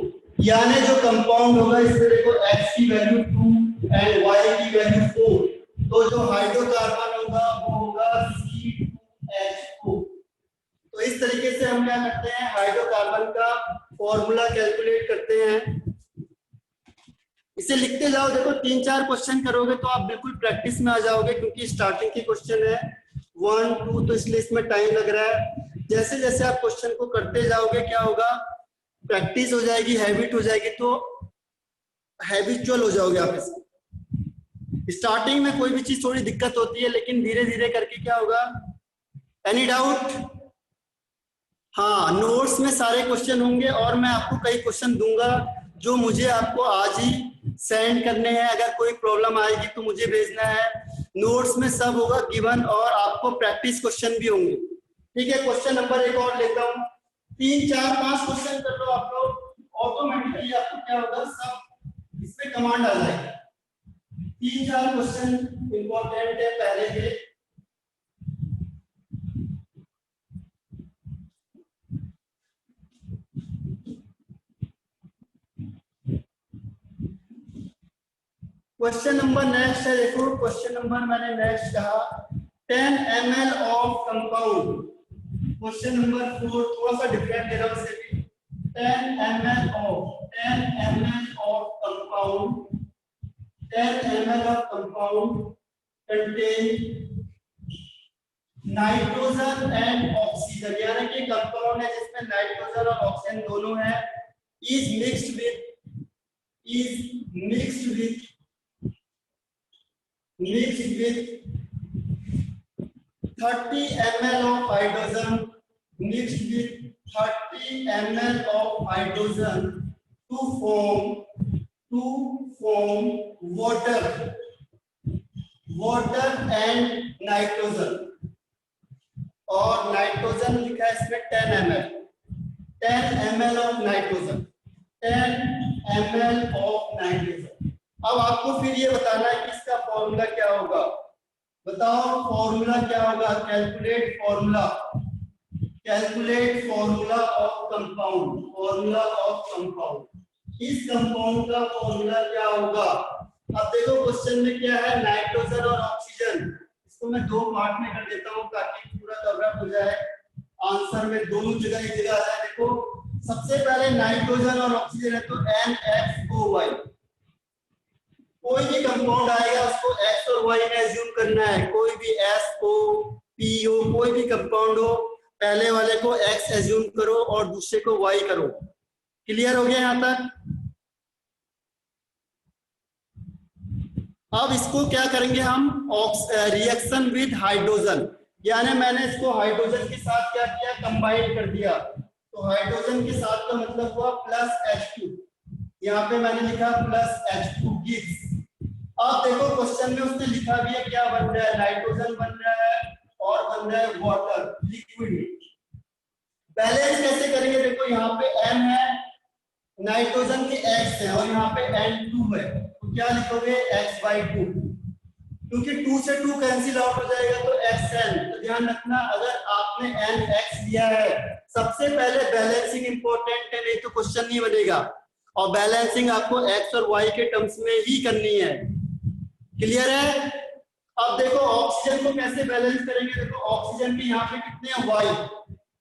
A: यानी जो कंपाउंड होगा इसमें देखो x की वैल्यू 2 एंड y की वैल्यू 4, तो जो हाइड्रोकार्बन होगा वो होगा C2H4। तो इस तरीके से हम क्या करते हैं, हाइड्रोकार्बन का फॉर्मूला कैलकुलेट करते हैं। इसे लिखते जाओ, देखो 3-4 क्वेश्चन करोगे तो आप बिल्कुल प्रैक्टिस में आ जाओगे, क्योंकि स्टार्टिंग के क्वेश्चन है 1 2, तो इसलिए इसमें टाइम लग रहा है। जैसे जैसे आप क्वेश्चन को करते जाओगे क्या होगा, प्रैक्टिस हो जाएगी, हैबिट हो जाएगी, तो हैबिचुअल हो जाओगे आप इसमें। स्टार्टिंग में कोई भी चीज थोड़ी दिक्कत होती है, लेकिन धीरे धीरे करके क्या होगा। Any doubt? हाँ, नोट्स में सारे क्वेश्चन होंगे और मैं आपको कई क्वेश्चन दूंगा जो मुझे आपको आज ही सेंड करने हैं। अगर कोई प्रॉब्लम आएगी तो मुझे भेजना है। नोट्स में सब होगा गिवन और आपको प्रैक्टिस क्वेश्चन भी होंगे। ठीक है, क्वेश्चन नंबर एक और लेता हूँ। 3 4 5 क्वेश्चन कर लो आप लोग, ऑटोमेटिकली आपको क्या होगा, सब इसमें कमांड आ जाएगा। 3 4 क्वेश्चन इंपॉर्टेंट है पहले के। क्वेश्चन नंबर नेक्स्ट है, देखो क्वेश्चन नंबर मैंने नेक्स्ट कहा 10 ml of compound. Question number 4 थोड़ा सा डिफरेंट दे रहा हूं इसे भी। 10 ml of compound, 10 ml of compound contain nitrogen and oxygen, यानी कि कंपाउंड है जिसमें नाइट्रोजन और ऑक्सीजन दोनों है। Is mixed with 30 ml of hydrogen, mixed with 30 ml of hydrogen to form water and nitrogen। और नाइट्रोजन लिखा है इसमें 10 ml of nitrogen, 10 ml of nitrogen। अब आपको फिर ये बताना है कि इसका फॉर्मूला क्या होगा। बताओ फॉर्मूला क्या होगा। Calculate formula of compound. इस कंपाउंड का फॉर्मूला क्या होगा। अब देखो क्वेश्चन में क्या है, नाइट्रोजन और ऑक्सीजन। इसको मैं दो पार्ट में कर देता हूँ ताकि पूरा कवरअप हो जाए, आंसर में दोनों जगह एक जगह आ जाए। देखो सबसे पहले नाइट्रोजन और ऑक्सीजन है तो NH2O। कोई भी कंपाउंड आएगा उसको X और Y में एज्यूम करना है। कोई भी SO PO कोई भी कंपाउंड हो, पहले वाले को X एज्यूम करो और दूसरे को Y करो। क्लियर हो गया यहाँ तक। अब इसको क्या करेंगे हम, रिएक्शन विद हाइड्रोजन, यानी मैंने इसको हाइड्रोजन के साथ क्या किया, कंबाइन कर दिया। तो हाइड्रोजन के साथ का मतलब हुआ +H2, यहाँ पे मैंने लिखा +H2 गिव्स। अब देखो क्वेश्चन में उसने लिखा भी है क्या बन रहा है, नाइट्रोजन बन रहा है और बन रहा है वाटर लिक्विड। बैलेंस कैसे करेंगे, देखो यहाँ पे M है, नाइट्रोजन के X है और यहाँ पे N2 है, तो क्या लिखोगे X/2, क्योंकि 2 से 2 कैंसिल आउट हो जाएगा तो XN। तो ध्यान रखना अगर आपने NX लिया है, सबसे पहले बैलेंसिंग इंपॉर्टेंट है, नहीं तो क्वेश्चन नहीं बनेगा। और बैलेंसिंग आपको X और Y के टर्म्स में ही करनी है। क्लियर है। अब देखो ऑक्सीजन को कैसे बैलेंस करेंगे। देखो ऑक्सीजन के यहाँ पे कितने हैं, Y,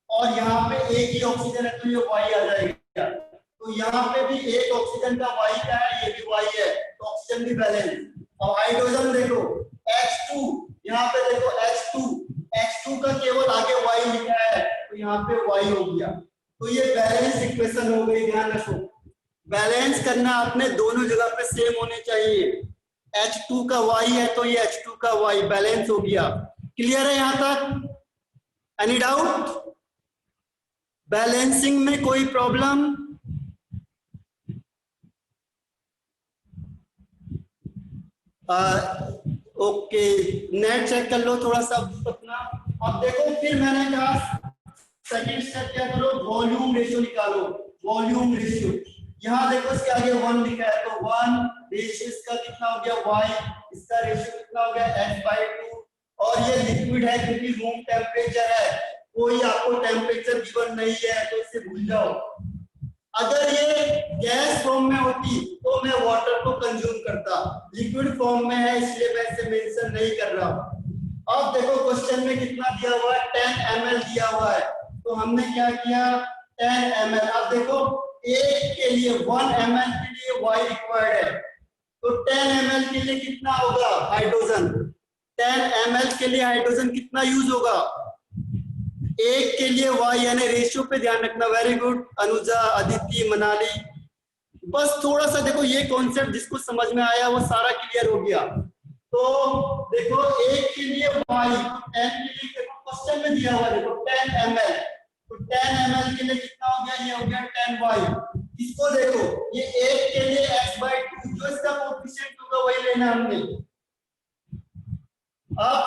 A: और यहाँ पे एक ही ऑक्सीजन है तो ये Y आ जाएगा। तो यहाँ पे भी एक ऑक्सीजन का Y का है, ये भी Y है, तो ऑक्सीजन भी बैलेंस। और हाइड्रोजन देखो H2, यहाँ पे देखो H2 का केवल आगे Y लिखा है तो यहाँ पे Y हो गया। तो ये बैलेंस इक्वेशन हो गई। ध्यान रखो बैलेंस करना आपने दोनों जगह पे सेम होने चाहिए। H2 का Y है तो ये H2 का Y बैलेंस हो गया। क्लियर है यहाँ तक। Any doubt. बैलेंसिंग में कोई प्रॉब्लम। ओके, नेट चेक कर लो थोड़ा सा अपना। अब देखो फिर मैंने कहा सेकंड स्टेप क्या करो, वॉल्यूम रेशियो निकालो। वॉल्यूम रेशियो यहाँ देखो इसके आगे 1 लिखा है तो 1 रेशियो इसका कितना हो गया Y, इसका रेशियो कितना हो गया H/2, और ये लिक्विड है क्योंकि रूम टेम्परेचर है, कोई आपको टेम्परेचर गिवन नहीं है तो इसे भूल जाओ। अगर ये गैस फॉर्म में होती तो मैं वाटर को कंज्यूम करता, लिक्विड फॉर्म में है इसलिए मैं इसे मेंशन नहीं कर रहा हूं। अब देखो क्वेश्चन में कितना दिया हुआ है, 10 ml दिया हुआ है, तो हमने क्या किया 10 ml। अब देखो एक के लिए 1 ml के लिए Y रिक्वायर्ड है, तो 10 ml के लिए कितना होगा हाइड्रोजन, 10 ml के लिए हाइड्रोजन कितना यूज होगा, एक के लिए Y, यानी रेशियो पे ध्यान रखना। Very good Anuja, Aditi, Manali. बस थोड़ा सा देखो ये कॉन्सेप्ट जिसको समझ में आया वो सारा क्लियर हो गया। तो देखो एक के लिए Y, 10 के लिए देखो क्वेश्चन में दिया हुआ देखो 10 ml, तो 10 ml के लिए कितना हो गया, ये हो गया 10Y। इसको देखो ये एक के लिए x/2, जो इसका कोएफिशिएंट होगा वही लेना हमने। अब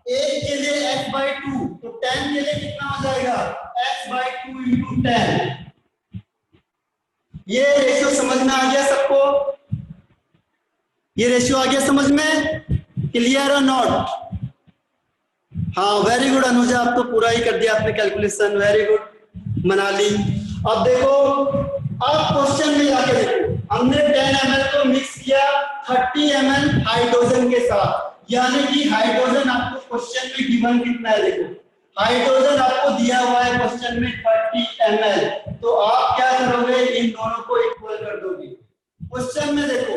A: एक के लिए x/2, तो 10 के लिए कितना हो जाएगा x/2 × 10। ये रेशियो समझ में आ गया सबको, ये रेशियो आ गया समझ में, क्लियर और नॉट? हाँ वेरी गुड अनुजा, आप तो पूरा ही कर दिया आपने कैलकुलेशन, वेरी गुड मनाली। अब देखो, अब क्वेश्चन में जाके देखो, हमने 10 ml को मिक्स किया 30 ml हाइड्रोजन के साथ, यानी कि हाइड्रोजन आपको क्वेश्चन में गिवन कितना है, देखो हाइड्रोजन आपको दिया हुआ है क्वेश्चन में 30 ml, तो आप क्या करोगे इन दोनों को इक्वल कर दोगे क्वेश्चन में देखो।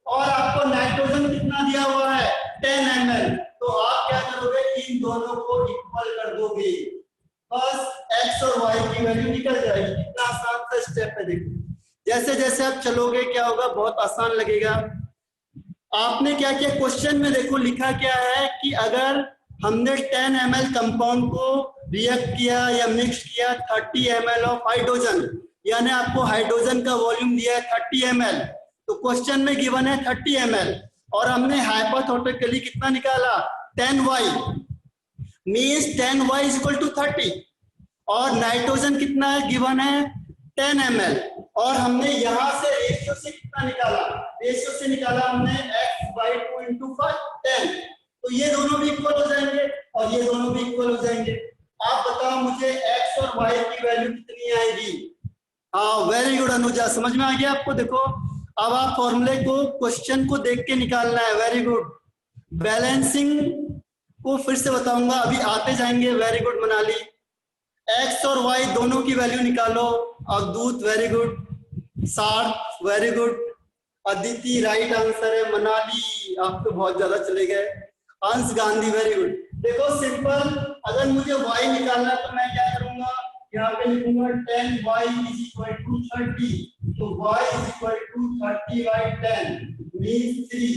A: और आपको नाइट्रोजन कितना दिया हुआ है 10 ml, तो आप क्या करोगे इन दोनों को इक्वल कर दोगे, बस x और y की वैल्यू निकल जाएगी। कितना आसान सा स्टेप है, देखो जैसे जैसे आप चलोगे क्या होगा, बहुत आसान लगेगा। आपने क्या किया क्वेश्चन में, देखो लिखा क्या है कि अगर हमने 10 ml कंपाउंड को रिएक्ट किया या मिक्स किया 30 ml ऑफ हाइड्रोजन, यानी आपको हाइड्रोजन का वॉल्यूम दिया है 30 ml, तो क्वेश्चन में गिवन है 30 ml, और हमने हाइपोथेटिकली कितना निकाला 10Y, मींस 10Y = 30, और नाइट्रोजन कितना है गिवन है 10 ml, और हमने यहां से रेशियो से कितना निकाला, रेशियो से निकाला हमने x/2 × 10, तो ये दोनों भी इक्वल हो जाएंगे और ये दोनों भी इक्वल हो जाएंगे। आप बताओ मुझे x और y की वैल्यू कितनी आएगी? हाँ वेरी गुड अनुजा, समझ में आ गया आपको। देखो अब आप फॉर्मूले को क्वेश्चन को देख के निकालना है, वेरी गुड। बैलेंसिंग को फिर से बताऊंगा, अभी आते जाएंगे, वेरी गुड मनाली। x और y दोनों की वैल्यू निकालो, अवधूत वेरी गुड, सार्थ very good, Aditi right answer है, मनाली आप तो बहुत ज्यादा चले गए, अंश गांधी वेरी गुड। देखो सिंपल, अगर मुझे y निकालना है तो मैं क्या करूंगा, यहाँ पे लिखूंगा 10y = 30, तो y = 30/10 मींस 3।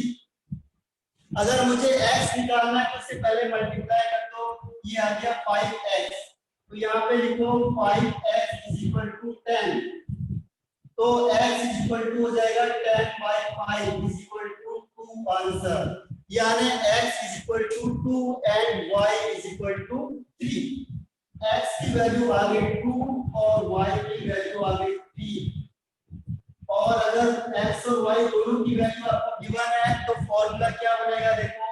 A: अगर मुझे x निकालना है तो इससे पहले मल्टीप्लाई कर दो, ये आ गया 5x, तो यहाँ पे लिखो 5x = 10, तो x = हो जाएगा 10/5 = 2 आंसर, यानी x = 2 एंड y = 3। x की वैल्यू आ गई 2 और y की वैल्यू आ गई 3। और अगर x और y दोनों की वैल्यू आपको गिवन है तो फॉर्मूला क्या बनेगा, देखो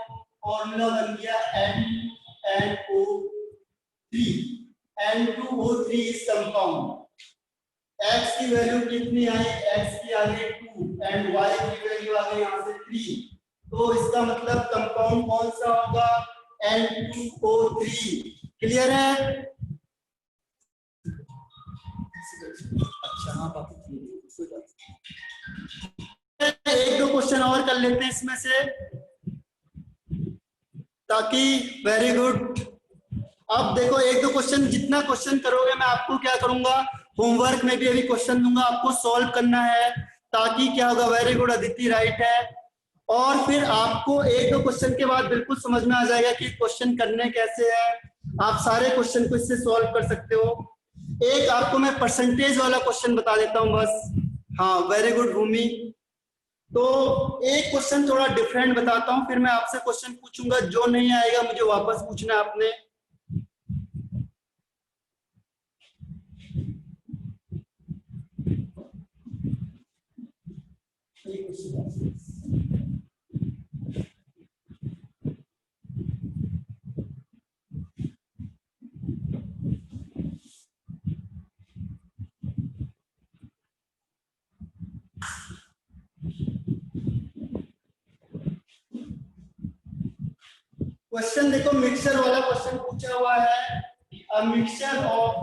A: फॉर्मूला बन गया NaOH3, N2O3 is compound. x की वैल्यू कितनी आई, x की आ गई 2 एंड y की वैल्यू आ गई यहां से 3, तो इसका मतलब कंपाउंड कौन सा होगा N2O3। क्लियर है? अच्छा हाँ बाकी एक दो क्वेश्चन और कर लेते हैं इसमें से, ताकि वेरी गुड। अब देखो एक दो क्वेश्चन, जितना क्वेश्चन करोगे मैं आपको क्या करूंगा, होमवर्क में भी अभी क्वेश्चन दूंगा, आपको सॉल्व करना है, ताकि क्या होगा, वेरी गुड अदिति राइट है। और फिर आपको एक दो क्वेश्चन के बाद बिल्कुल समझ में आ जाएगा कि क्वेश्चन करने कैसे है, आप सारे क्वेश्चन को इससे सॉल्व कर सकते हो। एक आपको मैं परसेंटेज वाला क्वेश्चन बता देता हूं बस। हाँ वेरी गुड भूमि। तो एक क्वेश्चन थोड़ा डिफरेंट बताता हूं, फिर मैं आपसे क्वेश्चन पूछूंगा, जो नहीं आएगा मुझे वापस पूछना है आपने। क्वेश्चन देखो, मिक्सचर वाला क्वेश्चन पूछा हुआ है। A mixture of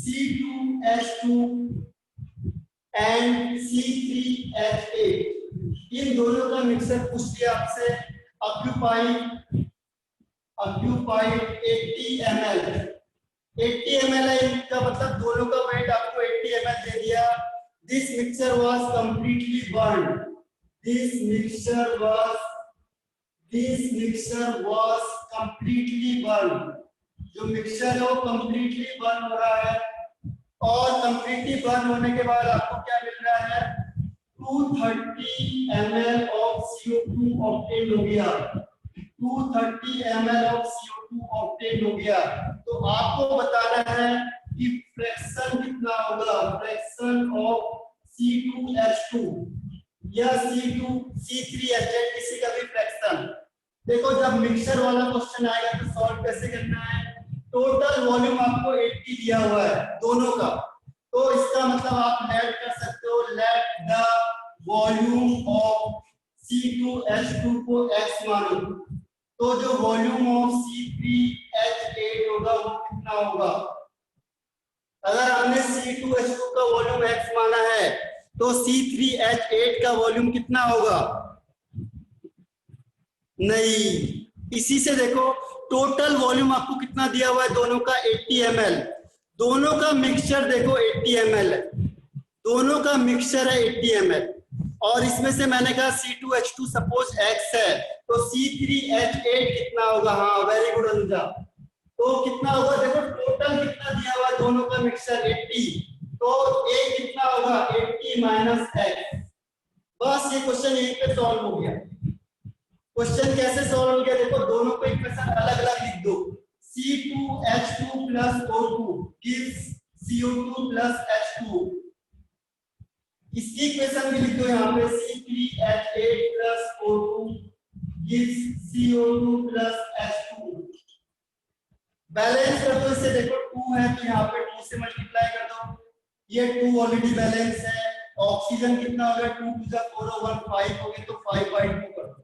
A: C2H2 and C3H8, इन दोनों का मिक्सचर पूछ लिया आपसे। ऑक्यूपाइड 80 ml, 80 ml है, इनका मतलब दोनों का वेट आपको 80 ml दे दिया। This mixture was completely burned, this mixture was completely burn. जो मिक्सचर है वो कंप्लीटली बर्न हो रहा है, और कंप्लीटली बर्न होने के बाद आपको क्या मिल रहा है, 230 ml ऑफ CO2 ऑब्टेन हो गया, 230 ml ऑफ CO2 ऑब्टेन हो गया। तो आपको बताना है कि फ्रैक्शन कितना होगा, फ्रैक्शन ऑफ C2H2 या C3H8 किसी का भी फ्रैक्शन। देखो जब मिक्सचर वाला क्वेश्चन आएगा तो सॉल्व कैसे करना है, टोटल वॉल्यूम आपको 80 दिया हुआ है दोनों का, तो इसका मतलब आप लेट कर सकते हो, let the volume of C2H2 को x मानो, तो जो वॉल्यूम ऑफ C3H8 होगा वो कितना होगा। अगर हमने C2H2 का वॉल्यूम x माना है तो C3H8 का वॉल्यूम कितना होगा, नहीं। इसी से देखो टोटल वॉल्यूम आपको कितना दिया हुआ है दोनों का, 80 ml। दोनों का मिक्सचर देखो 80 ml है, दोनों का मिक्सचर है 80 ml, और इसमें से मैंने कहा C2H2 सपोज x है, तो C3H8 कितना होगा। हाँ वेरी गुड अनुजा, तो कितना होगा, देखो टोटल कितना दिया हुआ है दोनों का मिक्सचर 80, तो a कितना होगा 80 माइनस x। बस ये क्वेश्चन यहीं पे सॉल्व हो गया। क्वेश्चन कैसे सॉल्व हो गया, देखो दोनों को इक्वेशन अलग अलग लिख दो। C2H2 plus O2 gives CO2 plus H2, इसकी इक्वेशन भी लिख दो यहाँ पे, C3H8 plus O2 gives CO2 plus H2। Balance कर दो इसे, देखो 2 है तो यहाँ पे 2 से मल्टीप्लाई कर दो, ये 2 ऑलरेडी बैलेंस है। ऑक्सीजन कितना हो गया, 2 to the 4 over 5 हो गया, तो 5/2 कर दो।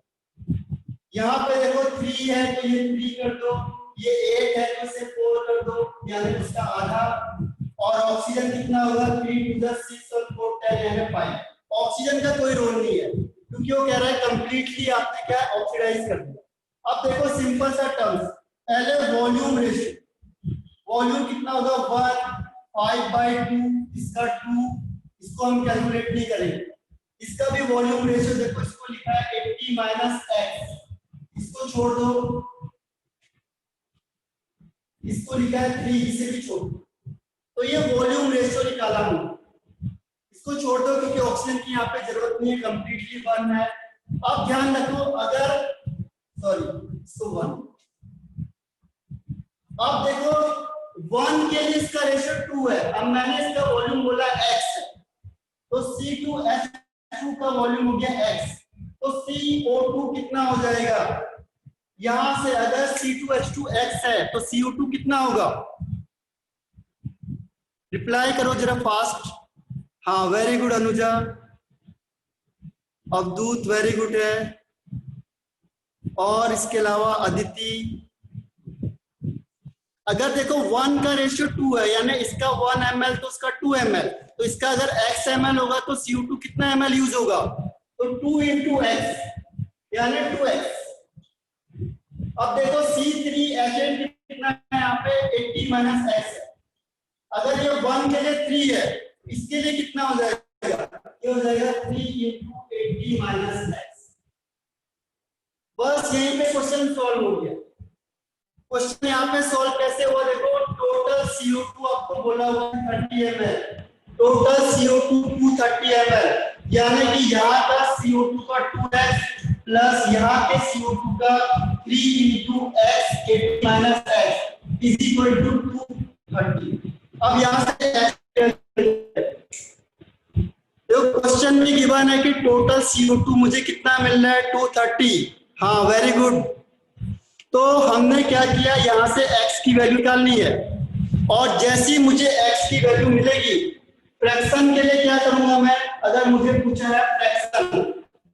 A: यहाँ पे देखो 3 है तो ये 3 कर दो, ये 8 है तो इसे 4 कर दो, यानी उसका आधा। और ऑक्सीजन कितना होगा, 3 to the 6 और 4 10 यानी 5। ऑक्सीजन का कोई रोल नहीं है क्योंकि वो कह रहा है कंप्लीटली आपने क्या ऑक्सीडाइज कर दिया। अब देखो सिंपल सा टर्म्स, पहले वॉल्यूम रेशियो, वॉल्यूम कितना होगा 1, 5/2, इसका 2, इसको हम कैलकुलेट नहीं करेंगे। इसका भी वॉल्यूम रेशियो देखो, इसको लिखा है 80 माइनस x, इसको छोड़ दो, इसको लिखा है 3, इसे भी छोड़ दो, तो ये वॉल्यूम रेशियो निकाला हूं। इसको छोड़ दो क्योंकि ऑक्सीजन की यहाँ पे जरूरत नहीं है, कंप्लीटली बर्न है। अब ध्यान रखो, अगर इसको 1, अब देखो 1 के लिए इसका रेशियो 2 है, अब मैंने इसका वॉल्यूम बोला x है, तो C2H2 का वॉल्यूम हो गया x, तो CO2 कितना हो जाएगा, यहां से अगर C2H2 x है तो CO2 कितना होगा, रिप्लाई करो जरा फास्ट। हाँ वेरी गुड अनुजा, अवधूत वेरी गुड है, और इसके अलावा अदिति। अगर देखो 1 का रेशियो 2 है, यानी इसका 1 ml तो उसका 2 ml, तो इसका अगर x ml होगा तो CO2 कितना ml यूज होगा, तो 2 into x यानी 2x। अब देखो C3H8 कितना है यहाँ पे, 80 माइनस x है। अगर ये 1 के लिए 3 है, इसके लिए कितना हो जाएगा, ये हो जाएगा 3 into 80 माइनस x। बस यहीं पे क्वेश्चन सॉल्व हो गया। क्वेश्चन यहाँ पे सॉल्व कैसे हुआ, देखो टोटल CO2 आपको बोला हुआ 30 ml, टोटल CO2 230 ml, यानी कि यहाँ का CO2 का 2x प्लस यहाँ के CO2 का 3 into x 80 minus x is equal to 230। अब यहाँ से क्वेश्चन में गिवन है कि टोटल CO2 मुझे कितना मिल रहा है, 230। हाँ वेरी गुड, तो हमने क्या किया, यहाँ से x की वैल्यू निकालनी है, और जैसी मुझे x की वैल्यू मिलेगी फ्रैक्शन के लिए क्या करूंगा मैं, अगर मुझे पूछा है फ्रैक्शन,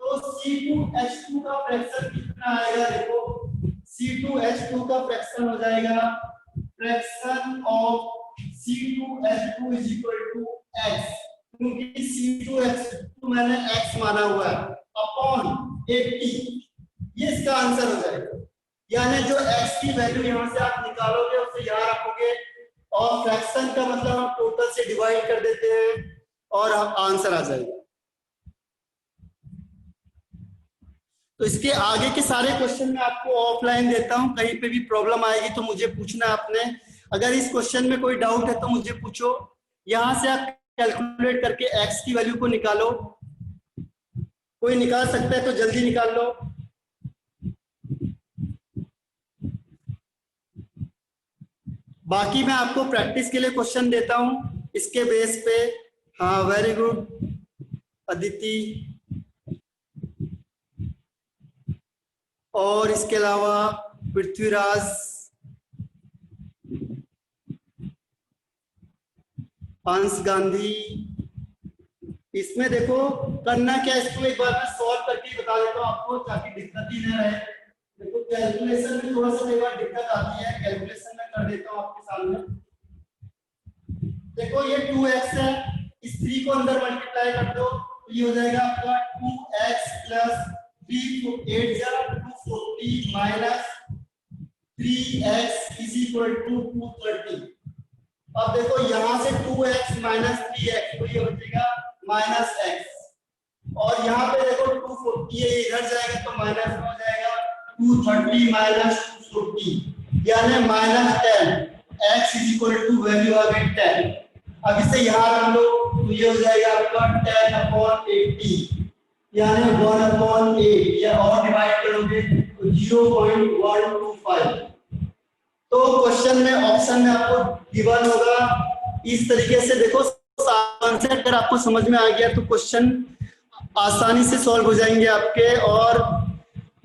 A: तो C2H2 का फ्रैक्शन कितना आएगा, देखो C2H2 का फ्रैक्शन हो जाएगा fraction of C2H2 is equal to x, क्योंकि C2H2 मैंने x माना हुआ है, अपॉन 80, ये इसका आंसर हो जाएगा। यानी जो x की वैल्यू यहां से आप निकालोगे उसे यहां रखोगे, और फ्रैक्शन का मतलब हम टोटल से डिवाइड कर देते हैं और आंसर आ जाएगा। तो इसके आगे के सारे क्वेश्चन मैं आपको ऑफलाइन देता हूं, कहीं पे भी प्रॉब्लम आएगी तो मुझे पूछना है आपने। अगर इस क्वेश्चन में कोई डाउट है तो मुझे पूछो। यहां से आप कैलकुलेट करके x की वैल्यू को निकालो, कोई निकाल सकता है तो जल्दी निकाल लो। बाकी मैं आपको प्रैक्टिस के लिए क्वेश्चन देता हूं इसके बेस पे। हाँ, वेरी गुड अदिति। और इसके अलावा पृथ्वीराज, हंस गांधी। इसमें देखो करना क्या, इसको एक बार मैं सॉल्व करके बता देता हूँ आपको ताकि दिक्कत ही न रहे। देखो कैलकुलेशन में थोड़ा सा एक बार दिक्कत आती है, कैलकुलेशन में कर देता हूँ आपके सामने। देखो ये 2x है, इस 3 को अंदर मल्टीप्लाई कर दो तो ये हो जाएगा आपका 2x प्लस 3 8 जा 240 minus 3x is equal to 230। अब देखो यहां से 2x माइनस 3x तो ये हो जाएगा माइनस x, और यहाँ पे देखो 240 ये इधर जाएगा तो माइनस में हो जाएगा 230 माइनस 240 यानी minus 10, x is equal to value आ गई 10। अब इसे यहाँ रख लो तो ये हो जाएगा आपका 10/80 यानी 1/8, या और डिवाइड करोगे तो 0.125। तो क्वेश्चन में ऑप्शन में आपको गिवन होगा इस तरीके से। देखो कॉन्सेप्ट अगर आपको समझ में आ गया तो क्वेश्चन आसानी से सॉल्व हो जाएंगे आपके। और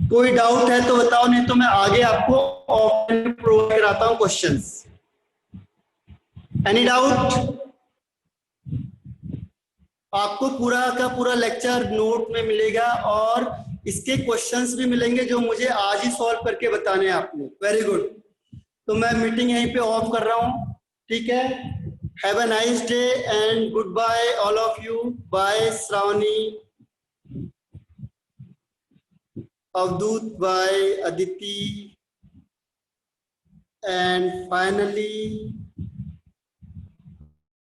A: कोई डाउट है तो बताओ, नहीं तो मैं आगे आपको ऑप्शन प्रोवाइड कराता हूं क्वेश्चंस। Any doubt? आपको पूरा का पूरा लेक्चर नोट में मिलेगा और इसके क्वेश्चंस भी मिलेंगे जो मुझे आज ही सॉल्व करके बताने हैं आपने। Very good. तो मैं मीटिंग यहीं पे ऑफ कर रहा हूं, ठीक है। Have a nice day and goodbye all of you. Bye Shravani, Avdhoot, bye Aditi, and finally